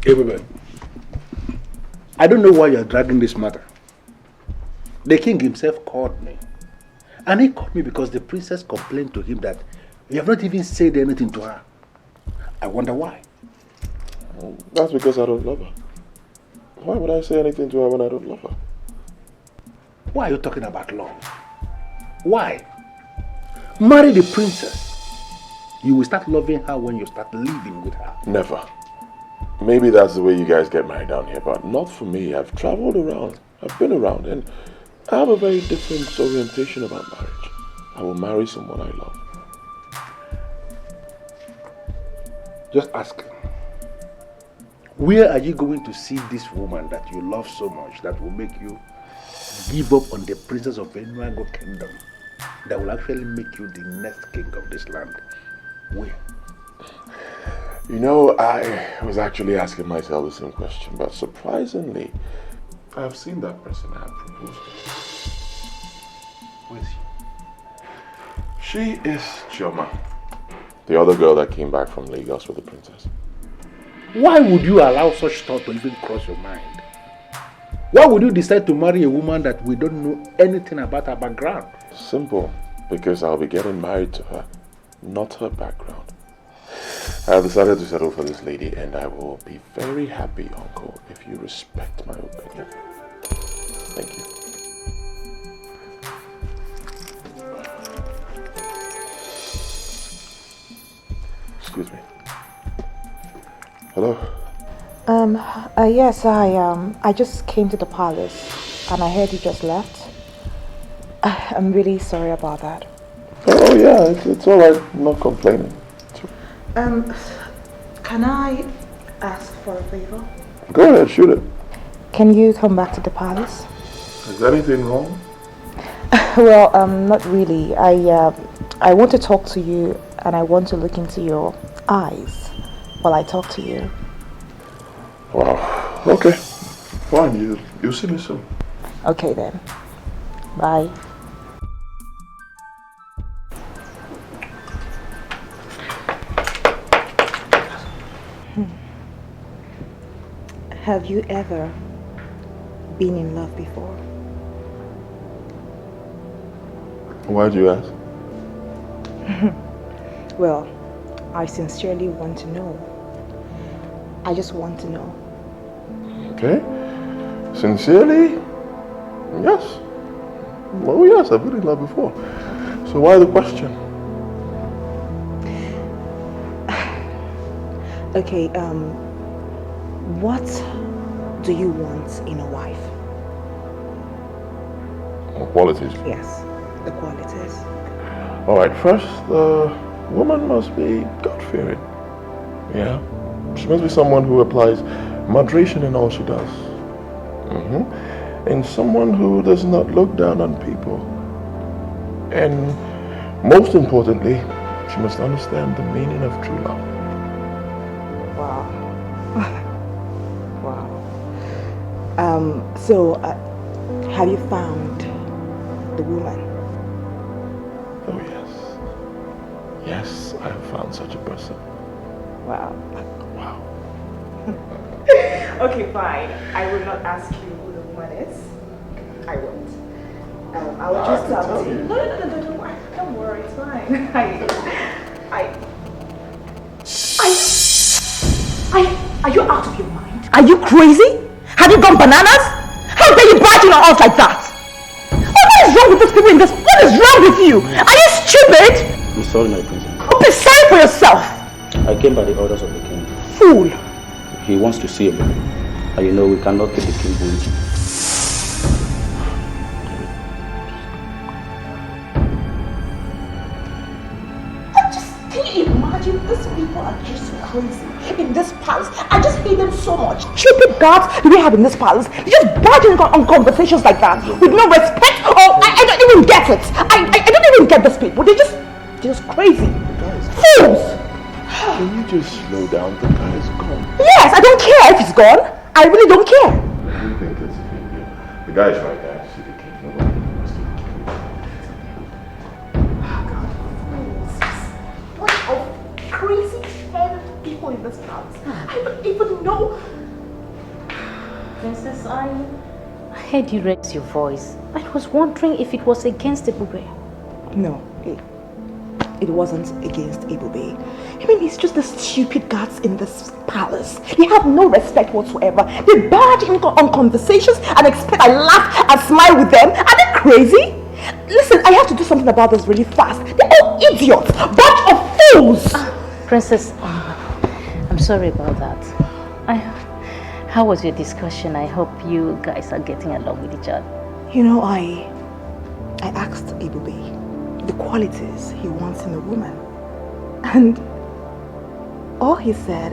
E: Everybody, I don't know why you're dragging this matter. The king himself called me. And he called me because the princess complained to him that you have not even said anything to her. I wonder why.
U: That's because I don't love her. Why would I say anything to her when I don't love her?
E: Why are you talking about love? Why? Marry the princess. You will start loving her when you start living with her.
U: Never. Maybe that's the way you guys get married down here, but not for me. I've traveled around. I've been around, and I have a very different orientation about marriage. I will marry someone I love.
E: Just ask. Where are you going to see this woman that you love so much that will make you give up on the princess of Enuago kingdom that will actually make you the next king of this land? Where?
U: You know, I was actually asking myself the same question, but surprisingly, I have seen that person I have proposed to.
E: Where is
U: she? She is Chioma, the other girl that came back from Lagos with the princess.
E: Why would you allow such thought to even cross your mind? Why would you decide to marry a woman that we don't know anything about her background?
U: Simple, because I'll be getting married to her, not her background. I have decided to settle for this lady, and I will be very happy, Uncle, if you respect my opinion. Thank you. Excuse me. Hello?
T: Yes, I just came to the palace and I heard you just left. I'm really sorry about that.
U: Oh yeah, it's alright. I'm not complaining.
T: Can I ask for a favor?
U: Go ahead, shoot it.
T: Can you come back to the palace?
U: Is anything wrong?
T: Well, not really. I want to talk to you and I want to look into your eyes while I talk to you.
U: Wow. Okay. Fine. You'll see me soon.
T: Okay then. Bye. Have you ever been in love before?
U: Why do you ask?
T: Well, I sincerely want to know. I just want to know.
U: Okay. Sincerely? Yes. Oh yes, I've been in love before. So why the question?
T: Okay, what do you want in a wife?
U: Qualities.
T: Yes, the qualities.
U: Alright, first, the woman must be God-fearing. Yeah. She must be someone who applies moderation in all she does. And someone who does not look down on people. And most importantly, she must understand the meaning of true love.
T: Wow. Wow. So, have you found the woman?
U: Oh yes. Yes, I have found such a person.
T: Wow.
U: Wow.
T: Okay, fine. I will not ask you who the woman is. I won't. I will just tell you. No, don't worry, it's fine. Are you out of your mind? Are you crazy? Have you gone bananas? How dare you barge in on us like that? What is wrong with these people in this? What is wrong with you? Are you stupid?
R: I'm sorry, my princess.
T: Oh, be sorry for yourself.
R: I came by the orders of the king.
T: Fool.
R: He wants to see him. And you know we cannot keep the king waiting.
T: Can you imagine? These people are just crazy in this palace. I just hate them so much. Stupid guards do we have in this palace? They just barging on conversations like that with no respect. Oh, I don't even get it. I don't even get these people. They're just crazy. Fools.
U: Can you just slow down? The guy is gone.
T: Yes, I don't care if he's gone. I really don't care.
U: What do you think it's a big deal? The guy's right there. See the king. Nobody wants to kill him.
T: What of crazy-headed people in this palace? I don't even know.
C: Princess, I heard you raise your voice. I was wondering if it was against the Bube.
T: No, it wasn't against Ebube. I mean, it's just the stupid guards in this palace. They have no respect whatsoever. They barge in on conversations and expect I laugh and smile with them. Are they crazy? Listen, I have to do something about this really fast. They're all idiots. Bunch of fools.
C: Princess, I'm sorry about that. How was your discussion? I hope you guys are getting along with each other.
T: You know, I asked Ebube the qualities he wants in a woman. And all he said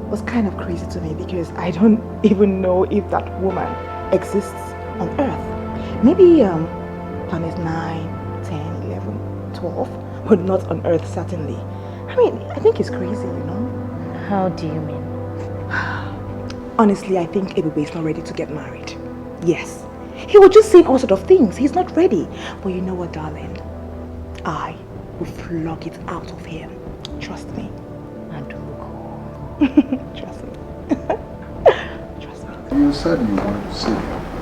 T: was kind of crazy to me because I don't even know if that woman exists on Earth. Maybe planets 9, 10, 11, 12, but not on Earth, certainly. I mean, I think he's crazy, you know?
C: How do you mean?
T: Honestly, I think Ebube is not ready to get married. Yes. He will just say all sorts of things. He's not ready. But you know what, darling? I will flog it out of him. Trust me.
C: Adaugo.
T: Trust me.
A: You said you wanted to say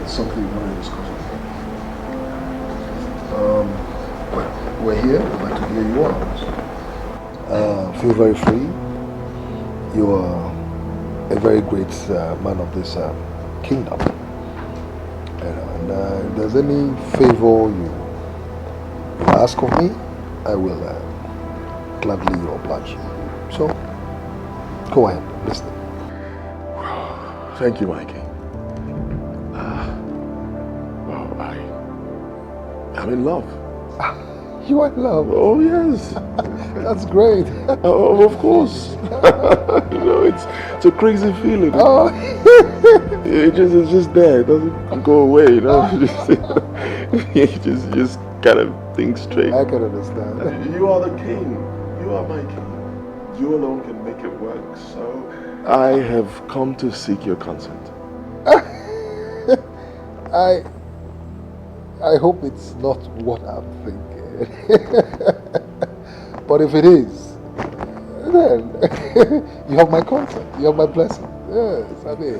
A: something you wanted to discuss with me. Well, we're here. I'd like to hear you out. Feel very free. You are a very great man of this kingdom. And if there's any favor you ask of me, I will gladly oblige you. So, go ahead, I'm listening.
U: Thank you, Mikey. Well, I'm in love.
A: You are in love?
U: Oh, yes.
A: That's great.
U: Oh, of course. You know, it's a crazy feeling.
A: Oh.
U: It's just there. It doesn't go away, you know. You just kind of think straight.
A: I can understand.
U: You are the king. You are my king. You alone can make it work. So I have come to seek your consent.
A: I hope it's not what I'm thinking. But if it is, then you have my consent. You have my blessing. Yes, I mean,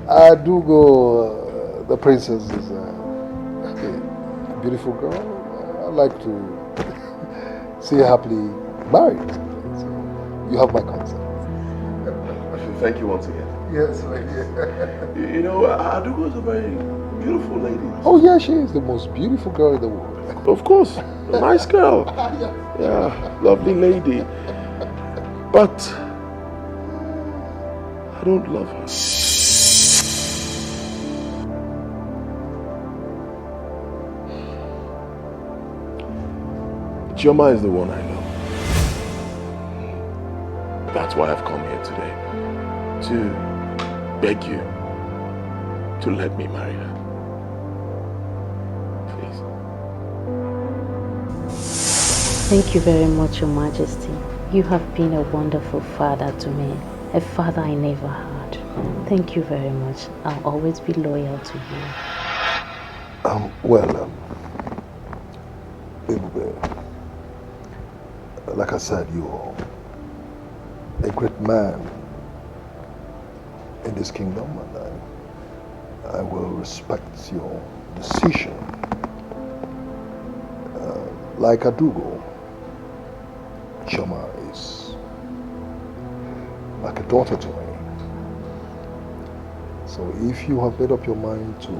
A: Adaugo, the princess, is a beautiful girl. I'd like to see her happily married. So you have my consent.
U: Thank you once again.
A: Yes, my dear.
U: You know, Adaugo is a very beautiful lady.
A: Oh yeah, she is the most beautiful girl in the world.
U: Of course, a nice girl. Yeah, lovely lady. But I don't love her. Chioma is the one I love. That's why I've come here today. To beg you to let me marry her.
C: Thank you very much, Your Majesty. You have been a wonderful father to me, a father I never had. Thank you very much. I'll always be loyal to you.
A: Ebube, like I said, you are a great man in this kingdom, and I will respect your decision. Like Adaugo, Chioma is like a daughter to me. So if you have made up your mind to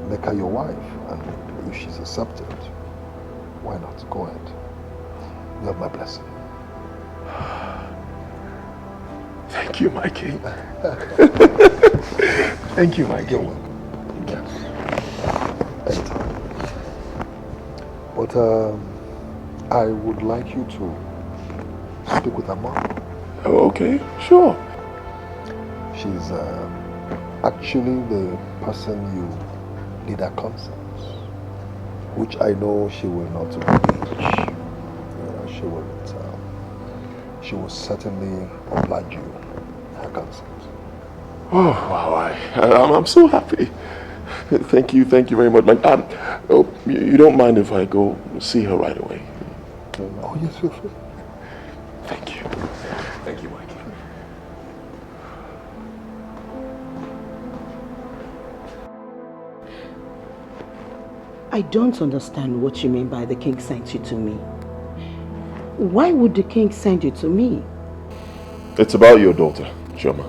A: make her your wife, and if she's accepted, why not? Go ahead. You have my blessing.
U: Thank you, my king. Thank you, my king.
A: Anytime. But I would like you to speak with her mom.
U: Oh, okay, sure.
A: She's actually the person you need her consent, which I know she will not reach. She will certainly oblige you her consent.
U: Oh, wow, I'm so happy. Thank you very much. You don't mind if I go see her right away?
A: Oh, yes, feel free.
U: Thank you. Thank you, Mike.
S: I don't understand what you mean by the king sent you to me. Why would the king send you to me?
U: It's about your daughter, Chioma.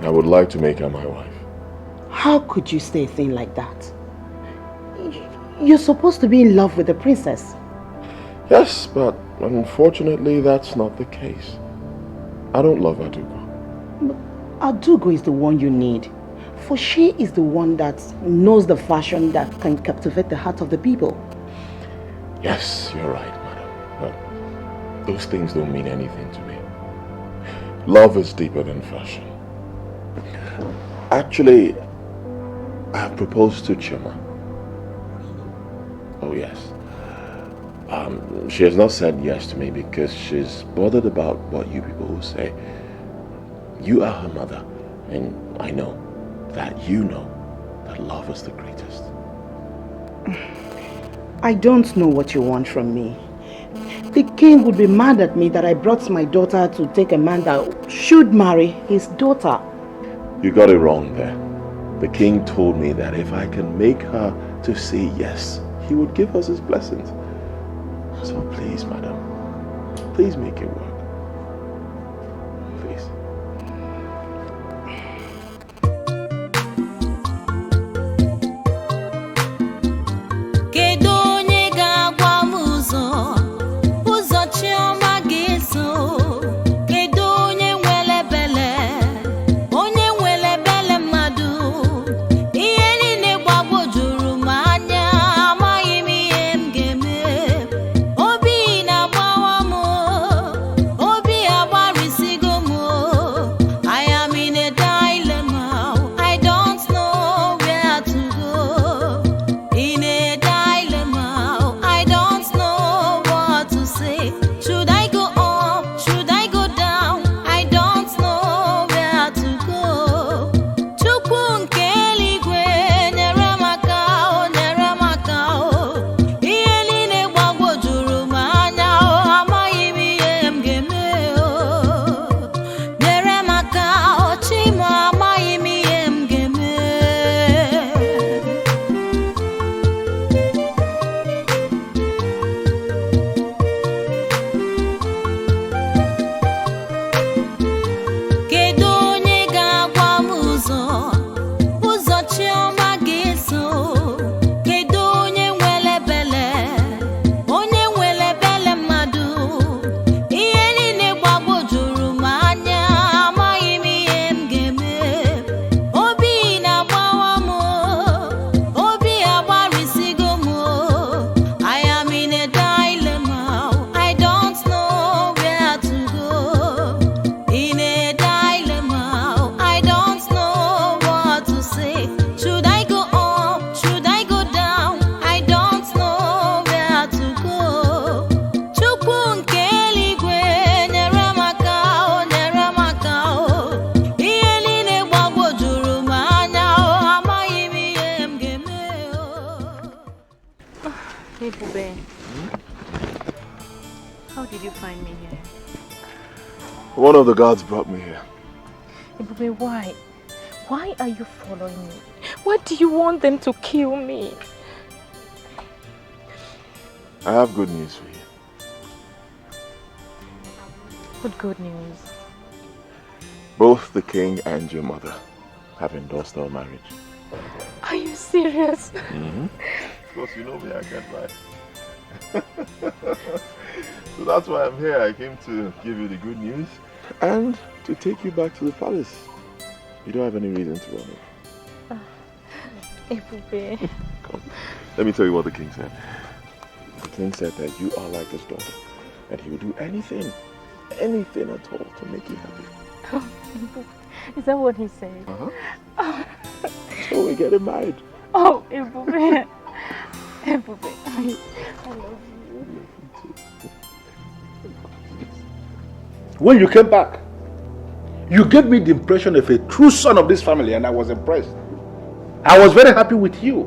U: I would like to make her my wife.
S: How could you say a thing like that? You're supposed to be in love with the princess.
U: Yes, but unfortunately that's not the case. I don't love Adaugo.
S: But Adaugo is the one you need. For she is the one that knows the fashion that can captivate the heart of the people.
U: Yes, you're right, madam. But those things don't mean anything to me. Love is deeper than fashion. Actually, I have proposed to Chima. Oh yes. She has not said yes to me because she's bothered about what you people will say. You are her mother, and I know that you know that love is the greatest.
S: I don't know what you want from me. The king would be mad at me that I brought my daughter to take a man that should marry his daughter.
U: You got it wrong there. The king told me that if I can make her to say yes, he would give us his blessings. So please, madam, please make it work. Please. One of the guards brought me here.
L: Ebube, why? Why are you following me? Why do you want them to kill me?
U: I have good news for you.
L: What good news?
U: Both the king and your mother have endorsed our marriage.
L: Are you serious?
U: Mm-hmm. Of course, you know me, I can't lie. So that's why I'm here. I came to give you the good news and to take you back to the palace. You don't have any reason to run away.
L: Ebube.
U: Come, let me tell you what the king said. The king said that you are like his daughter and he will do anything at all to make you happy.
L: Oh, is that what he said?
U: Uh-huh. So we're getting married.
L: Oh, Ebube. Ebube, I love you.
E: When you came back, you gave me the impression of a true son of this family and I was impressed. I was very happy with you.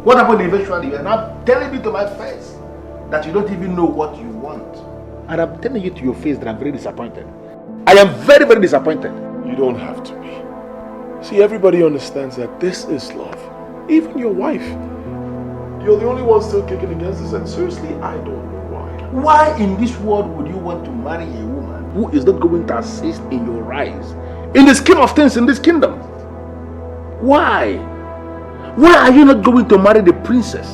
E: What happened eventually? You're now telling me to my face that you don't even know what you want. And I'm telling you to your face that I'm very disappointed. I am very, very disappointed.
U: You don't have to be. See, everybody understands that this is love. Even your wife. You're the only one still kicking against this, and seriously, I don't know why.
E: Why in this world would you want to marry a woman who is not going to assist in your rise in the scheme of things in this kingdom? Why? Why are you not going to marry the princess?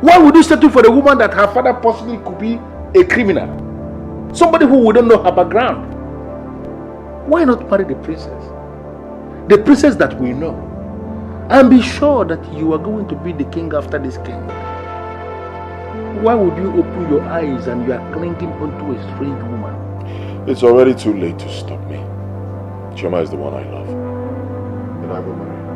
E: Why would you settle for a woman that her father possibly could be a criminal? Somebody who wouldn't know her background. Why not marry the princess? The princess that we know. And be sure that you are going to be the king after this king. Why would you open your eyes and you are clinging onto a strange woman?
U: It's already too late to stop me. Chima is the one I love. And I will marry her.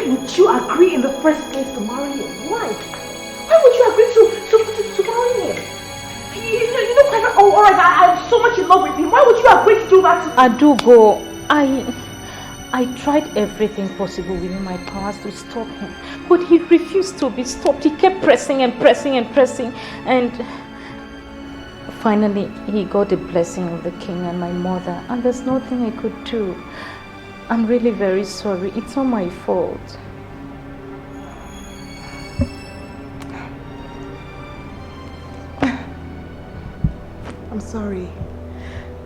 N: would you agree in the first place to marry him? Why? Why would you agree to marry him? You know, Clem, oh, alright, I'm so much in love with him. Why would you agree to do that to me?
C: Adaugo, I tried everything possible within my powers to stop him, but he refused to be stopped. He kept pressing and pressing and pressing, and finally he got the blessing of the king and my mother, and there's nothing I could do. I'm really very sorry. It's not my fault.
N: I'm sorry.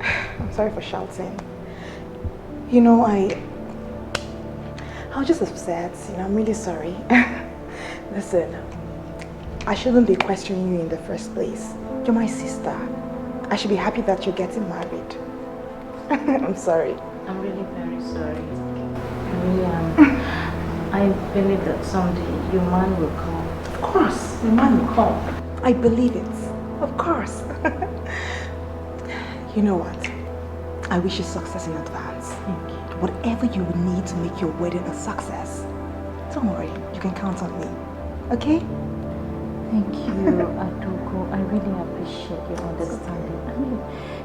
N: I'm sorry for shouting. You know, I was just upset. You know, I'm really sorry. Listen, I shouldn't be questioning you in the first place. You're my sister. I should be happy that you're getting married. I'm sorry.
C: I'm really very sorry. I really am. I believe that someday your man will come.
N: Of course, your man will come. I believe it. Of course. You know what? I wish you success in advance.
C: Thank you.
N: Whatever you would need to make your wedding a success, don't worry, you can count on me. Okay?
C: Thank you, Adaugo. I really appreciate your understanding. I mean,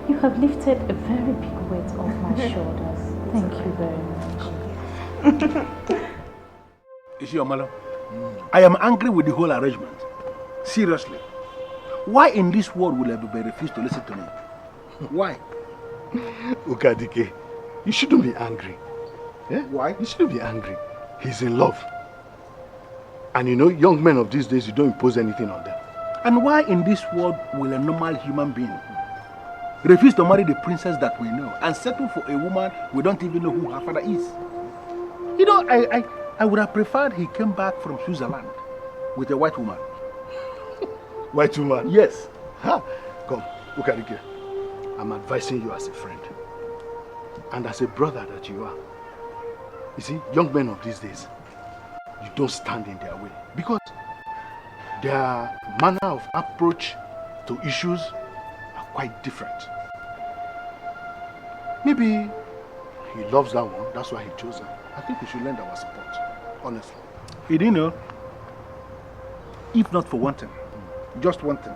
C: you have lifted a very big weight off my shoulders. Thank you very much.
E: You see, Omalo, I am angry with the whole arrangement. Seriously. Why in this world will everybody refuse to listen to me? Why?
F: Ukadike, you shouldn't be angry. Yeah?
E: Why?
F: You shouldn't be angry. He's in love. And you know, young men of these days, you don't impose anything on them.
E: And why in this world will a normal human being refuse to marry the princess that we know and settle for a woman we don't even know who her father is? You know, I would have preferred he came back from Switzerland with a white woman.
F: White woman?
E: Yes.
F: Ha! Come, Ukadike. I'm advising you as a friend and as a brother that you are. You see, young men of these days, you don't stand in their way because their manner of approach to issues are quite different. Maybe he loves that one, that's why he chose her. I think we should lend our support, honestly.
E: You didn't know, if not for one thing, just one thing,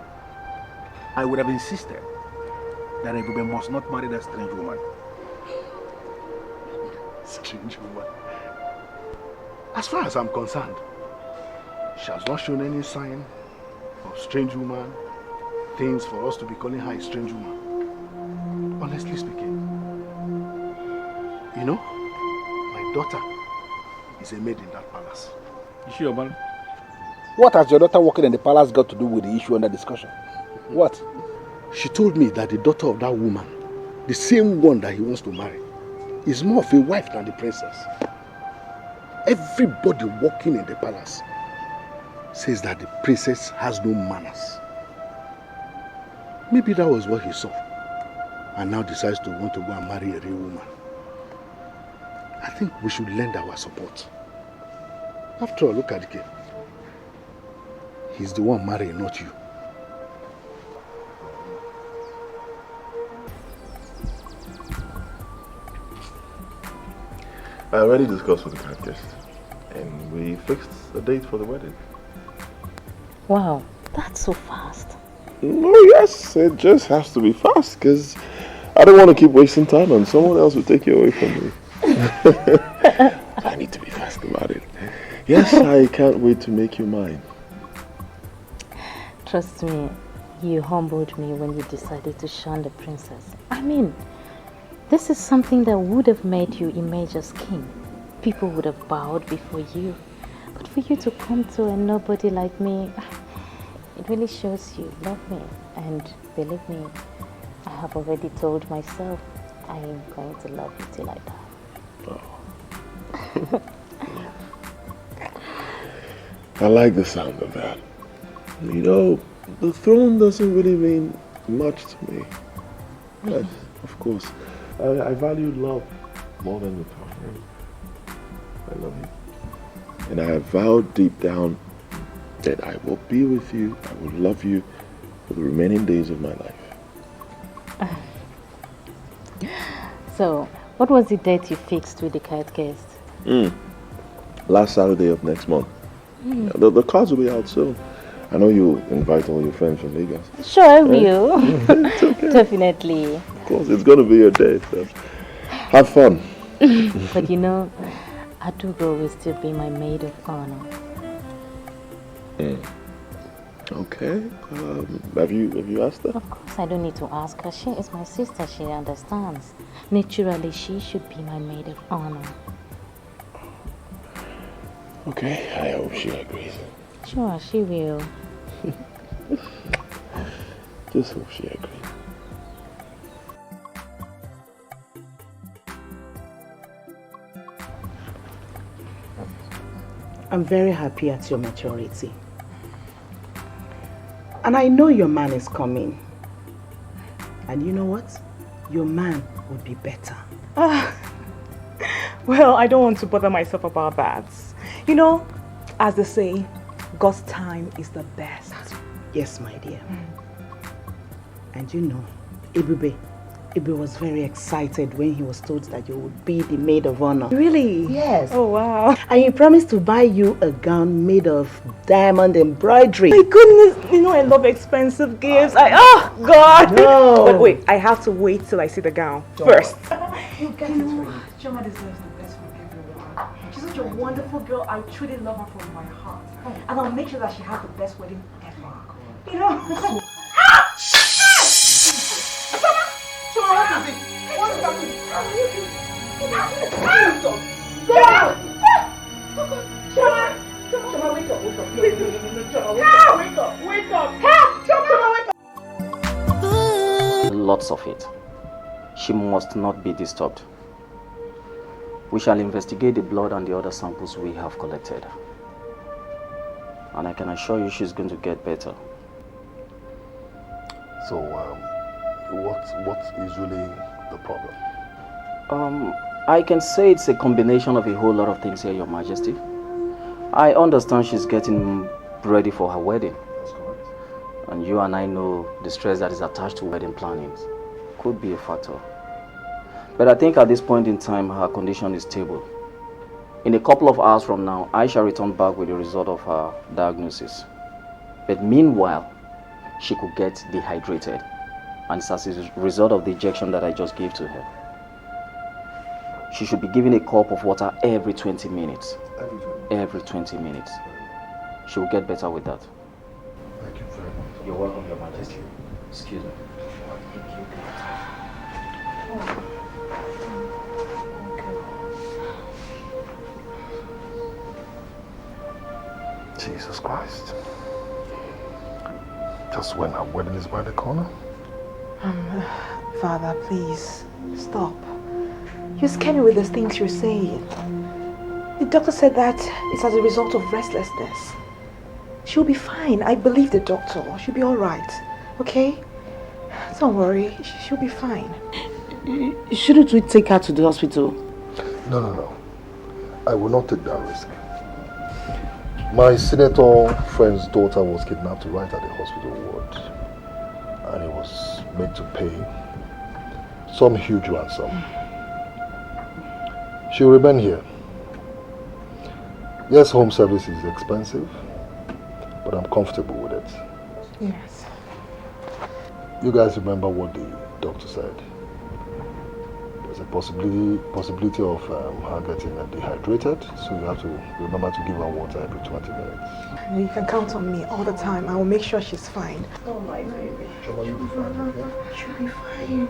E: I would have insisted that Ebube must not marry that strange woman.
F: Strange woman? As far as I'm concerned, she has not shown any sign of strange woman, things for us to be calling her a strange woman. Honestly speaking, you know, my daughter is a maid in that palace.
E: You sure, man? What has your daughter working in the palace got to do with the issue under discussion? What?
F: She told me that the daughter of that woman, the same one that he wants to marry, is more of a wife than the princess. Everybody working in the palace says that the princess has no manners. Maybe that was what he saw and now decides to want to go and marry a real woman. I think we should lend our support. After all, look at the kid. He's the one marrying, not you.
U: I already discussed with the grand guest, and we fixed a date for the wedding.
C: Wow, that's so fast.
U: Oh yes, it just has to be fast, because I don't want to keep wasting time and someone else will take you away from me. I need to be fast about it. Yes, I can't wait to make you mine.
C: Trust me, you humbled me when you decided to shun the princess. I mean, this is something that would have made you emerge as king. People would have bowed before you. But for you to come to a nobody like me, it really shows you love me. And believe me, I have already told myself I am going to love you till I die.
U: Oh. I like the sound of that. You know, the throne doesn't really mean much to me. But, of course, I value love more than the power. I love you. And I have vowed deep down that I will be with you, I will love you for the remaining days of my life.
C: So, what was the date you fixed with the kite guest?
U: last Saturday of next month. The cards will be out soon. I know you invite all your friends from Lagos.
C: Sure, I will.
U: It's okay.
C: Definitely.
U: Of course, it's going to be your day. So have fun.
C: But you know, Adaugo will still be my maid of honor.
U: Okay. Have you asked her?
C: Of course, I don't need to ask her. She is my sister. She understands. Naturally, she should be my maid of honor.
U: Okay, I hope she agrees.
C: Sure, she will.
U: Just hope she agrees.
S: I'm very happy at your maturity. And I know your man is coming. And you know what? Your man would be better.
N: Well, I don't want to bother myself about that. You know, as they say, God's time is the best.
S: Yes, my dear. And you know, Ibe was very excited when he was told that you would be the maid of honor.
N: Really?
S: Yes.
N: Oh, wow.
S: And he promised to buy you a gown made of diamond embroidery.
N: My goodness, you know I love expensive gifts. Oh, God.
S: No.
N: But wait, I have to wait till I see the gown first.
K: You get it ready. Chioma deserves the best from everyone. She's such a wonderful girl. I truly love her from my heart. And I'll make sure that she has the best wedding ever. You know?
B: What is it? What is happening?
K: Go out! Choma, wake up, wake up. No, wake up, wake up. Help! Choma, wake up.
R: Lots of it. She must not be disturbed. We shall investigate the blood and the other samples we have collected. And I can assure you she's going to get better.
A: So, what is really the problem?
R: I can say it's a combination of a whole lot of things here, Your Majesty. I understand she's getting ready for her wedding.
A: That's correct.
R: And you and I know the stress that is attached to wedding planning could be a factor. But I think at this point in time, her condition is stable. In a couple of hours from now, I shall return back with the result of her diagnosis. But meanwhile, she could get dehydrated. And it's as a result of the injection that I just gave to her. She should be given a cup of water every 20 minutes. Every 20 minutes. She will get better with that.
A: Thank you very much.
R: You're welcome, Your Majesty. Excuse me.
A: Jesus Christ. Just when our wedding is by the corner?
N: Father, please, stop. You're scaring me with the things you're saying. The doctor said that it's as a result of restlessness. She'll be fine. I believe the doctor. She'll be alright. Okay? Don't worry. She'll be fine.
S: Shouldn't we take her to the hospital?
A: No. I will not take that risk. My senator friend's daughter was kidnapped right at the hospital ward. And he was made to pay some huge ransom. She will remain here. Yes, home service is expensive, but I'm comfortable with it.
N: Yes.
A: You guys remember what the doctor said? There's a possibility of her getting dehydrated, so you have to remember to give her water every 20 minutes.
N: You can count on me all the time. I will make sure she's fine.
S: Oh, my baby.
A: Choma, you'll be fine, okay?
N: She'll be fine.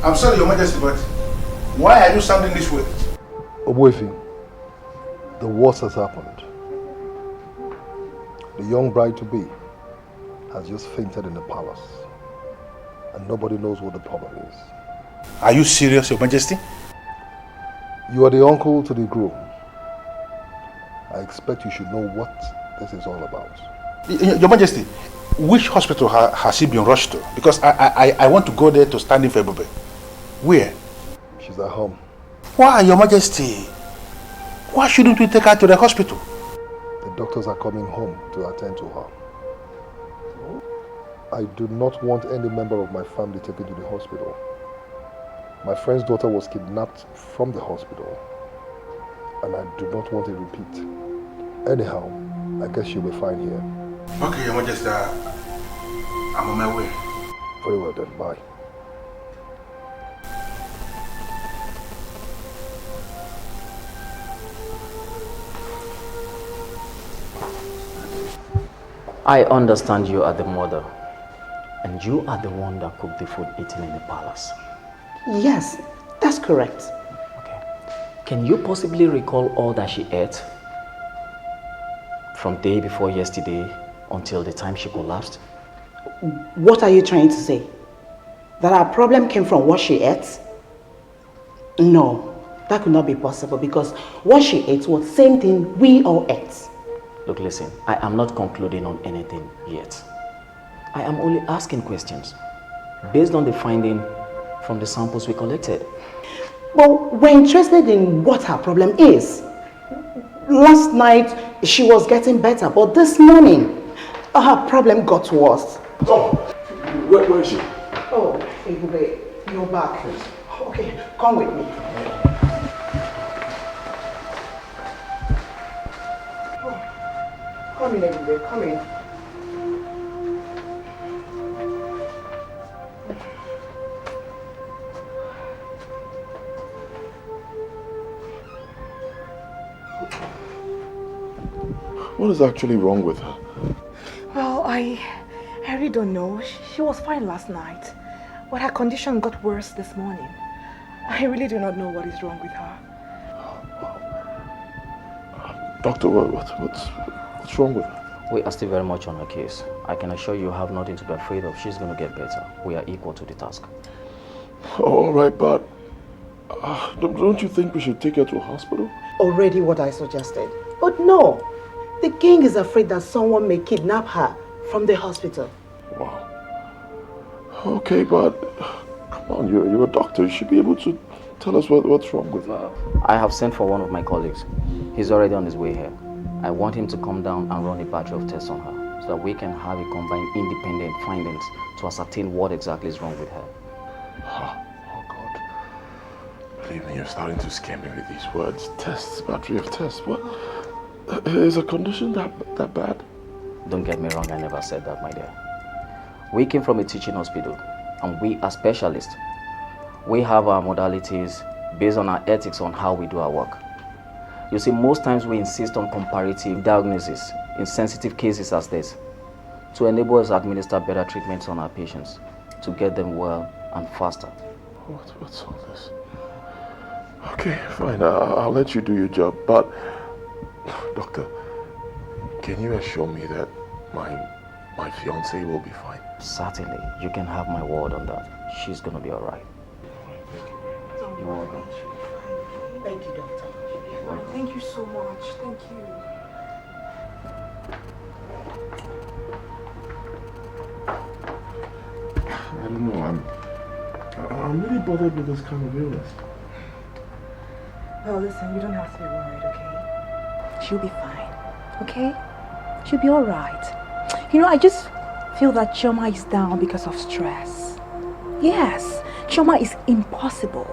E: I'm sorry, Your Majesty, but why are you sounding this way?
A: Obuefi, the worst has happened. The young bride-to-be has just fainted in the palace, and nobody knows what the problem is.
E: Are you serious, Your Majesty?
A: You are the uncle to the groom. I expect you should know what this is all about.
E: Your Majesty, which hospital has she been rushed to? Because I want to go there to stand in for Ebube. Where?
A: She's at home.
E: Why, Your Majesty? Why shouldn't we take her to the hospital?
A: The doctors are coming home to attend to her. I do not want any member of my family taken to the hospital. My friend's daughter was kidnapped from the hospital, and I do not want a repeat. Anyhow, I guess she'll be fine here.
E: Okay, Your Majesty, I'm on my way.
A: Very well then, bye.
R: I understand you are the mother, and you are the one that cooked the food eaten in the palace.
S: Yes, that's correct.
R: Can you possibly recall all that she ate? From day before yesterday until the time she collapsed?
S: What are you trying to say? That our problem came from what she ate? No, that could not be possible because what she ate was the same thing we all ate.
R: Look, listen, I am not concluding on anything yet. I am only asking questions based on the finding from the samples we collected.
S: But we're interested in what her problem is. Last night, she was getting better, but this morning, her problem got worse.
U: Oh, where is she?
S: Oh, Ebube, you're back. Okay, come with me. Come in, Ebube, come in.
U: What is actually wrong with her?
N: Well, I really don't know. She was fine last night, but her condition got worse this morning. I really do not know what is wrong with her.
U: Doctor, what's wrong with her?
R: We are still very much on her case. I can assure you have nothing to be afraid of. She's going to get better. We are equal to the task.
U: All right, but don't you think we should take her to a hospital?
S: Already what I suggested. But no, the king is afraid that someone may kidnap her from the hospital.
U: Wow. Okay, but come on, you're a doctor. You should be able to tell us what's wrong with her.
R: I have sent for one of my colleagues. He's already on his way here. I want him to come down and run a batch of tests on her so that we can have a combined independent findings to ascertain what exactly is wrong with her.
U: Oh God. Believe me, you're starting to scare me with these words. Tests, battery of tests. What? Is a condition that bad?
R: Don't get me wrong, I never said that, my dear. We came from a teaching hospital and we are specialists. We have our modalities based on our ethics on how we do our work. You see, most times we insist on comparative diagnosis in sensitive cases as this to enable us to administer better treatments on our patients to get them well and faster.
U: What's all this? Okay, fine. I'll let you do your job, but doctor, can you assure me that my fiancée will be fine?
R: Certainly, you can have my word on that. She's gonna be all right.
S: You're welcome. Thank you, doctor.
N: Thank you so much. Thank you.
U: I don't know. I'm really bothered with this kind of illness.
N: Well, listen, you don't have to be worried, okay? She'll be fine, okay? She'll be all right. You know, I just feel that Chioma is down because of stress. Yes, Chioma is impossible.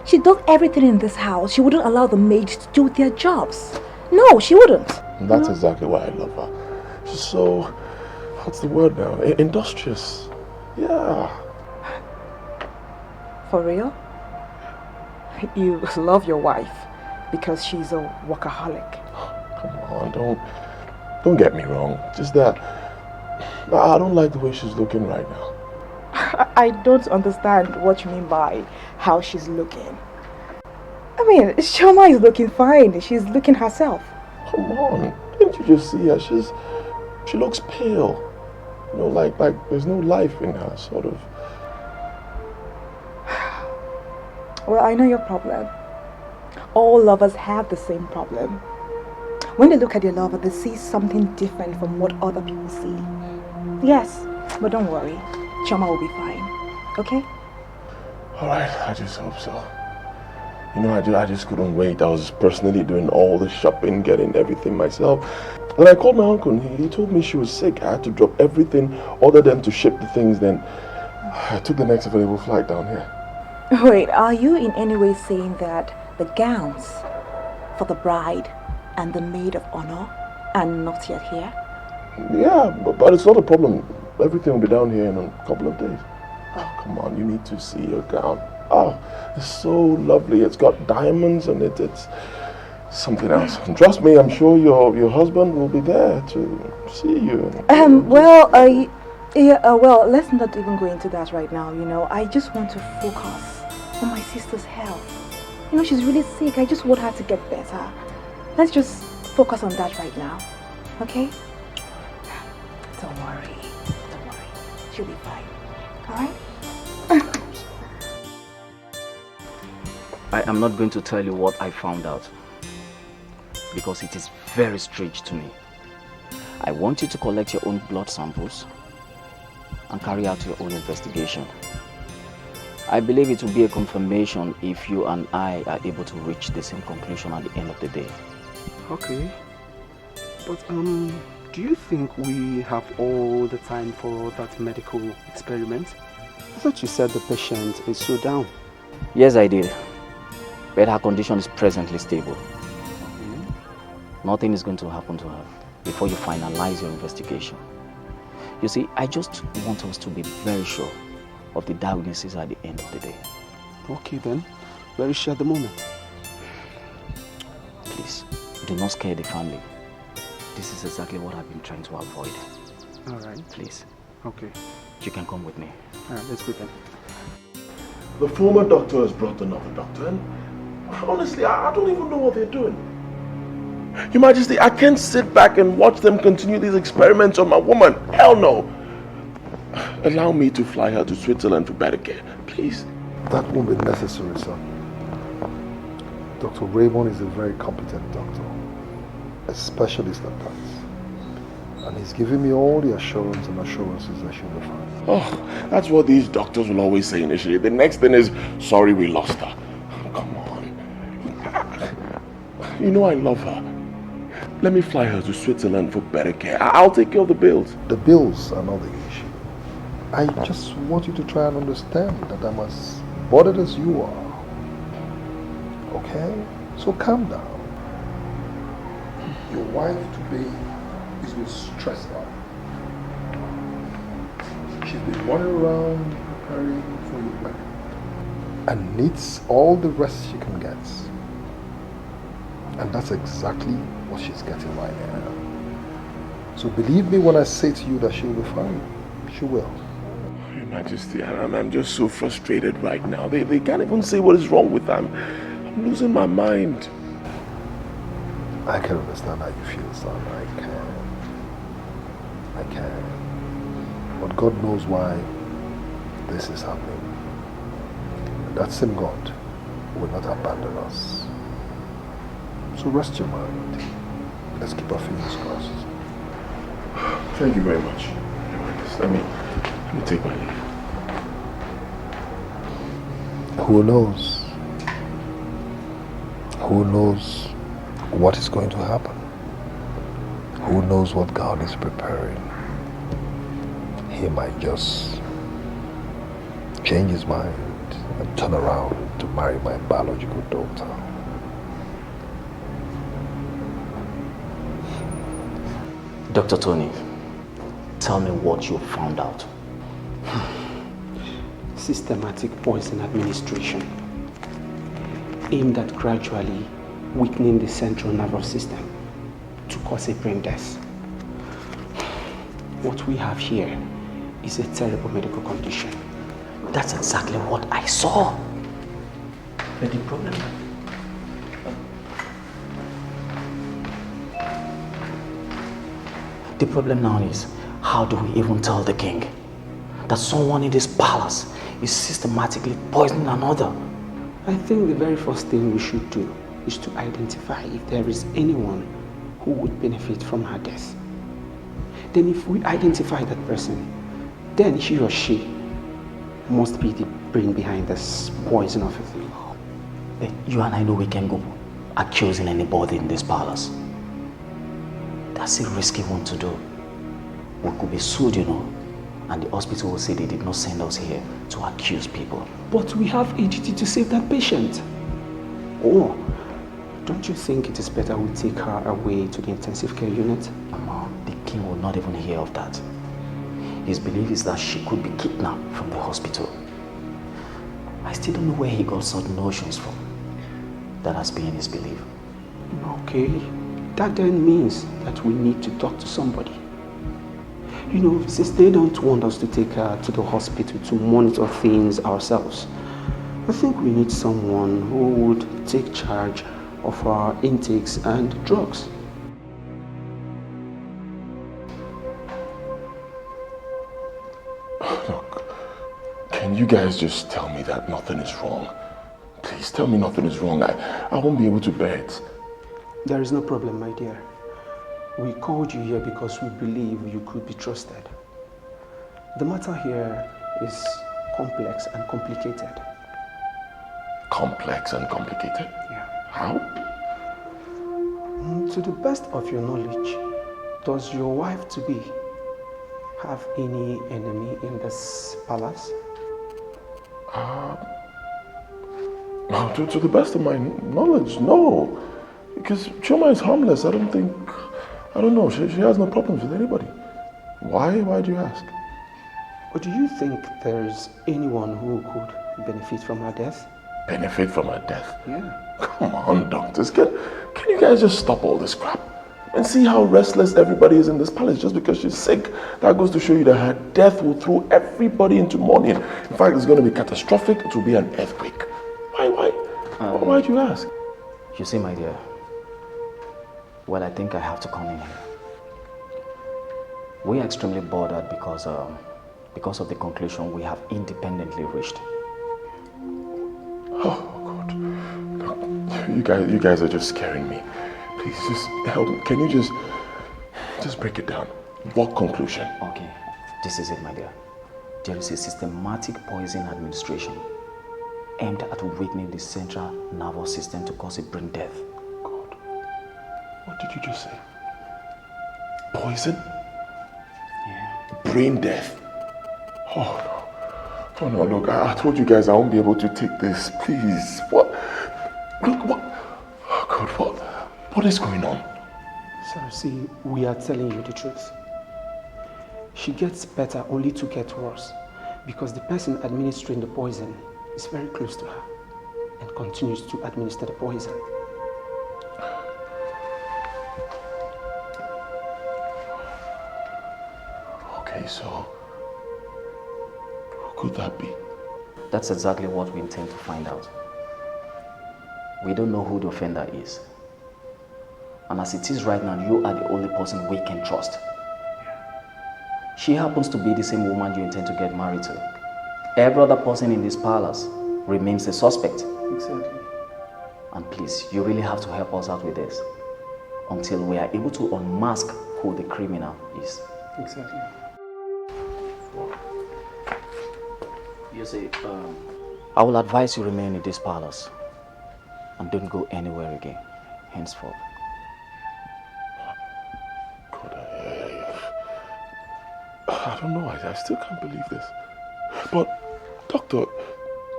N: She does everything in this house. She wouldn't allow the maids to do their jobs. No, she wouldn't.
U: That's exactly why I love her. She's so, what's the word now? Industrious. Yeah.
N: For real? You love your wife because she's a workaholic.
U: Come on, don't get me wrong. Just that I don't like the way she's looking right now.
N: I don't understand what you mean by how she's looking. I mean, Chioma is looking fine. She's looking herself.
U: Come on, didn't you just see her? She looks pale. You know, like there's no life in her, sort of.
N: Well, I know your problem. All lovers have the same problem. when they look at your lover, they see something different from what other people see. Yes, but don't worry. Chioma will be fine. Okay?
U: Alright, I just hope so. You know, I just couldn't wait. I was personally doing all the shopping, getting everything myself. Then I called my uncle and he told me she was sick. I had to drop everything other than to ship the things. Then I took the next available flight down here.
N: Wait, are you in any way saying that the gowns for the bride and the maid of honor are not yet here?
U: Yeah, but it's not a problem. Everything will be down here in a couple of days. Oh, come on, you need to see your gown. Oh, it's so lovely. It's got diamonds on it. It's something else. And trust me, I'm sure your husband will be there to see you.
N: Well, let's not even go into that right now, you know. I just want to focus on my sister's health. You know, she's really sick. I just want her to get better. Let's just focus on that right now, okay? Don't worry. She'll be fine, all right?
M: I am not going to tell you what I found out because it is very strange to me. I want you to collect your own blood samples and carry out your own investigation. I believe it will be a confirmation if you and I are able to reach the same conclusion at the end of the day.
I: Okay. But do you think we have all the time for that medical experiment? I thought you said the patient is so down.
M: Yes, I did. But her condition is presently stable. Nothing is going to happen to her before you finalize your investigation. You see, I just want us to be very sure of the diagnosis at the end of the day.
I: Okay then. Very sure at the moment.
M: Please, do not scare the family. This is exactly what I've been trying to avoid.
I: Alright.
M: Please.
I: Okay.
M: You can come with me.
I: Alright, let's go then.
U: The former doctor has brought another doctor and honestly, I don't even know what they're doing. Your Majesty, I can't sit back and watch them continue these experiments on my woman. Hell no. Allow me to fly her to Switzerland for better care, please.
A: That won't be necessary, son. Dr. Raymond is a very competent doctor, a specialist at that. And he's giving me all the assurances that she'll be fine.
U: Oh, that's what these doctors will always say initially. The next thing is, sorry we lost her. Come on. You know I love her. Let me fly her to Switzerland for better care. I'll take care of the bills.
A: The bills are not the issue. I just want you to try and understand that I'm as bothered as you are. Okay? So calm down. Your wife today is with stress out. She's been running around preparing for your wedding and needs all the rest she can get. And that's exactly what she's getting right now. So believe me when I say to you that she'll be fine. She will.
U: Your Majesty, I'm just so frustrated right now. They can't even say what is wrong with them. I'm losing my mind.
A: I can understand how you feel, son. I can. But God knows why this is happening. That same God will not abandon us. So rest your mind. Let's keep our fingers crossed.
U: Thank you very much. Let me take my leave.
A: Who knows? Who knows what is going to happen? Who knows what God is preparing? He might just change his mind and turn around to marry my biological daughter.
M: Dr. Tony, tell me what you found out.
I: Systematic poison administration aimed at gradually weakening the central nervous system to cause a brain death. What we have here is a terrible medical condition.
M: That's exactly what I saw. But the problem... The problem now is, how do we even tell the king that someone in this palace is systematically poisoning another?
I: I think the very first thing we should do is to identify if there is anyone who would benefit from her death. Then if we identify that person, then he or she must be the brain behind this poison of a thing.
M: You and I know we can't go accusing anybody in this palace. That's a risky one to do. We could be sued, you know, and the hospital will say they did not send us here to accuse people.
I: But we have a duty to save that patient. Oh, don't you think it is better we take her away to the intensive care unit?
M: Mama, the king will not even hear of that. His belief is that she could be kidnapped from the hospital. I still don't know where he got certain notions from. That has been his belief.
I: Okay, that then means that we need to talk to somebody. You know, since they don't want us to take her to the hospital to monitor things ourselves, I think we need someone who would take charge of our intakes and drugs.
U: Look, can you guys just tell me that nothing is wrong? Please tell me nothing is wrong. I won't be able to bear it.
I: There is no problem, my dear. We called you here because we believe you could be trusted. The matter here is complex and complicated.
U: Complex and complicated?
I: Yeah.
U: How?
I: To the best of your knowledge, does your wife-to-be have any enemy in this palace?
U: No, to the best of my knowledge, no. Because Chioma is harmless. I don't know. She has no problems with anybody. Why? Why do you ask?
I: Or do you think there's anyone who could benefit from her death?
U: Benefit from her death?
I: Yeah.
U: Come on, doctors. Can you guys just stop all this crap? And see how restless everybody is in this palace just because she's sick. That goes to show you that her death will throw everybody into mourning. In fact, it's going to be catastrophic. It will be an earthquake. Why do you ask?
M: You see, my dear, well, I think I have to come in here. We are extremely bothered because of the conclusion we have independently reached.
U: Oh, God. Look, you guys are just scaring me. Please, just help me. Can you just break it down? What conclusion?
M: Okay, this is it, my dear. There is a systematic poison administration aimed at weakening the central nervous system to cause a brain death.
U: God, what did you just say? Poison?
M: Yeah.
U: Brain death? Oh no, look, I told you guys I won't be able to take this. Please, what? Look, what? Oh God, what is going on?
I: Sir, see, we are telling you the truth. She gets better only to get worse because the person administering the poison is very close to her and continues to administer the poison.
U: Okay, so who could that be?
M: That's exactly what we intend to find out. We don't know who the offender is. And as it is right now, you are the only person we can trust. She happens to be the same woman you intend to get married to. Every other person in this palace remains a suspect.
I: Exactly.
M: And please, you really have to help us out with this until we are able to unmask who the criminal is.
I: Exactly.
M: You see, I will advise you remain in this palace and don't go anywhere again, henceforth.
U: God, I don't know. I still can't believe this. But, Doctor,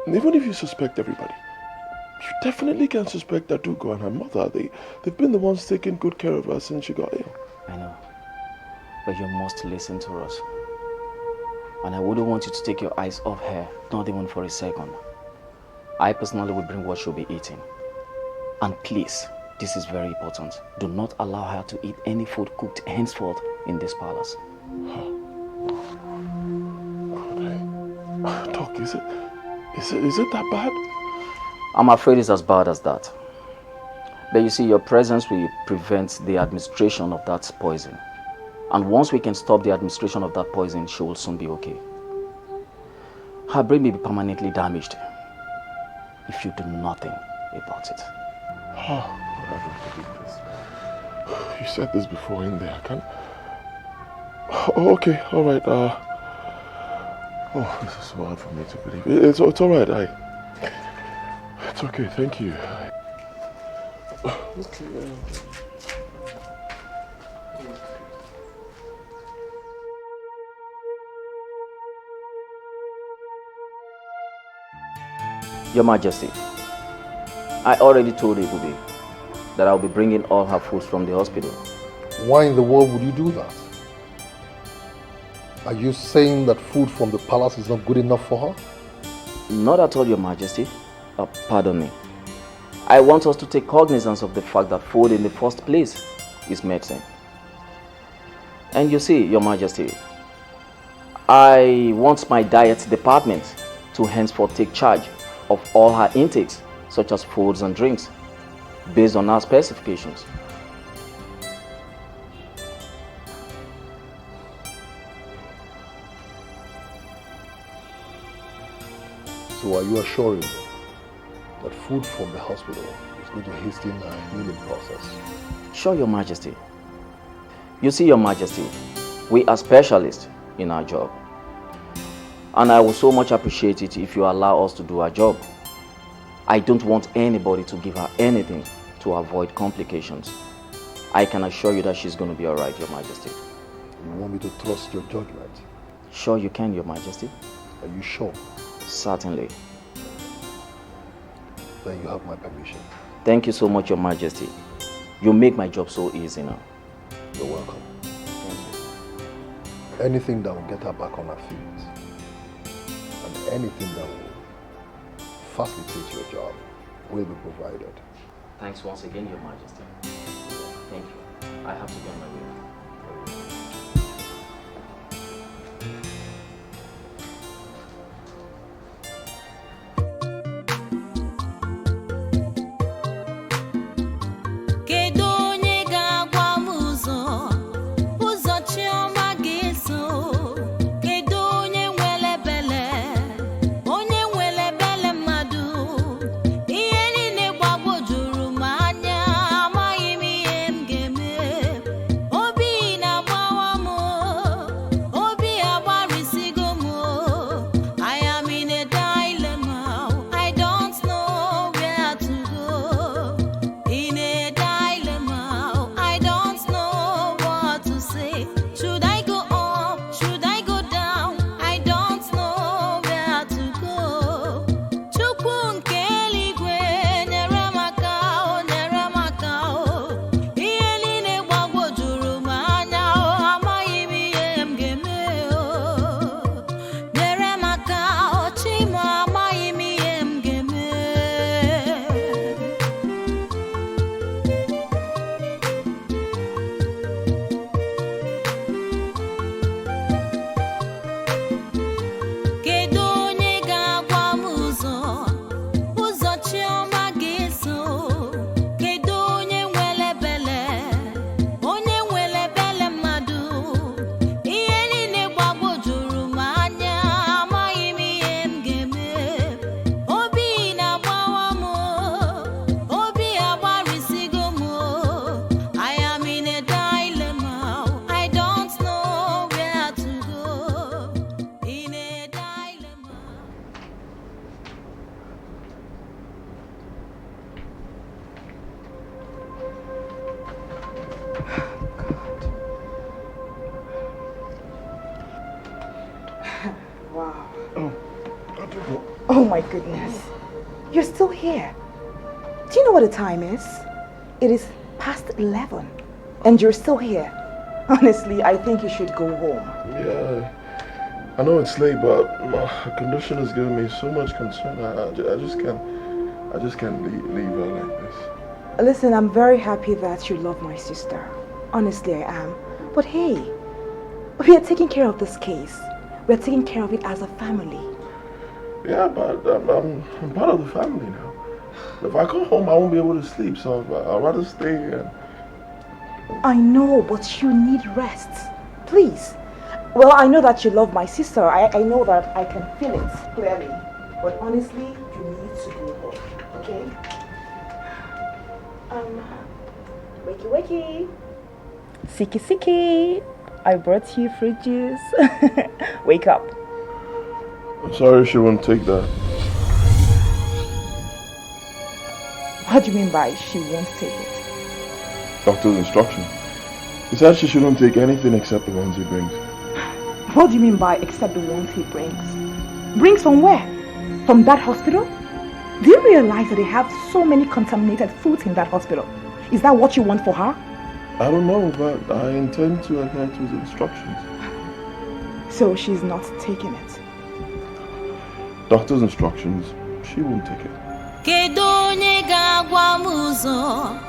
U: even if you suspect everybody, you definitely can suspect Adaugo and her mother. They've been the ones taking good care of her since she got ill.
M: I know. But you must listen to us. And I wouldn't want you to take your eyes off her, not even for a second. I personally will bring what she'll be eating. And please, this is very important. Do not allow her to eat any food cooked henceforth in this palace.
U: Doc, is it that bad?
M: I'm afraid it's as bad as that. But you see, your presence will prevent the administration of that poison. And once we can stop the administration of that poison, she will soon be okay. Her brain may be permanently damaged if you do nothing about it.
U: Oh, God, I don't believe this. You said this before in there. I can't... Oh, okay, all right. Oh, this is so hard for me to believe. It's all right. It's okay. Thank you. Okay.
M: Your Majesty, I already told Ebube that I'll be bringing all her foods from the hospital.
A: Why in the world would you do that? Are you saying that food from the palace is not good enough for her?
M: Not at all, Your Majesty. Pardon me. I want us to take cognizance of the fact that food in the first place is medicine. And you see, Your Majesty, I want my diet department to henceforth take charge of all her intakes, such as foods and drinks, based on our specifications.
A: So are you assuring me that food from the hospital is going to hasten her healing process?
M: Sure, Your Majesty. You see, Your Majesty, we are specialists in our job. And I will so much appreciate it if you allow us to do our job. I don't want anybody to give her anything to avoid complications. I can assure you that she's going to be all right, Your Majesty.
A: You want me to trust your judgment?
M: Sure you can, Your Majesty.
A: Are you sure?
M: Certainly.
A: Then you have my permission.
M: Thank you so much, Your Majesty. You make my job so easy now.
A: You're welcome. Thank you. Anything that will get her back on her feet, and anything that will facilitate your job will be provided.
M: Thanks once again, Your Majesty. Thank you. I have to be on my way.
T: Oh my goodness. You're still here. Do you know what the time is? It is past 11 and you're still here. Honestly, I think you should go home.
U: Yeah, I know it's late, but my condition is giving me so much concern. I just can't leave her like this.
T: Listen, I'm very happy that you love my sister. Honestly, I am. But hey, we are taking care of this case. We're taking care of it as a family.
U: Yeah, but I'm part of the family now. If I go home, I won't be able to sleep, so I'd rather stay here.
T: I know, but you need rest. Please. Well, I know that you love my sister. I know that I can feel it clearly. But honestly, you need to go home, okay? Wakey, wakey. Siki, siki. I brought you fruit juice. Wake up.
U: I'm sorry, she won't take that.
T: What do you mean by she won't take it?
U: Doctor's instruction. He said she shouldn't take anything except the ones he brings.
T: What do you mean by except the ones he brings? Brings from where? From that hospital? Do you realize that they have so many contaminated foods in that hospital? Is that what you want for her?
U: I don't know, but I intend to adhere to his instructions.
T: So she's not taking it?
U: Doctor's instructions, she won't take it.
J: Kedonye gagwa muzo,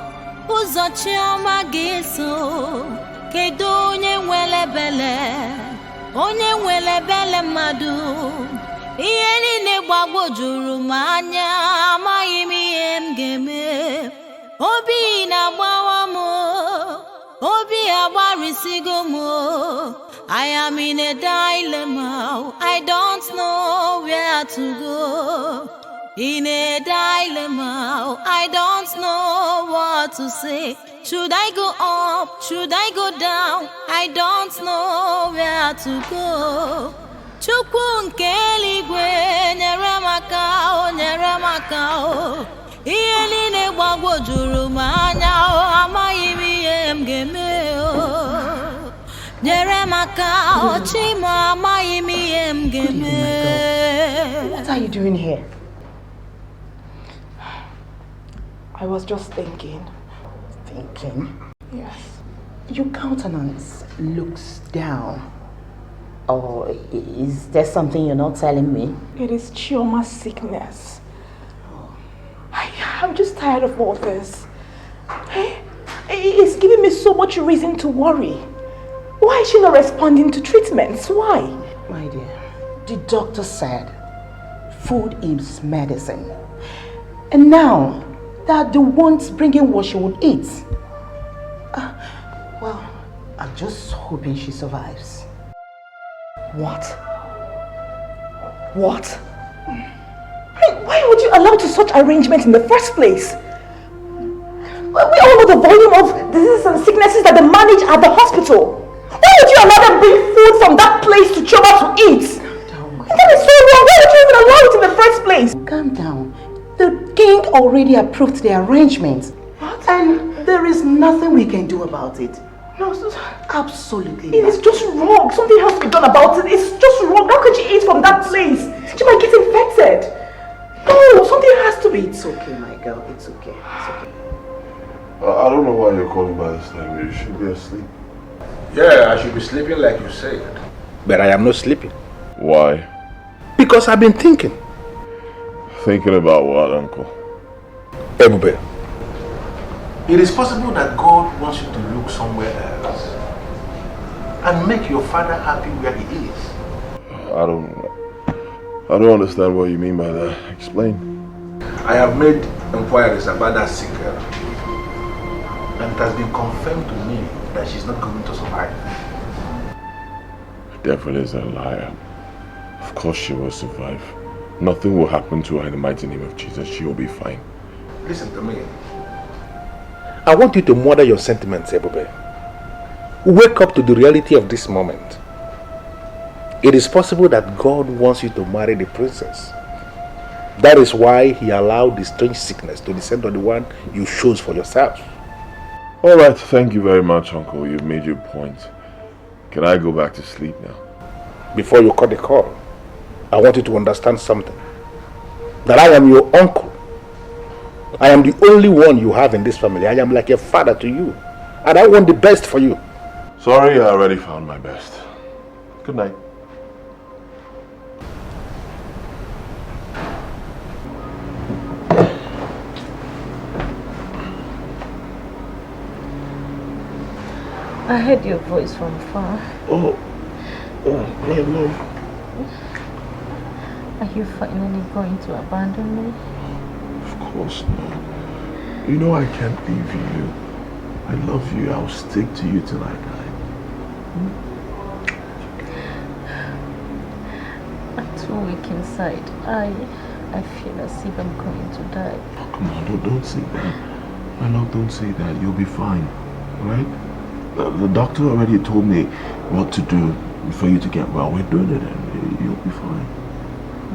J: uzo chioma geso. Kedonye nwelebele, onye nwelebele madu. Iye niile gbagwojuru m anya, amaghị m ihe m ga-eme. Obi na-agbawa m, obi agbarisigo m. I am in a dilemma, I don't know where to go. In a dilemma, I don't know what to say. Should I go up? Should I go down? I don't know where to go. Chukwu nke eluigwe nyere m aka, nyere m aka. Ihe niile gbagwojuru m anya, amaghị m ihe m ga-eme. Nyere m aka, Chima, amaghị m ihe m ga-eme.
T: What are you doing here? I was just thinking.
S: Thinking?
T: Yes.
S: Your countenance looks down. Or is there something you're not telling me?
T: It is Chioma's sickness. I'm just tired of all this. It's giving me so much reason to worry. Why is she not responding to treatments? Why?
S: My dear, the doctor said food is medicine. And now that the ones bringing what she would eat. Well, I'm just hoping she survives.
T: What? What? Why would you allow to such arrangements in the first place? We all know the volume of diseases and sicknesses that they manage at the hospital. Why would you allow them bring food from that place to Choma to eat? That is so wrong. Why would you even allow it in the first place?
S: Calm down. The king already approved the arrangement.
T: What?
S: And there is nothing we can do about it.
T: No,
S: absolutely.
T: It is just wrong. Something has to be done about it. It's just wrong. How could she eat from that place? She might get infected. No, something has to be.
S: It's okay, my girl. It's okay. It's okay.
U: I don't know why you're calling by this time. You should be asleep.
E: Yeah, I should be sleeping like you said. But I am not sleeping.
U: Why?
E: Because I've been thinking.
U: Thinking about what, Uncle?
E: Ebube, it is possible that God wants you to look somewhere else and make your father happy where he is.
U: I don't understand what you mean by that. Explain.
E: I have made inquiries about that sick girl, and it has been confirmed to me that she's not going to survive.
U: The devil is a liar. Of course she will survive. Nothing will happen to her in the mighty name of Jesus. She will be fine.
E: Listen to me. I want you to mother your sentiments, Ebube. Wake up to the reality of this moment. It is possible that God wants you to marry the princess. That is why he allowed the strange sickness to descend on the one you chose for yourself.
U: All right, thank you very much, Uncle. You've made your point. Can I go back to sleep now?
E: Before you cut the call, I want you to understand something. That I am your uncle. I am the only one you have in this family. I am like a father to you. And I want the best for you.
U: Sorry, I already found my best. Good night.
C: I heard your voice from far.
U: Oh, hey, Mom.
C: Are you finally going to abandon me?
U: Of course not. You know I can't leave you. I love you. I'll stick to you till I die.
C: I'm too weak inside. I feel as if I'm going to die.
U: Oh, come on, don't say that. My love, don't say that. You'll be fine. Alright? The doctor already told me what to do for you to get well. We're doing it and you'll be fine.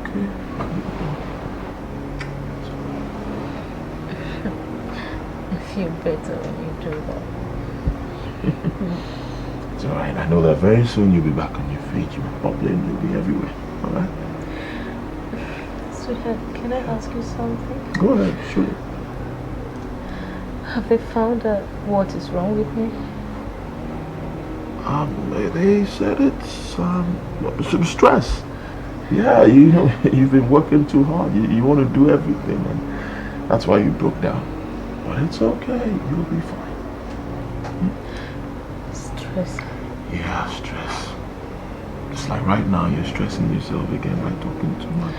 U: Okay?
C: I feel better when you do that.
U: It's alright. I know that very soon you'll be back on your feet. You'll be bubbling. You'll be everywhere. Alright?
C: Sweetheart, can I ask you something?
U: Go ahead. Sure.
C: Have they found out what is wrong with me?
U: They said it's some stress. Yeah, you've been working too hard. You want to do everything, and that's why you broke down. But it's okay. You'll be fine.
C: Stress.
U: Yeah, stress. It's like right now you're stressing yourself again by talking too much.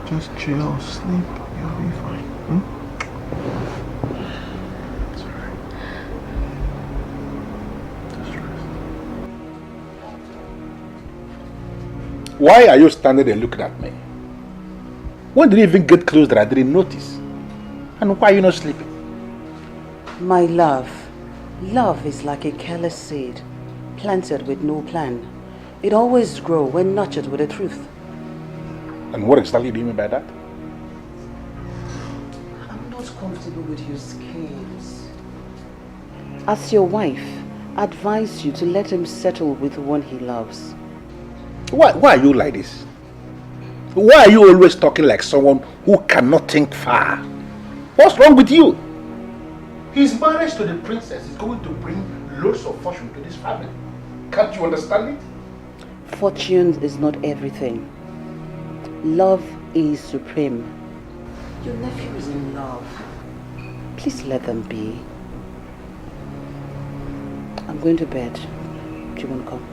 U: Just chill, sleep. You'll be fine. It's alright. Just rest.
E: Why are you standing there looking at me? When did you even get close that I didn't notice? And why are you not sleeping?
S: My love, love is like a careless seed, planted with no plan. It always grows when nurtured with the truth.
E: And what exactly do you mean by that?
S: I'm not comfortable with your schemes. As your wife, I advise you to let him settle with the one he loves.
E: Why are you like this? Why are you always talking like someone who cannot think far? What's wrong with you? His marriage to the princess is going to bring loads of fortune to this family. Can't you understand it?
S: Fortune is not everything. Love is supreme. Your nephew is in love. Please let them be. I'm going to bed. Do you want to come?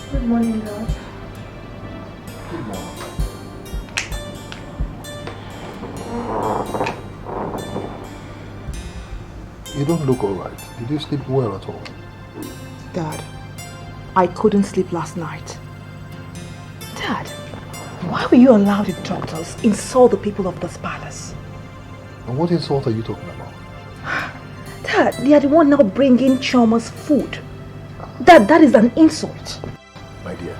C: Good morning, Dad.
U: Good morning.
A: You don't look alright. Did you sleep well at all?
T: Dad, I couldn't sleep last night. Dad, why will you allow the doctors insult the people of this palace?
A: And what insult are you talking about?
T: Dad, they are the one now bringing Chioma's food. Dad, that is an insult.
A: My dear,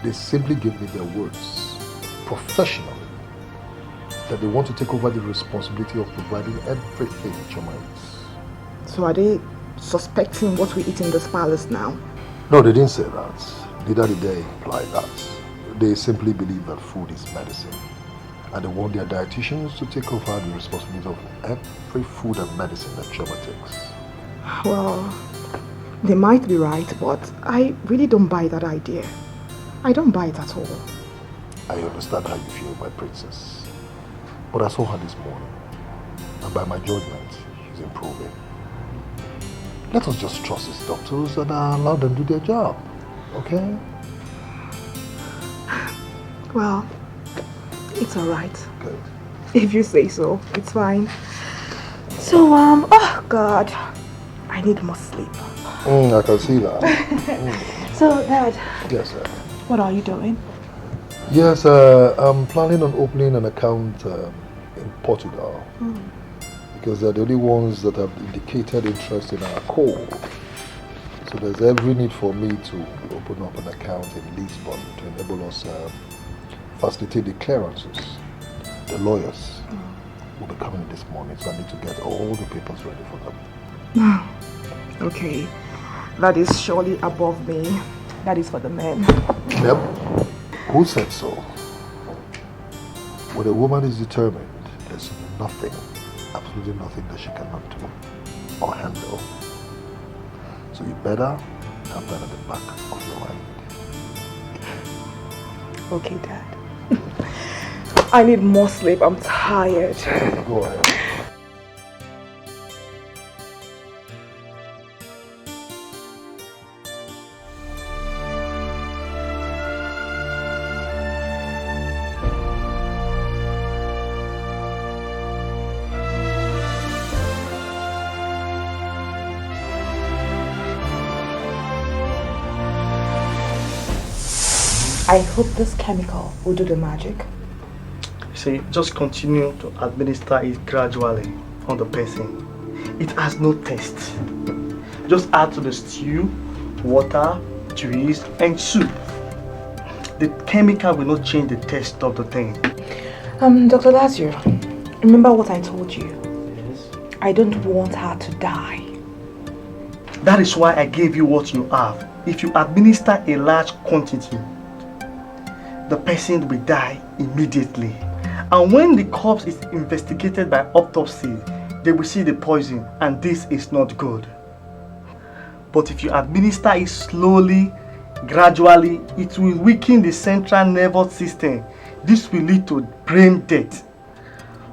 A: they simply give me their words, professionally, that they want to take over the responsibility of providing everything Chioma eats.
T: So are they suspecting what we eat in this palace now?
A: No, they didn't say that. Neither did they imply that. They simply believe that food is medicine. And they want their dietitians to take over the responsibility of every food and medicine that Chioma takes.
T: Well, they might be right, but I really don't buy that idea. I don't buy it at all.
A: I understand how you feel, my princess. But I saw her this morning. And by my judgment, she's improving. Let us just trust these doctors and allow them to do their job. Okay?
T: Well, it's alright.
A: Good.
T: If you say so, it's fine. So, oh God, I need more sleep.
A: I can see that.
T: So, Dad.
A: Yes, sir.
T: What are you doing?
A: Yes, I'm planning on opening an account in Portugal. Because they're the only ones that have indicated interest in our coal. So there's every need for me to open up an account in Lisbon to enable us facilitate the clearances. The lawyers will be coming this morning, so I need to get all the papers ready for them.
T: Okay, that is surely above me. That is for the men.
A: Yep. Who said so? When a woman is determined, there's nothing, absolutely nothing that she cannot do or handle. So you better have that at the back of your mind.
T: Okay, Dad. I need more sleep. I'm tired.
A: Go ahead.
T: I hope this chemical will do the magic.
G: See, just continue to administer it gradually on the person. It has no taste. Just add to the stew, water, juice, and soup. The chemical will not change the taste of the thing.
T: Dr. Lazio, remember what I told you?
G: Yes.
T: I don't want her to die.
G: That is why I gave you what you have. If you administer a large quantity, the person will die immediately. And when the corpse is investigated by autopsy, they will see the poison, and this is not good. But if you administer it slowly, gradually, it will weaken the central nervous system. This will lead to brain death.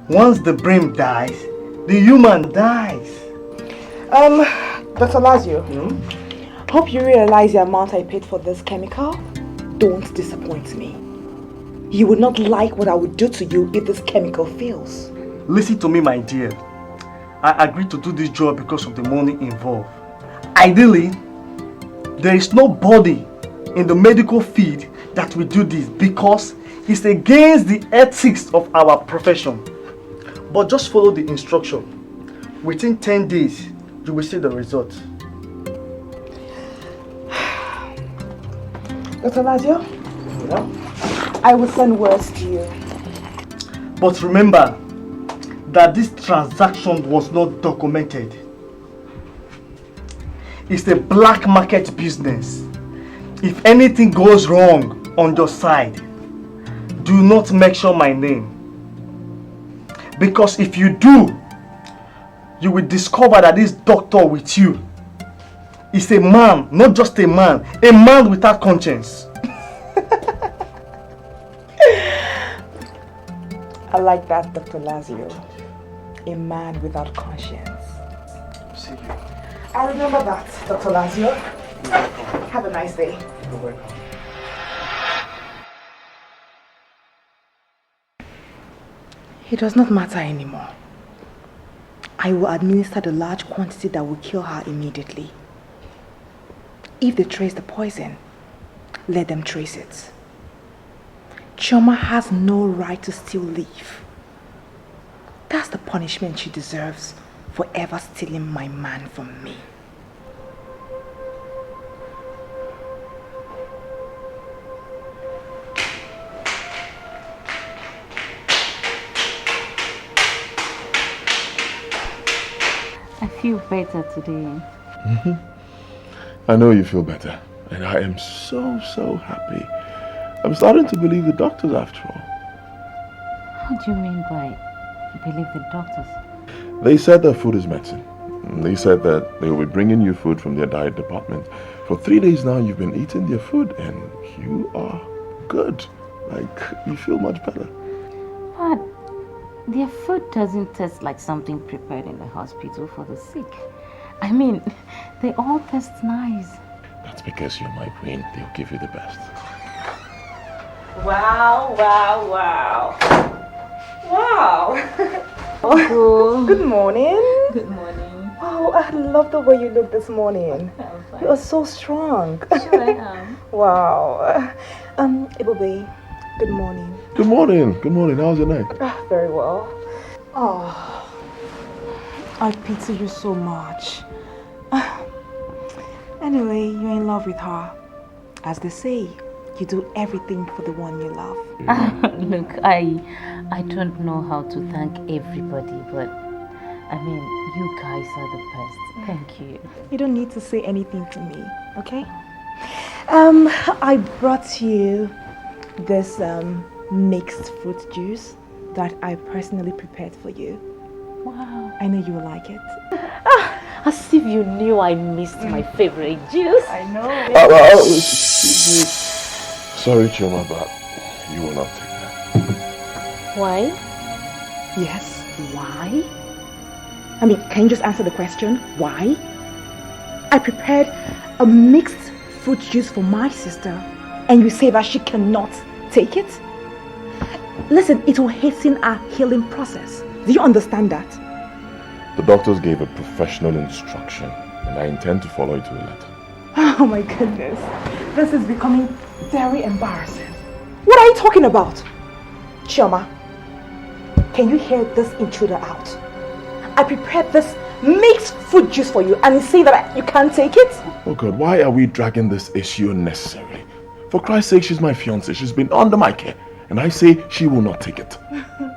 G: Once the brain dies, the human dies.
T: Dr. Lazio, hope you realize the amount I paid for this chemical. Don't disappoint me. You would not like what I would do to you if this chemical fails.
G: Listen to me, my dear. I agreed to do this job because of the money involved. Ideally, there is nobody in the medical field that will do this because it's against the ethics of our profession. But just follow the instruction. Within 10 days, you will see the result.
T: Dr. Lazio, I will send words to you.
G: But remember that this transaction was not documented. It's a black market business. If anything goes wrong on your side, do not mention my name. Because if you do, you will discover that this doctor with you is a man, not just a man without conscience.
T: I like that, Dr. Lazio. A man without conscience.
G: See you.
T: I'll remember that, Dr. Lazio. Have a nice day.
G: You're welcome.
T: It does not matter anymore. I will administer the large quantity that will kill her immediately. If they trace the poison, let them trace it. Chioma has no right to still live. That's the punishment she deserves for ever stealing my man from me.
C: I feel better today.
U: I know you feel better, and I am so happy. I'm starting to believe the doctors after all.
C: How do you mean by believe the doctors?
U: They said that food is medicine. They said that they will be bringing you food from their diet department. For 3 days now, you've been eating their food, and you are good. Like, you feel much better.
C: But their food doesn't taste like something prepared in the hospital for the sick. I mean, they all taste nice.
U: That's because you're my queen. They'll give you the best.
T: Wow, wow, wow. Wow.
C: Cool.
T: Good morning.
C: Good morning.
T: Oh, I love the way you look this morning. You are so strong.
C: Sure I am.
T: Wow. Ebube, good morning.
U: Good morning. Good morning. How's your night?
T: Very well. Oh, I pity you so much. Anyway, you're in love with her. As they say, you do everything for the one you love.
C: Look, I don't know how to thank everybody, but I mean, you guys are the best. Thank you.
T: You don't need to say anything to me, okay? I brought you this mixed fruit juice that I personally prepared for you.
C: Wow.
T: I know you will like it.
C: As if you knew I missed my favorite juice.
T: I know.
U: Excuse me. Sorry, Chioma, but you will not take that.
C: Why?
T: Yes, why? I mean, can you just answer the question? Why? I prepared a mixed fruit juice for my sister, and you say that she cannot take it? Listen, it will hasten our healing process. Do you understand that?
U: The doctors gave a professional instruction, and I intend to follow it to the letter.
T: Oh my goodness. This is becoming very embarrassing. are you talking about? Chioma, can you hear this intruder out? I prepared this mixed fruit juice for you and you say that you can't take it?
U: Oh God, why are we dragging this issue unnecessarily? For Christ's sake, she's my fiancée. She's been under my care. And I say she will not take it.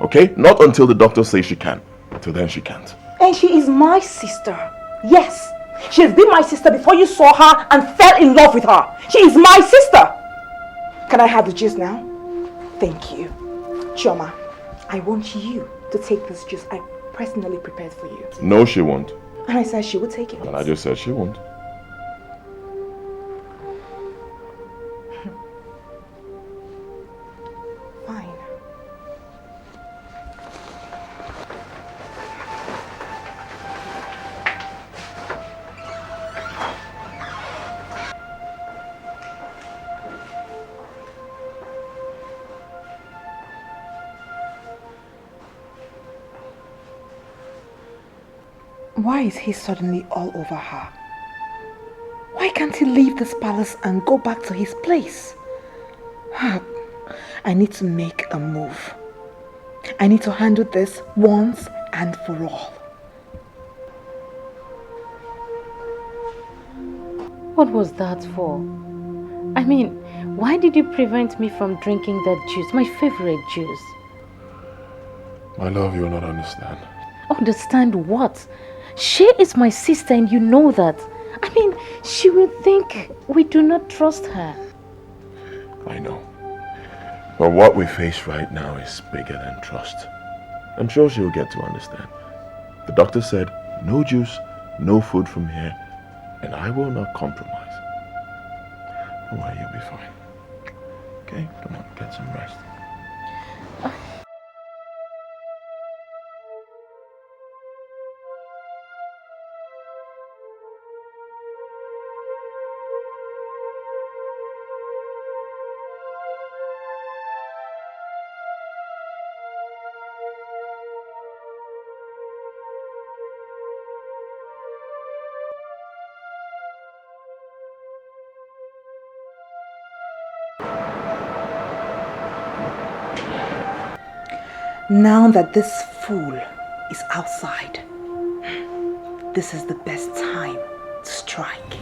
U: Okay? Not until the doctor says she can. Till then she can't.
T: And she is my sister. Yes. She has been my sister before you saw her and fell in love with her. She is my sister. Can I have the juice now? Thank you. Chioma, I want you to take this juice I personally prepared for you.
U: No, she won't.
T: And I said she would take it.
U: And I just said she won't.
T: Fine. Why is he suddenly all over her? Why can't he leave this palace and go back to his place? I need to make a move. I need to handle this once and for all.
C: What was that for? I mean, why did you prevent me from drinking that juice, my favorite juice?
U: My love, you will not understand.
C: Understand what? She is my sister and you know that. I mean, she will think we do not trust her.
U: I know. But what we face right now is bigger than trust. I'm sure she'll get to understand. The doctor said, no juice, no food from here, and I will not compromise. Don't worry, you'll be fine. Okay, come on, get some rest.
T: Now that this fool is outside, this is the best time to strike.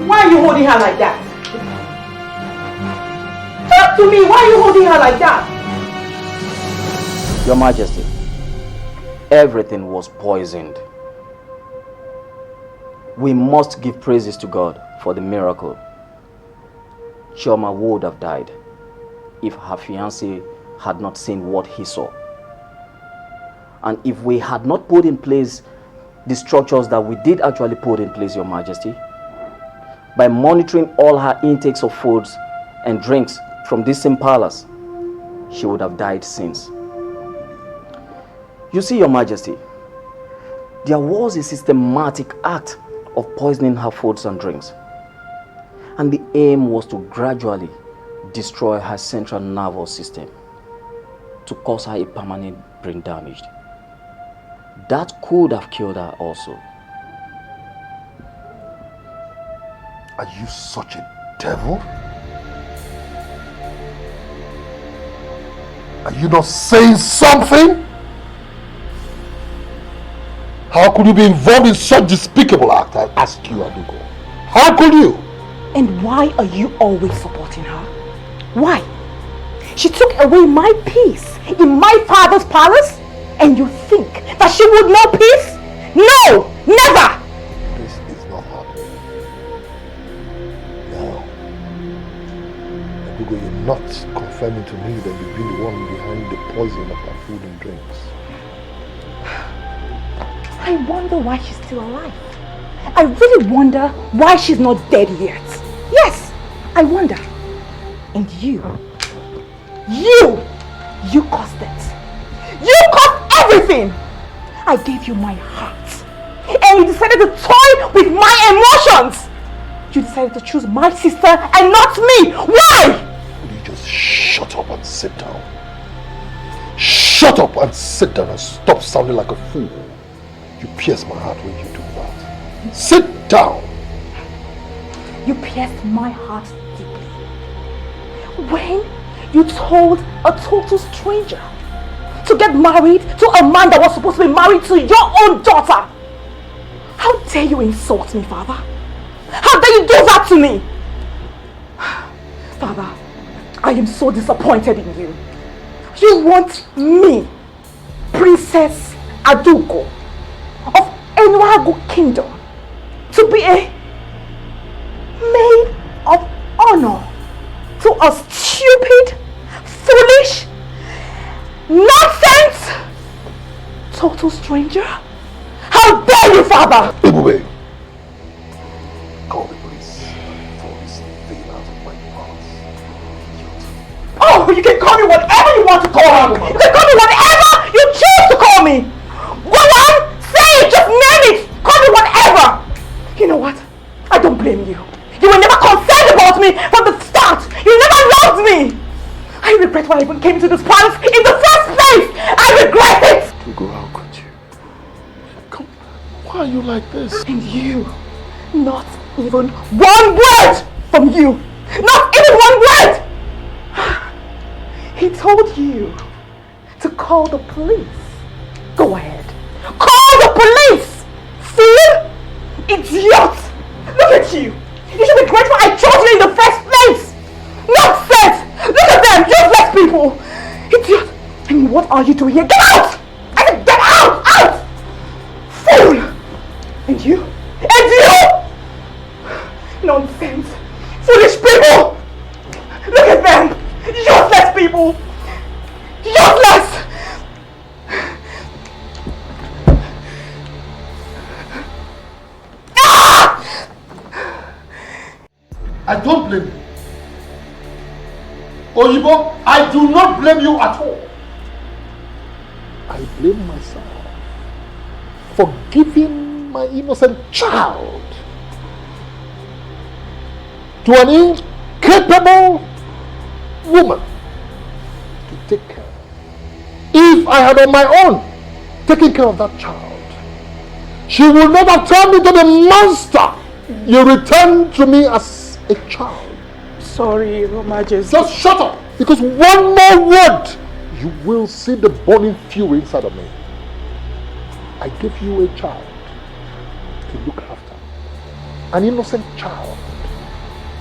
T: Why are you holding her like that? Talk to me, why are you holding her like that?
M: Your Majesty, everything was poisoned. We must give praises to God for the miracle. Chioma would have died if her fiancé had not seen what he saw. And if we had not put in place the structures that we did actually put in place, Your Majesty, by monitoring all her intakes of foods and drinks from this same palace, she would have died since. You see, Your Majesty, there was a systematic act of poisoning her foods and drinks. And the aim was to gradually destroy her central nervous system to cause her a permanent brain damage. That could have killed her also.
A: Are you such a devil? Are you not saying something? How could you be involved in such despicable act? I ask you, Adaugo. How could you?
T: And why are you always supporting her? Why? She took away my peace in my father's palace, and you think that she would know peace? No! Never!
A: This is not happening. Now, Adaugo, you're not confirming to me that you've been the one behind the poison of her food and drinks.
T: I wonder why she's still alive. I really wonder why she's not dead yet. Yes, I wonder. And you caused it. You caused everything. I gave you my heart, and you decided to toy with my emotions. You decided to choose my sister and not me. Why?
A: Will you just shut up and sit down? Shut up and sit down and stop sounding like a fool. You pierce my heart when you do that. Sit down.
T: You pierced my heart deeply when you told a total stranger to get married to a man that was supposed to be married to your own daughter. How dare you insult me, Father? How dare you do that to me? Father, I am so disappointed in you. You want me, Princess Adaugo of NOLLYWOOD Kingdom, to be a maid of honor to a stupid, foolish, nonsense, total stranger? How dare you, Father!
A: Ebube, call the police for this thing out of my palace.
T: Oh, you can call me whatever you want to call me. You can call me whatever you choose to call me. Go on, say it, just name it. Call me whatever. You know what? I don't blame you. You were never concerned about me from the start. You never loved me. I regret why I even came to this palace in the first place. I regret it.
A: Adaugo, how could you? Come, why are you like this?
T: And you, not even one word from you. Not even one word. He told you to call the police. Go ahead. Call the police! Fool! Idiot! Look at you! You should be grateful I chose you in the first place! Nonsense! Look at them! Useless people! Idiot! And what are you doing here? Get out! I said get out! Out! Fool! And you? And you? Nonsense! Foolish people! Look at them! Useless people! Useless!
A: I don't blame you. Oyibo, I do not blame you at all. I blame myself for giving my innocent child to an incapable woman to take care of. If I had on my own taken care of that child, she would not have turned into the monster you returned to me as a child.
T: Sorry, Your Majesty.
A: Just shut up! Because one more word, you will see the burning fury inside of me. I gave you a child to look after. An innocent child.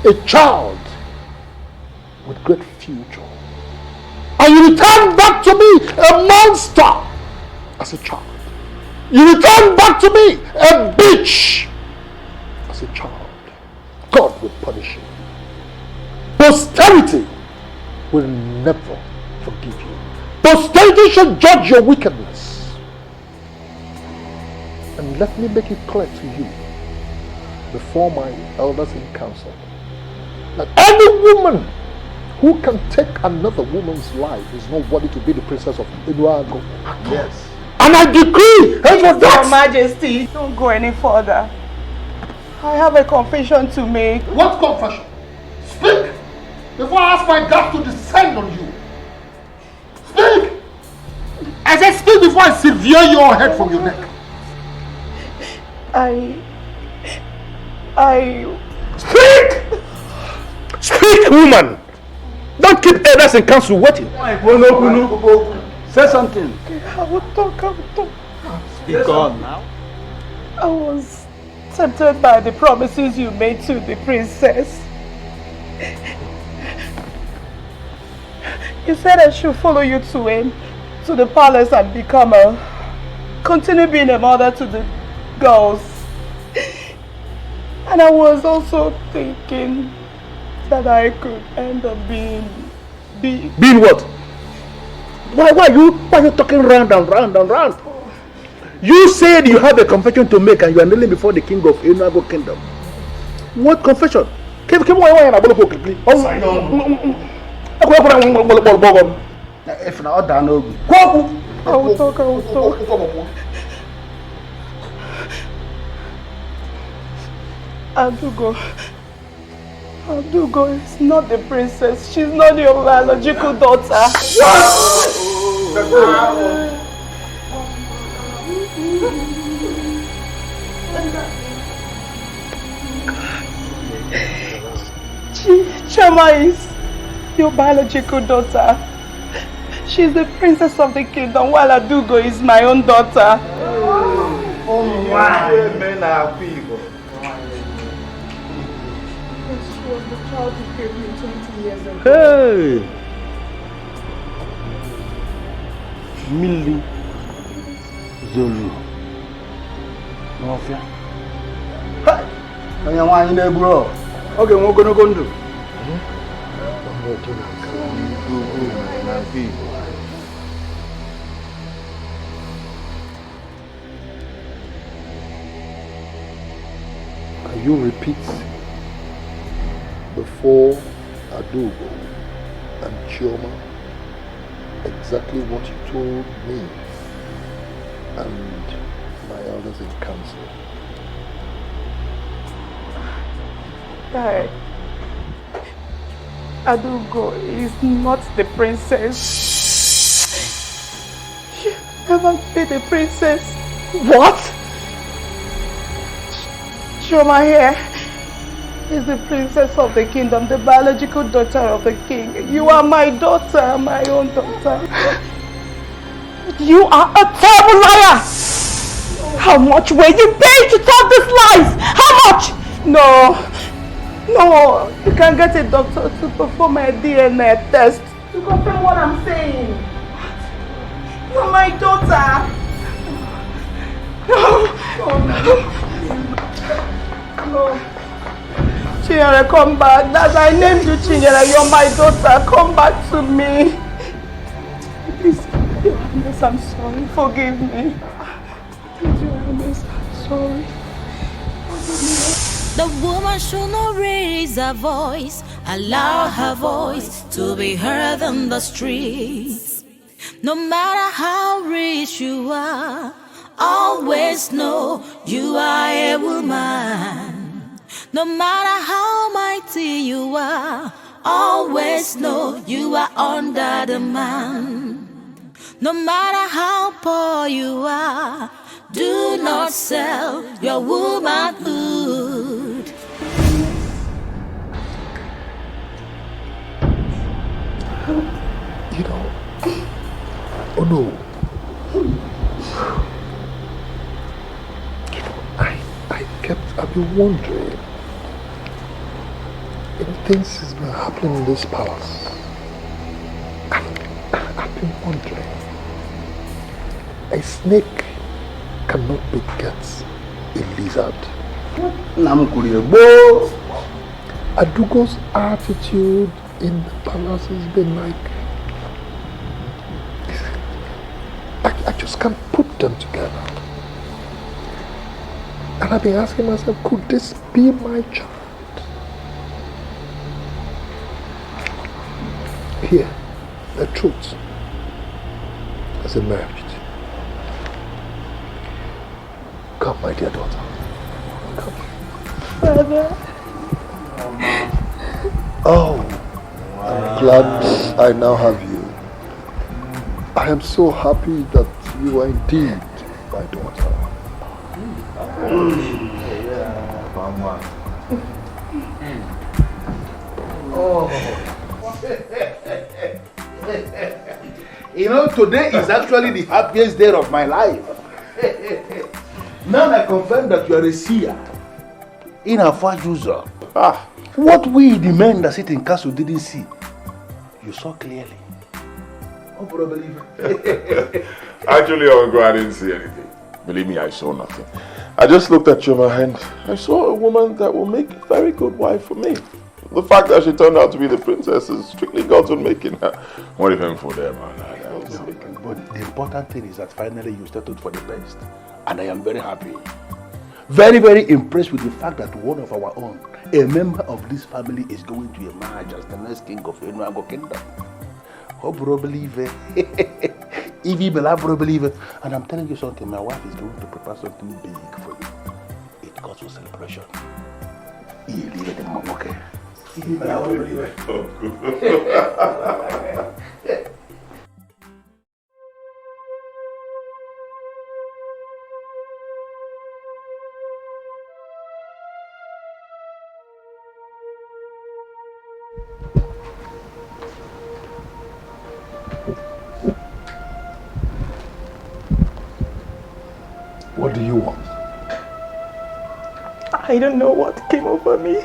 A: A child with great future. And you return back to me a monster as a child. You return back to me a bitch as a child. God will punish you. Posterity will never forgive you. Posterity shall judge your wickedness. And let me make it clear to you before my elders in council that any woman who can take another woman's life is not worthy to be the princess of Eduardo. Yes. And I decree,
T: Your Majesty, don't go any further. I have a confession to make.
A: What confession? Speak before I ask my God to descend on you. Speak! I said speak before I sever your head from your neck.
E: Speak! Speak, woman! Don't keep elders in council waiting. Say something.
T: I will talk.
E: Speak on now.
T: I was tempted by the promises you made to the princess. You said I should follow you to the palace and continue being a mother to the girls. And I was also thinking that I could end up being
E: what? Why are you talking round and round? You said you have a confession to make and you are kneeling before the king of Enuago kingdom. What confession? If not, I
T: will talk. Adaugo is not the princess. She's not your biological daughter. Chama is your biological daughter. She's the princess of the kingdom, while Adaugo is my own daughter.
E: Oh my!
T: She was the child you gave me 20 years ago.
E: Hey! Millie Zulu. Mafia. Hey! Kanya wanyi na bro. Okay, we're gonna go do.
A: Can you repeat before Adaugo and Chioma exactly what you told me and my elders in council?
T: Adaugo is not the princess. She never be the princess.
E: What?
T: Chioma here is the princess of the kingdom, the biological daughter of the king. You are my daughter, my own daughter. You are a terrible liar! How much were you paid to tell these lies? How much? No, you can get a doctor to perform a DNA test to confirm what I'm saying. You are my daughter. No. Chinyere, come back. That's I named you Chinyere. You're my daughter. Come back to me. Please, Your Highness, I'm sorry. Forgive me. Please, Your Highness, I'm sorry.
J: The woman should not raise her voice. Allow her voice to be heard on the streets. No matter how rich you are, always know you are a woman. No matter how mighty you are, always know you are under the man. No matter how poor you are, do not sell your womanhood.
A: You know, oh no. I've been wondering. Things has been happening in this palace. I've been wondering. A snake cannot beget a lizard. Adaugo's attitude in the palace has been like, I just can't put them together. And I've been asking myself, could this be my child? Here, the truth has emerged. Come, my dear daughter. Come.
K: Father.
A: Oh, I'm glad I now have you. I am so happy that you are indeed my daughter.
E: You know, today is actually the happiest day of my life. Now I confirm that you are a seer. In a Fajuza. What we, the men that sit in castle, didn't see, you saw clearly. Oh, brother,
U: Actually, Uncle, I didn't see anything. Believe me, I saw nothing. I just looked at you and I saw a woman that will make a very good wife for me. The fact that she turned out to be the princess is strictly God's own making. What even for them?
E: But the important thing is that finally you settled for the best. And I am very happy. Very, very impressed with the fact that one of our own, a member of this family, is going to emerge as the next king of Enuago Kingdom. Hope bro believe it. If you believe it. And I'm telling you something, my wife is going to prepare something big for you. It calls for celebration. You leave it in my okay.
A: What do you want?
T: I don't know what came over me.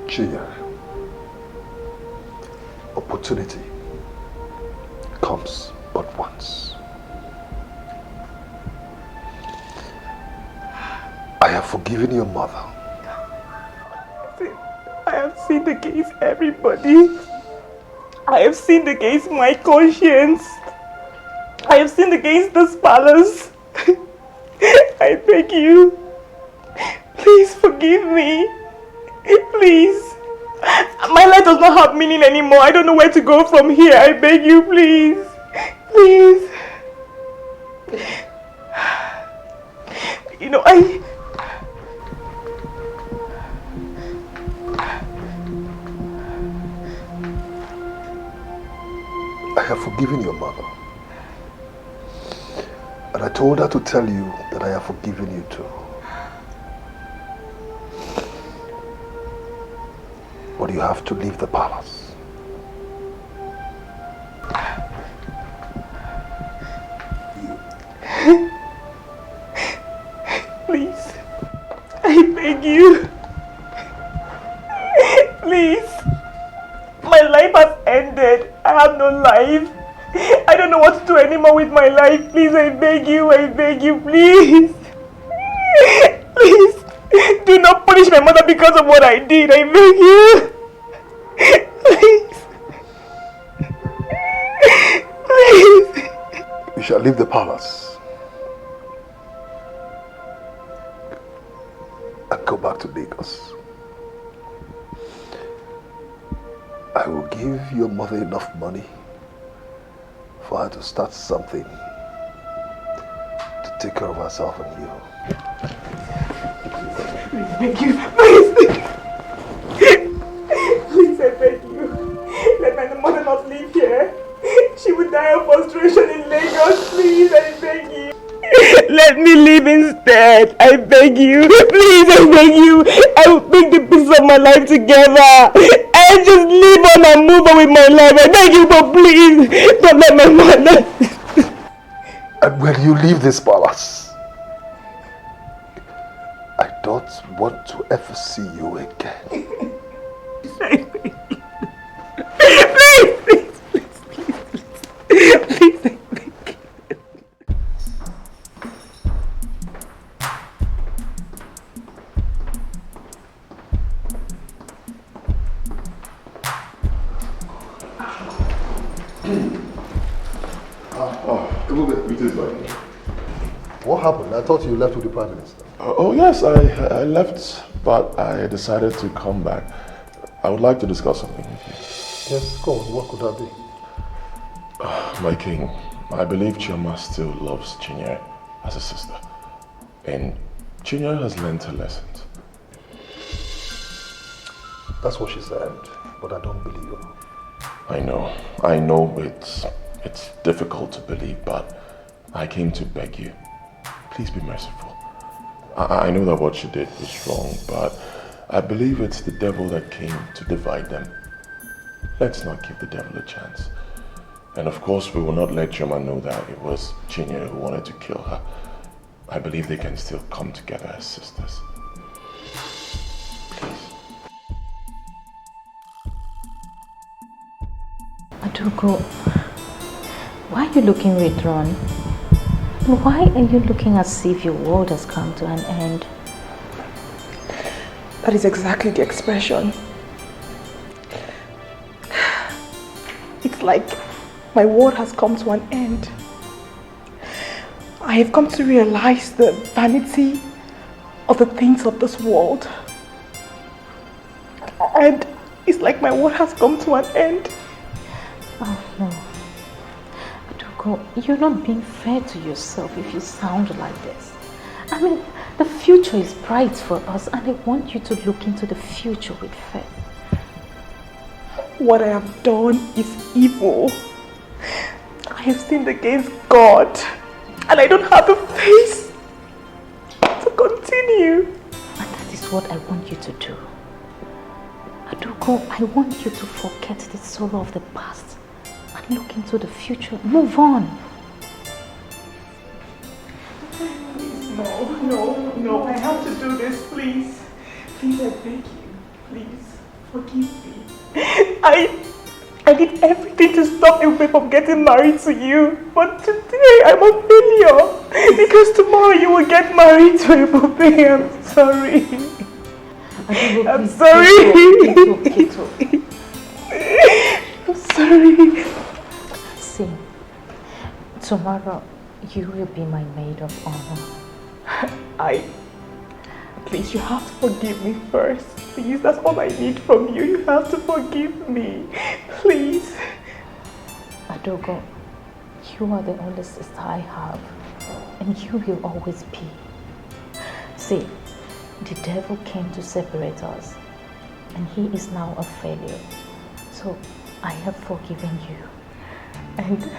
A: Chika, opportunity comes but once. I have forgiven your mother.
T: I have sinned against everybody. I have sinned against my conscience. I have sinned against this palace. I beg you, please forgive me. Please. My life does not have meaning anymore. I don't know where to go from here. I beg you, please. Please. You know, I
A: have forgiven your mother. And I told her to tell you that I have forgiven you too. But you have to leave the palace.
T: Please, I beg you. Please. My life has ended. I have no life. I don't know what to do anymore with my life. Please, I beg you, please. Please, do not punish my mother because of what I did. I beg you. Please. Please.
A: You shall leave the palace and go back to Lagos. I will give your mother enough money for her to start something to take care of herself and you.
T: Please, beg you. Please. Please, I beg you. Let my mother not live here. She would die of frustration in Lagos. Please, I beg you. Let me live instead. I beg you. Please, I beg you. I will bring the pieces of my life together. I just live on and move on with my life. I beg you, but please, don't let my mother.
A: And when you leave this palace, I don't want to ever see you again.
T: I beg you. Please, please, please, please, please, I beg you.
A: What happened? I thought you left with the Prime Minister.
U: Oh yes, I left, but I decided to come back. I would like to discuss something with you.
A: Yes, go on. What could that be?
U: My king, I believe Chioma still loves Chinyere as a sister. And Chinyere has learned her lessons.
A: That's what she said, but I don't believe her.
U: I know it's difficult to believe, but I came to beg you. Please be merciful. I know that what she did was wrong, but I believe it's the devil that came to divide them. Let's not give the devil a chance. And of course, we will not let Chioma know that it was Chinyere who wanted to kill her. I believe they can still come together as sisters. Please.
C: Adaugo, why are you looking withdrawn? Why are you looking as if your world has come to an end?
T: That is exactly the expression. It's like my world has come to an end. I have come to realize the vanity of the things of this world. And it's like my world has come to an end.
C: Oh no. Adaugo, you're not being fair to yourself if you sound like this. I mean, the future is bright for us and I want you to look into the future with faith.
T: What I have done is evil. I have sinned against God. And I don't have the face to continue.
C: And that is what I want you to do. Adaugo, I want you to forget the sorrow of the past and look into the future. Move on.
T: No, I have to do this, please. Please, I beg you. Please, forgive me. I did everything to stop away from getting married to you. But today, I'm a failure. Because tomorrow you will get married to a buffet. I'm sorry. I'm sorry. I'm sorry.
C: See, tomorrow you will be my maid of honor.
T: Please, you have to forgive me first. Please, that's all I need from you. You have to forgive me. Please.
C: Adaugo, you are the only sister I have. And you will always be. See, the devil came to separate us. And he is now a failure. So, I have forgiven you. And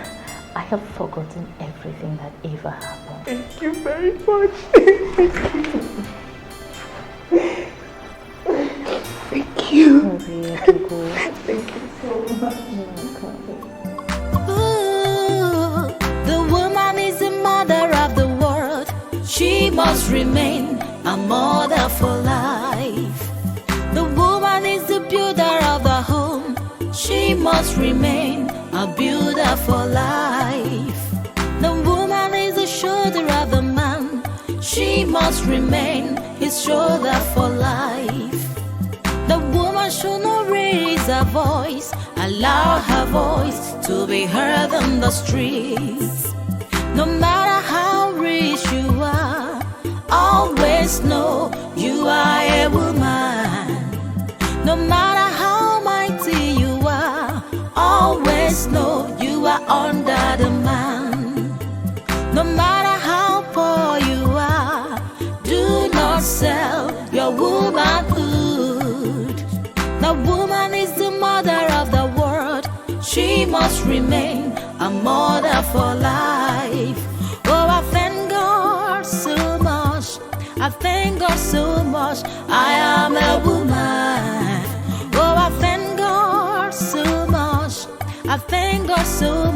C: I have forgotten everything that ever happened.
T: Thank you very much. Thank you. Thank you so much.
J: Ooh, the woman is the mother of the world. She must remain a mother for life. The woman is the builder of the home. She must remain a builder for life. The woman is the shoulder of the man. She must remain his shoulder for life. The woman should not raise her voice, allow her voice to be heard on the streets. No matter how rich you are, always know you are a woman. No matter how mighty you are, always know you are under the man. No matter how poor you are, do not sell your womanhood. The woman is the mother of the world. She must remain a mother for life. Oh, I thank God so much. I thank God so much. I am a woman. Oh, I thank God so much. I thank God so